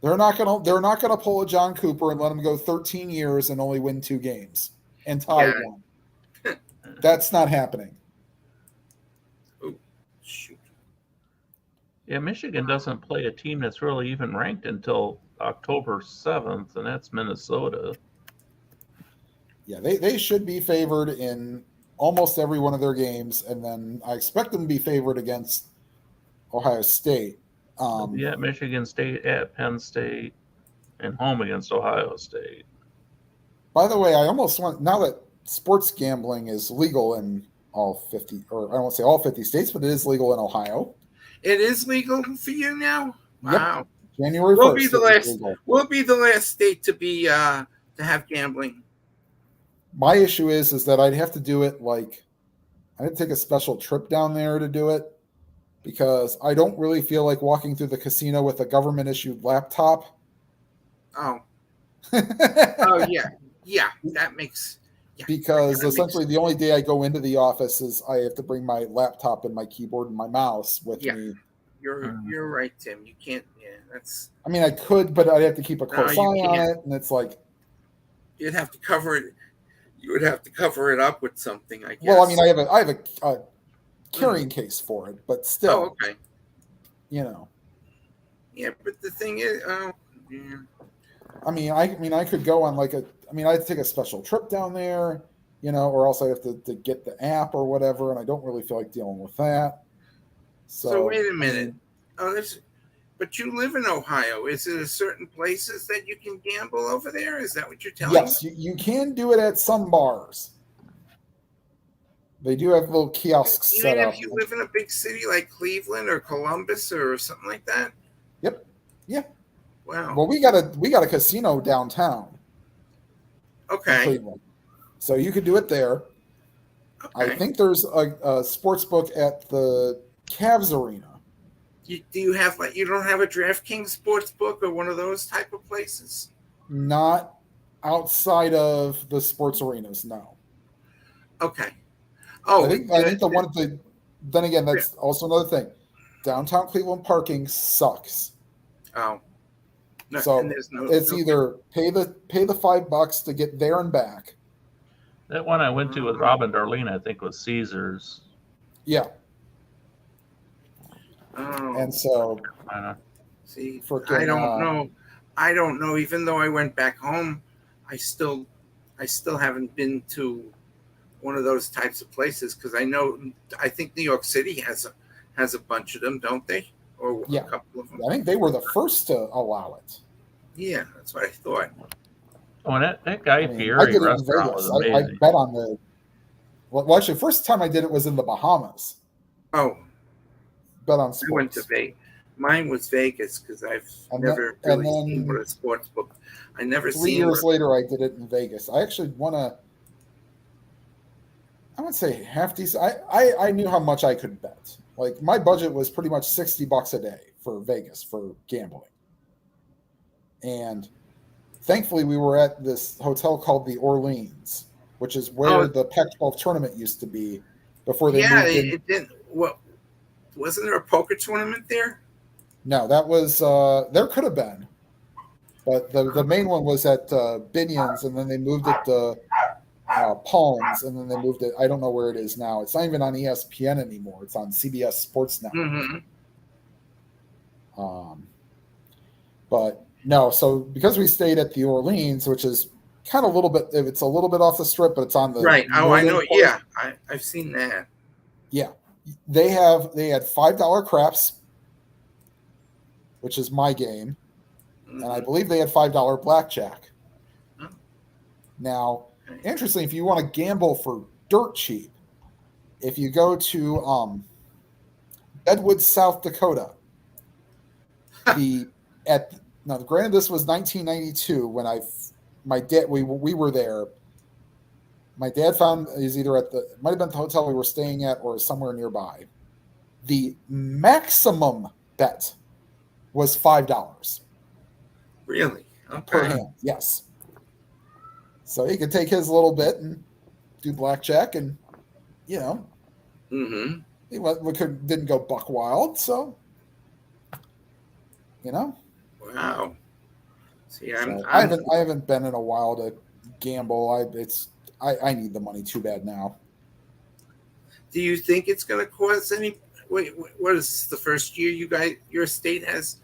they're not gonna pull a John Cooper and let him go 13 years and only win 2 games and tie Yeah. one. That's not happening. Oh, shoot. yeah, Michigan doesn't play a team that's really even ranked until October 7th, and that's Minnesota. Yeah, they should be favored in almost every one of their games, and then I expect them to be favored against Ohio State. Yeah, Michigan State at Penn State and home against Ohio State. By the way, I almost want now that sports gambling is legal in all 50, or I won't say all 50 states, but it is legal in Ohio. It is legal for you now? Wow. Yep. January 1st. We'll be the last. Legal. We'll be the last state to be to have gambling. My issue is that I'd have to do it like I'd take a special trip down there to do it because I don't really feel like walking through the casino with a government issued laptop. Oh. Oh yeah. Yeah. That makes. Yeah, because that essentially the only day I go into the office is I have to bring my laptop and my keyboard and my mouse with me. You're right, Tim. You can't. Yeah, that's. I mean, I could, but I'd have to keep a close eye you on can't. it, and it's like You'd have to cover it. You would have to cover it up with something, I guess. well, I mean, I have a carrying case for it, but still, Oh, okay. you know. Yeah, but the thing is, yeah. I mean, I could go on I'd take a special trip down there, or else I have to get the app or whatever, and I don't really feel like dealing with that. So wait a minute. But you live in Ohio. Is it a certain places that you can gamble over there? Is that what you're telling me? Yes, you can do it at some bars. They do have little kiosks set Even up. if you live in a big city like Cleveland or Columbus or something like that? Yep. Yeah. Wow. Well, we got a casino downtown. Okay. Cleveland. So you could do it there. Okay. I think there's a sports book at the Cavs Arena. Do you have you don't have a DraftKings sports book or one of those type of places? Not outside of the sports arenas, no. Okay. Oh, I think the one at the. Then again, that's also another thing. Downtown Cleveland parking sucks. Oh. No, So it's either pay the $5 to get there and back. That one I went to with Robin Darlene, I think, was Caesars. Yeah. Oh. And so, see, freaking, I don't know. I don't know. Even though I went back home, I still haven't been to one of those types of places because I think New York City has a bunch of them, don't they? Or a couple of them. I think they were the first to allow it. Yeah, that's what I thought. Oh, and that Guy Fieri I did it in restaurant Vegas. was amazing. I bet on the. Well, actually, first time I did it was in the Bahamas. Oh. Bet on sports. I went to Vegas. Mine was Vegas because I've never seen what a sports book. I never seen. 3 years later, I did it in Vegas. I actually won I would say half decent. I knew how much I could bet. Like my budget was pretty much $60 a day for Vegas for gambling. And thankfully, we were at this hotel called the Orleans, which is where the Pac-12 tournament used to be before they moved in. It didn't. Well, wasn't there a poker tournament there? No, that was there could have been, but the main one was at Binion's, and then they moved it to Palms, and then they moved it. I don't know where it is now. It's not even on ESPN anymore. It's on CBS Sports Network. Mm-hmm. But no, so because we stayed at the Orleans, which is kind of a little bit, it's a little bit off the strip, but it's on the right. Oh, I know. Part. Yeah, I've seen that. Yeah, they had $5 craps, which is my game, and I believe they had $5 blackjack. Oh. Now, interesting, if you want to gamble for dirt cheap, if you go to Deadwood, South Dakota, granted this was 1992 when my dad we were there. My dad found is either it might have been the hotel we were staying at or somewhere nearby. The maximum bet was $5. Really? Okay. Per hand, yes. So he could take his little bit and do blackjack, and he didn't go buck wild. So Wow. See, I haven't been in a while to gamble. I need the money too bad now. Do you think it's going to cause any? Wait, what is this, the first year your state has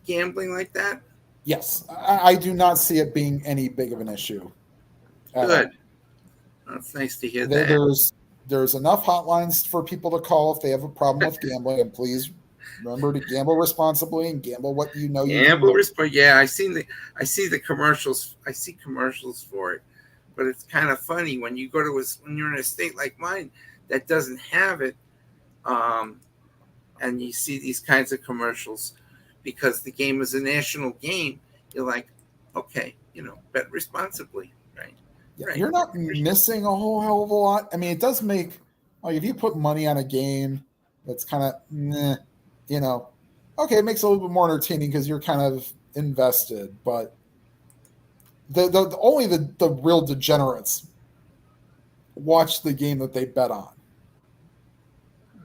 gambling like that? Yes, I do not see it being any big of an issue. Good. That's nice to hear that. There's enough hotlines for people to call if they have a problem with gambling, and please remember to gamble responsibly and gamble what you know you Gamble can. responsibly. Yeah, I see the commercials. I see commercials for it, but it's kind of funny when you go to when you're in a state like mine that doesn't have it, and you see these kinds of commercials because the game is a national game. You're like, okay, bet responsibly, right? Right. You're not missing a whole hell of a lot. I mean, it does make if you put money on a game that's kind of okay, it makes it a little bit more entertaining because you're kind of invested. But only the real degenerates watch the game that they bet on.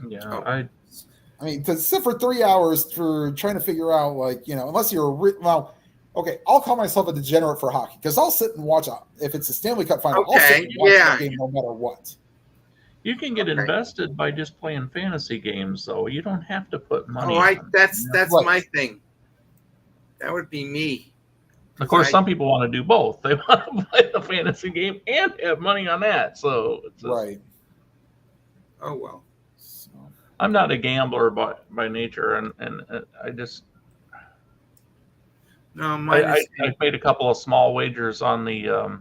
Yeah, I mean, to sit for 3 hours for trying to figure out, unless you're okay, I'll call myself a degenerate for hockey because I'll sit and watch if it's a Stanley Cup final. Okay, I'll sit and watch that game no matter what. you can get invested by just playing fantasy games, though. You don't have to put money. That's Right. my thing. That would be me. Of course, some people want to do both. They want to play the fantasy game and have money on that. So Right. Oh well. I'm not a gambler by nature, and I just I made a couple of small wagers on the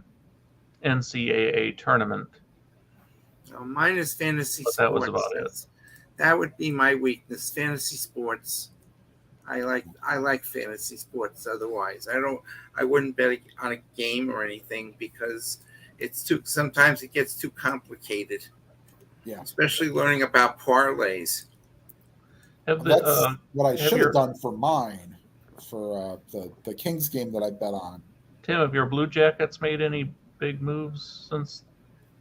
NCAA tournament. No, mine is fantasy sports. That was about it. That would be my weakness, fantasy sports. I like fantasy sports. Otherwise, I wouldn't bet on a game or anything because sometimes it gets too complicated. Yeah, especially learning about parlays. That's what I should have done for mine, for the Kings game that I bet on. Tim, have your Blue Jackets made any big moves since?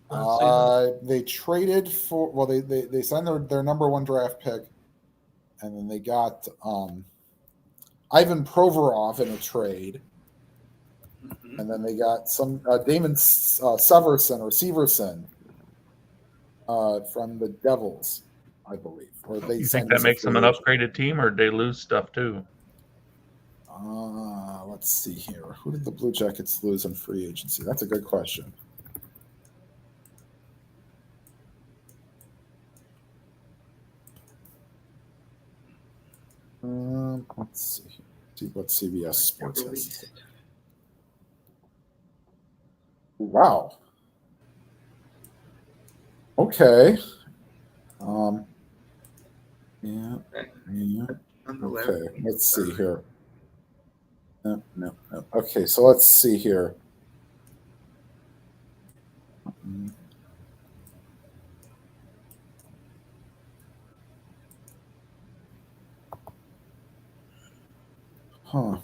They traded for they signed their number one draft pick, and then they got Ivan Provorov in a trade, and then they got some Damon Severson from the Devils, I believe. Or you think that makes them an upgraded team, or did they lose stuff too? Let's see here. Who did the Blue Jackets lose in free agency? That's a good question. Let's see what CBS Sports has. Wow. Okay. Yeah. Okay. Let's see here. No. Okay, so let's see here. Huh.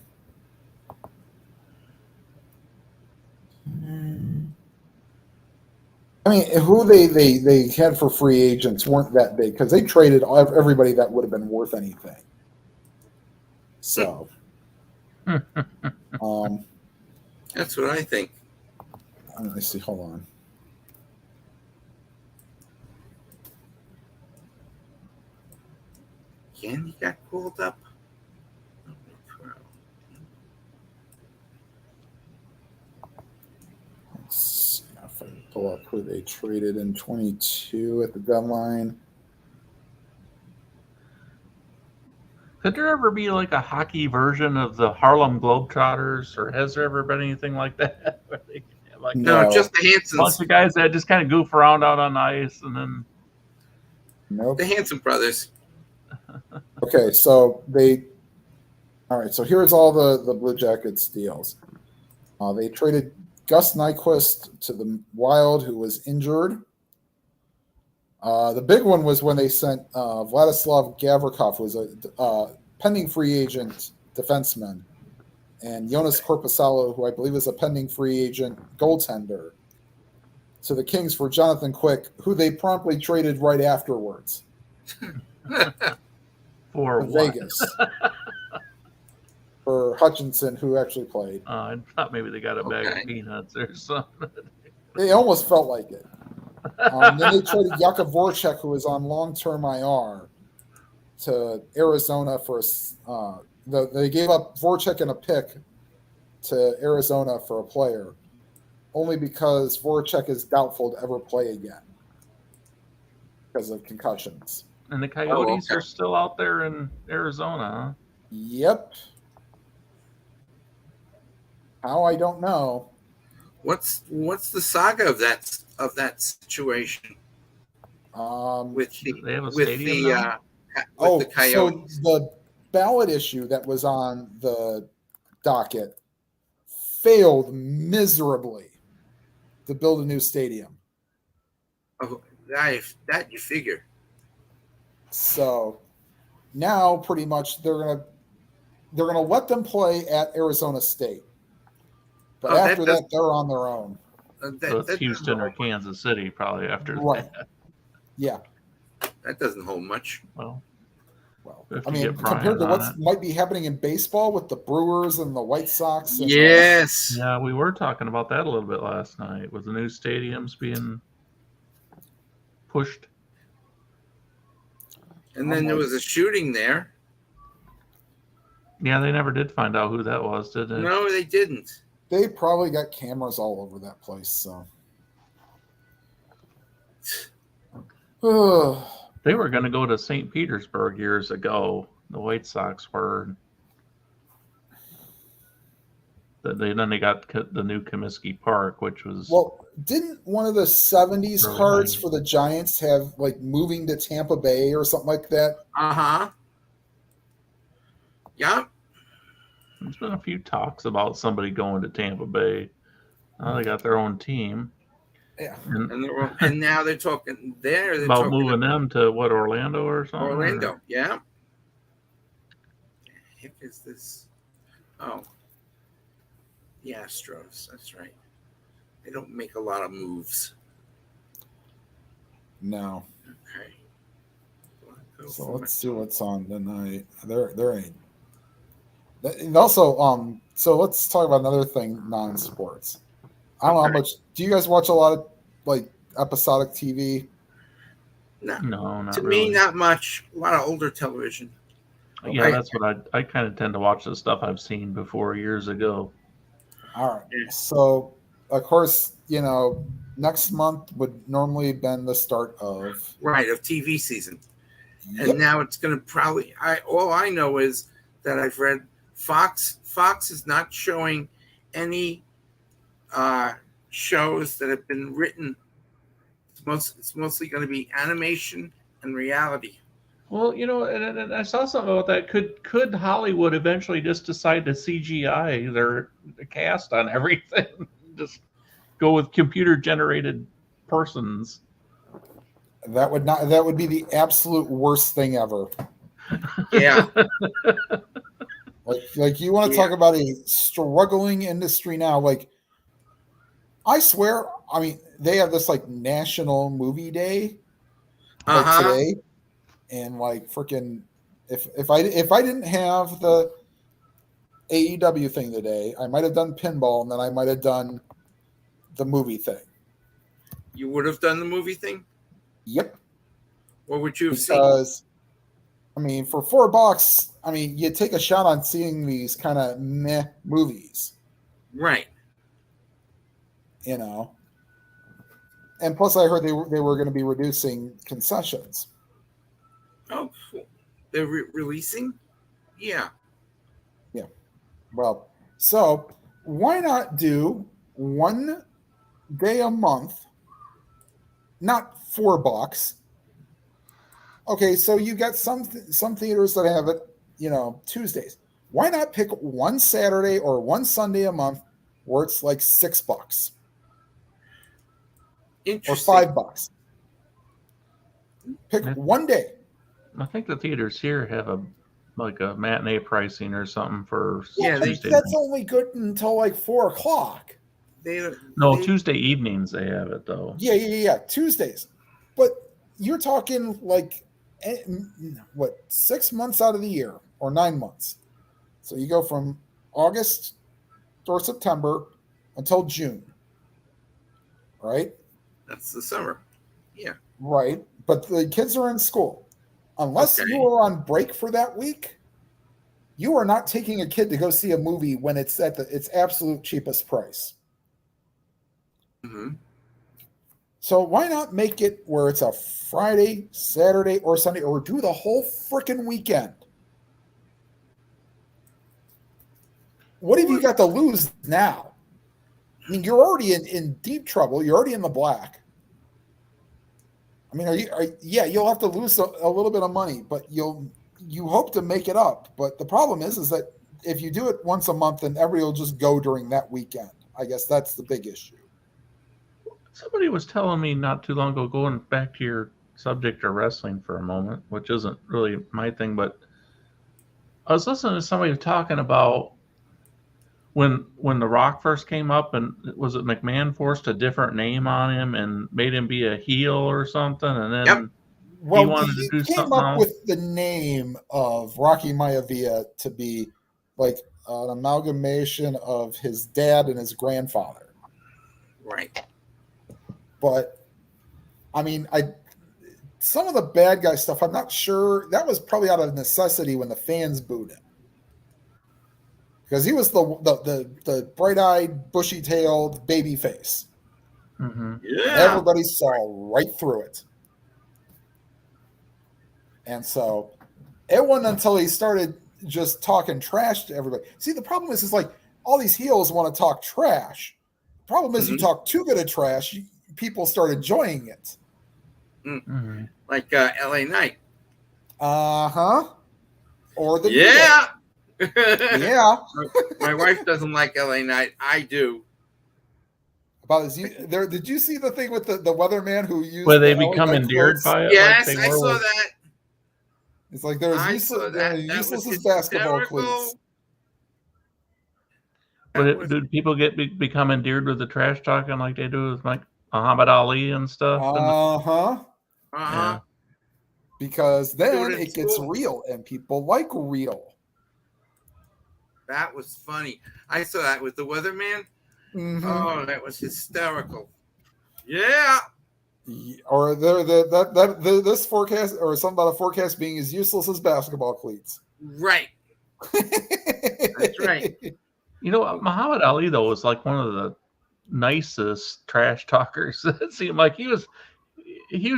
I mean, who they had for free agents weren't that big because they traded everybody that would have been worth anything. So, that's what I think. Let me see. Hold on. Again, he got called up. If I pull up who they traded in 22 at the deadline. Could there ever be like a hockey version of the Harlem Globetrotters, or has there ever been anything like that? No, just the Hansons. A bunch of guys that just kind of goof around out on the ice, and then Nope. The Hanson brothers. Okay, so all right, so here's all the Blue Jackets deals. They traded Gus Nyquist to the Wild, who was injured. The big one was when they sent Vladislav Gavrikov, who was a pending free agent defenseman, and Jonas Korpisalo, who I believe is a pending free agent goaltender, to the Kings for Jonathan Quick, who they promptly traded right afterwards. For Vegas. For Hutchinson, who actually played. I thought maybe they got a bag of peanuts or something. It almost felt like it. Then they traded Jakub Voracek, who was on long-term IR, to Arizona for they gave up Voracek and a pick to Arizona for a player, only because Voracek is doubtful to ever play again because of concussions. And the Coyotes are still out there in Arizona, huh? Yep. How, I don't know. What's the saga of that situation? They have a stadium now? The Coyotes. So the ballot issue that was on the docket failed miserably to build a new stadium. Oh, that you figure. So now pretty much they're gonna let them play at Arizona State. But after that, they're on their own. So it's Houston or Kansas City probably after that. Yeah. That doesn't hold much. Well, I mean, compared to what might be happening in baseball with the Brewers and the White Sox. And yes. Yeah, we were talking about that a little bit last night with the new stadiums being pushed. And then there was a shooting there. Yeah, they never did find out who that was, did they? No, they didn't. They probably got cameras all over that place. So they were going to go to St. Petersburg years ago. The White Sox were. Then they got the new Comiskey Park, which was. Well, didn't one of the 70s really cards nice for the Giants have like moving to Tampa Bay or something like that? Uh-huh. Yeah. There's been a few talks about somebody going to Tampa Bay. They got their own team. Yeah. And now they're talking there. About moving them to what, Orlando or something? Orlando, yeah. The heck is this? Oh. The Astros, that's right. They don't make a lot of moves. No. Okay. So let's see what's on tonight. There ain't. And also, so let's talk about another thing, non-sports. I don't know how much. Do you guys watch a lot of like episodic TV? No, not to really. me, not much. A lot of older television. Yeah, that's what I kind of tend to watch the stuff I've seen before years ago. All right. Yeah. So, of course, next month would normally have been the start of TV season, and now it's going to probably. All I know is that I've read Fox is not showing any shows that have been written. It's mostly going to be animation and reality. Well, and I saw something about that. Could Hollywood eventually just decide to CGI their cast on everything? Just go with computer generated persons. That would be the absolute worst thing ever. Yeah. Like you want to talk about a struggling industry now? Like, I swear, I mean, they have this like National Movie Day today, and like freaking, if I didn't have the AEW thing today, I might have done pinball, and then I might have done the movie thing. You would have done the movie thing? Yep. What would you have seen? Because, I mean, for $4, I mean, you take a shot on seeing these kind of meh movies. Right. And plus I heard they were going to be reducing concessions. Oh, they're releasing? Yeah. Yeah. Well, so why not do one day a month, not $4, Okay, so you got some theaters that have it, Tuesdays. Why not pick one Saturday or one Sunday a month where it's like $6 or Interesting. $5? Pick one day. I think the theaters here have a matinee pricing or something for Yeah, Tuesday that's night. only good until like 4:00. Tuesday evenings they have it though. Yeah. Tuesdays, but you're talking like 6 months out of the year or 9 months. So you go from August or September until June, right? That's the summer. Yeah. Right. But the kids are in school. Unless Okay. you are on break for that week, you are not taking a kid to go see a movie when it's at its absolute cheapest price. Mm-hmm. So why not make it where it's a Friday, Saturday, or Sunday, or do the whole freaking weekend? What have you got to lose now? I mean, you're already in deep trouble. You're already in the black. I mean, you'll have to lose a little bit of money, but you hope to make it up. But the problem is that if you do it once a month, then everybody will just go during that weekend. I guess that's the big issue. Somebody was telling me not too long ago, going back to your subject of wrestling for a moment, which isn't really my thing, but I was listening to somebody talking about when The Rock first came up, and was it McMahon forced a different name on him and made him be a heel or something, and then Yep. Well, he wanted to do came something up else? with the name of Rocky Maivia to be like an amalgamation of his dad and his grandfather. Right. But I mean, some of the bad guy stuff, I'm not sure. That was probably out of necessity when the fans booed him, because he was the bright-eyed, bushy-tailed baby face. Mm-hmm. Yeah. Everybody saw right through it. And so it wasn't until he started just talking trash to everybody. See, the problem is like all these heels want to talk trash. The problem is you talk too good of trash, people start enjoying it. Mm-hmm. Like LA Knight. Uh-huh. Or the Yeah. Yeah. My wife doesn't like LA Knight. I do. Did you see the thing with the weatherman who used Where they the LA become Knight endeared quotes? by it? Yes, like they I were saw with, that. It's like there's I useless, saw that. That useless was as basketball hysterical. cleats. Did people become endeared with the trash talking like they do with like Muhammad Ali and stuff? Uh-huh. Yeah. Because then Dude, it gets cool. real and people like real. That was funny. I saw that with the weatherman. Mm-hmm. Oh, that was hysterical. Yeah. Or this forecast, or something about a forecast being as useless as basketball cleats. Right. That's right. You know, Muhammad Ali though was like one of the nicest trash talkers. It seemed like he was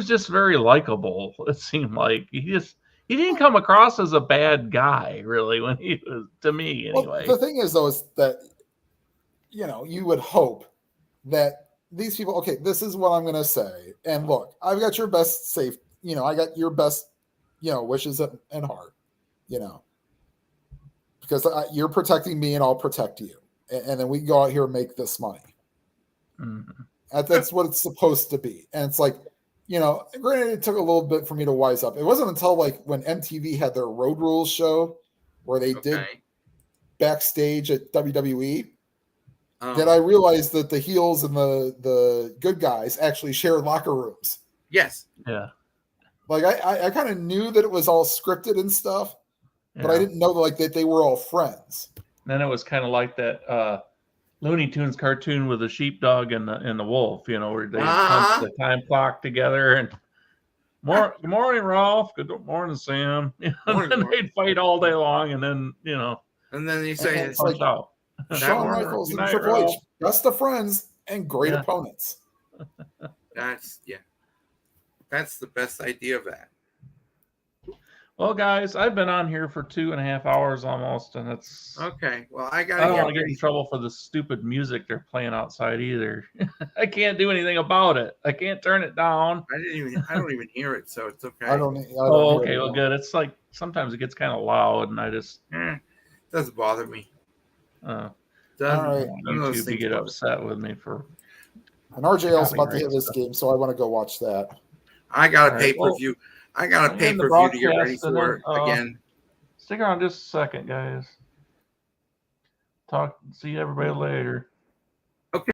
just very likable. It seemed like he didn't come across as a bad guy really when he was, to me anyway. Well, the thing is though is that you would hope that these people, okay, this is what I'm going to say. And look, I've got your best safe, I got your best, wishes and heart, because you're protecting me and I'll protect you. And then we go out here and make this money. Mm-hmm. That's what it's supposed to be. And it's like, granted, it took a little bit for me to wise up. It wasn't until like when MTV had their Road Rules show where they did backstage at WWE. That I realized that the heels and the good guys actually share locker rooms. Yes. Yeah. Like I kind of knew that it was all scripted and stuff, but I didn't know that they were all friends. Then it was kind of like that Looney Tunes cartoon with the sheepdog and the wolf, where they punch the time clock together and good morning, Rolf. Good morning, Sam. And then they'd fight all day long, and then and then you say it's like out. Shawn Michaels and Triple H, best of friends and great opponents. That's the best idea of that. Well, guys, I've been on here for 2.5 hours almost, and it's. Okay. Well, I I gotta don't get want to get in ready. trouble for the stupid music they're playing outside either. I can't do anything about it. I can't turn it down. I don't even hear it, so it's okay. I don't hear Okay, it well, now. good. It's like sometimes it gets kind of loud, and I just Doesn't bother me. All Doesn't right. none of those YouTube to things get bother me. upset with me for. And RJL's about to Copyright hit this stuff. game, so I want to go watch that. I got a All right, pay-per-view. I got a I'm getting the pay-per-view to get ready broadcast, and for then, again. Stick around just a second, guys. See everybody later.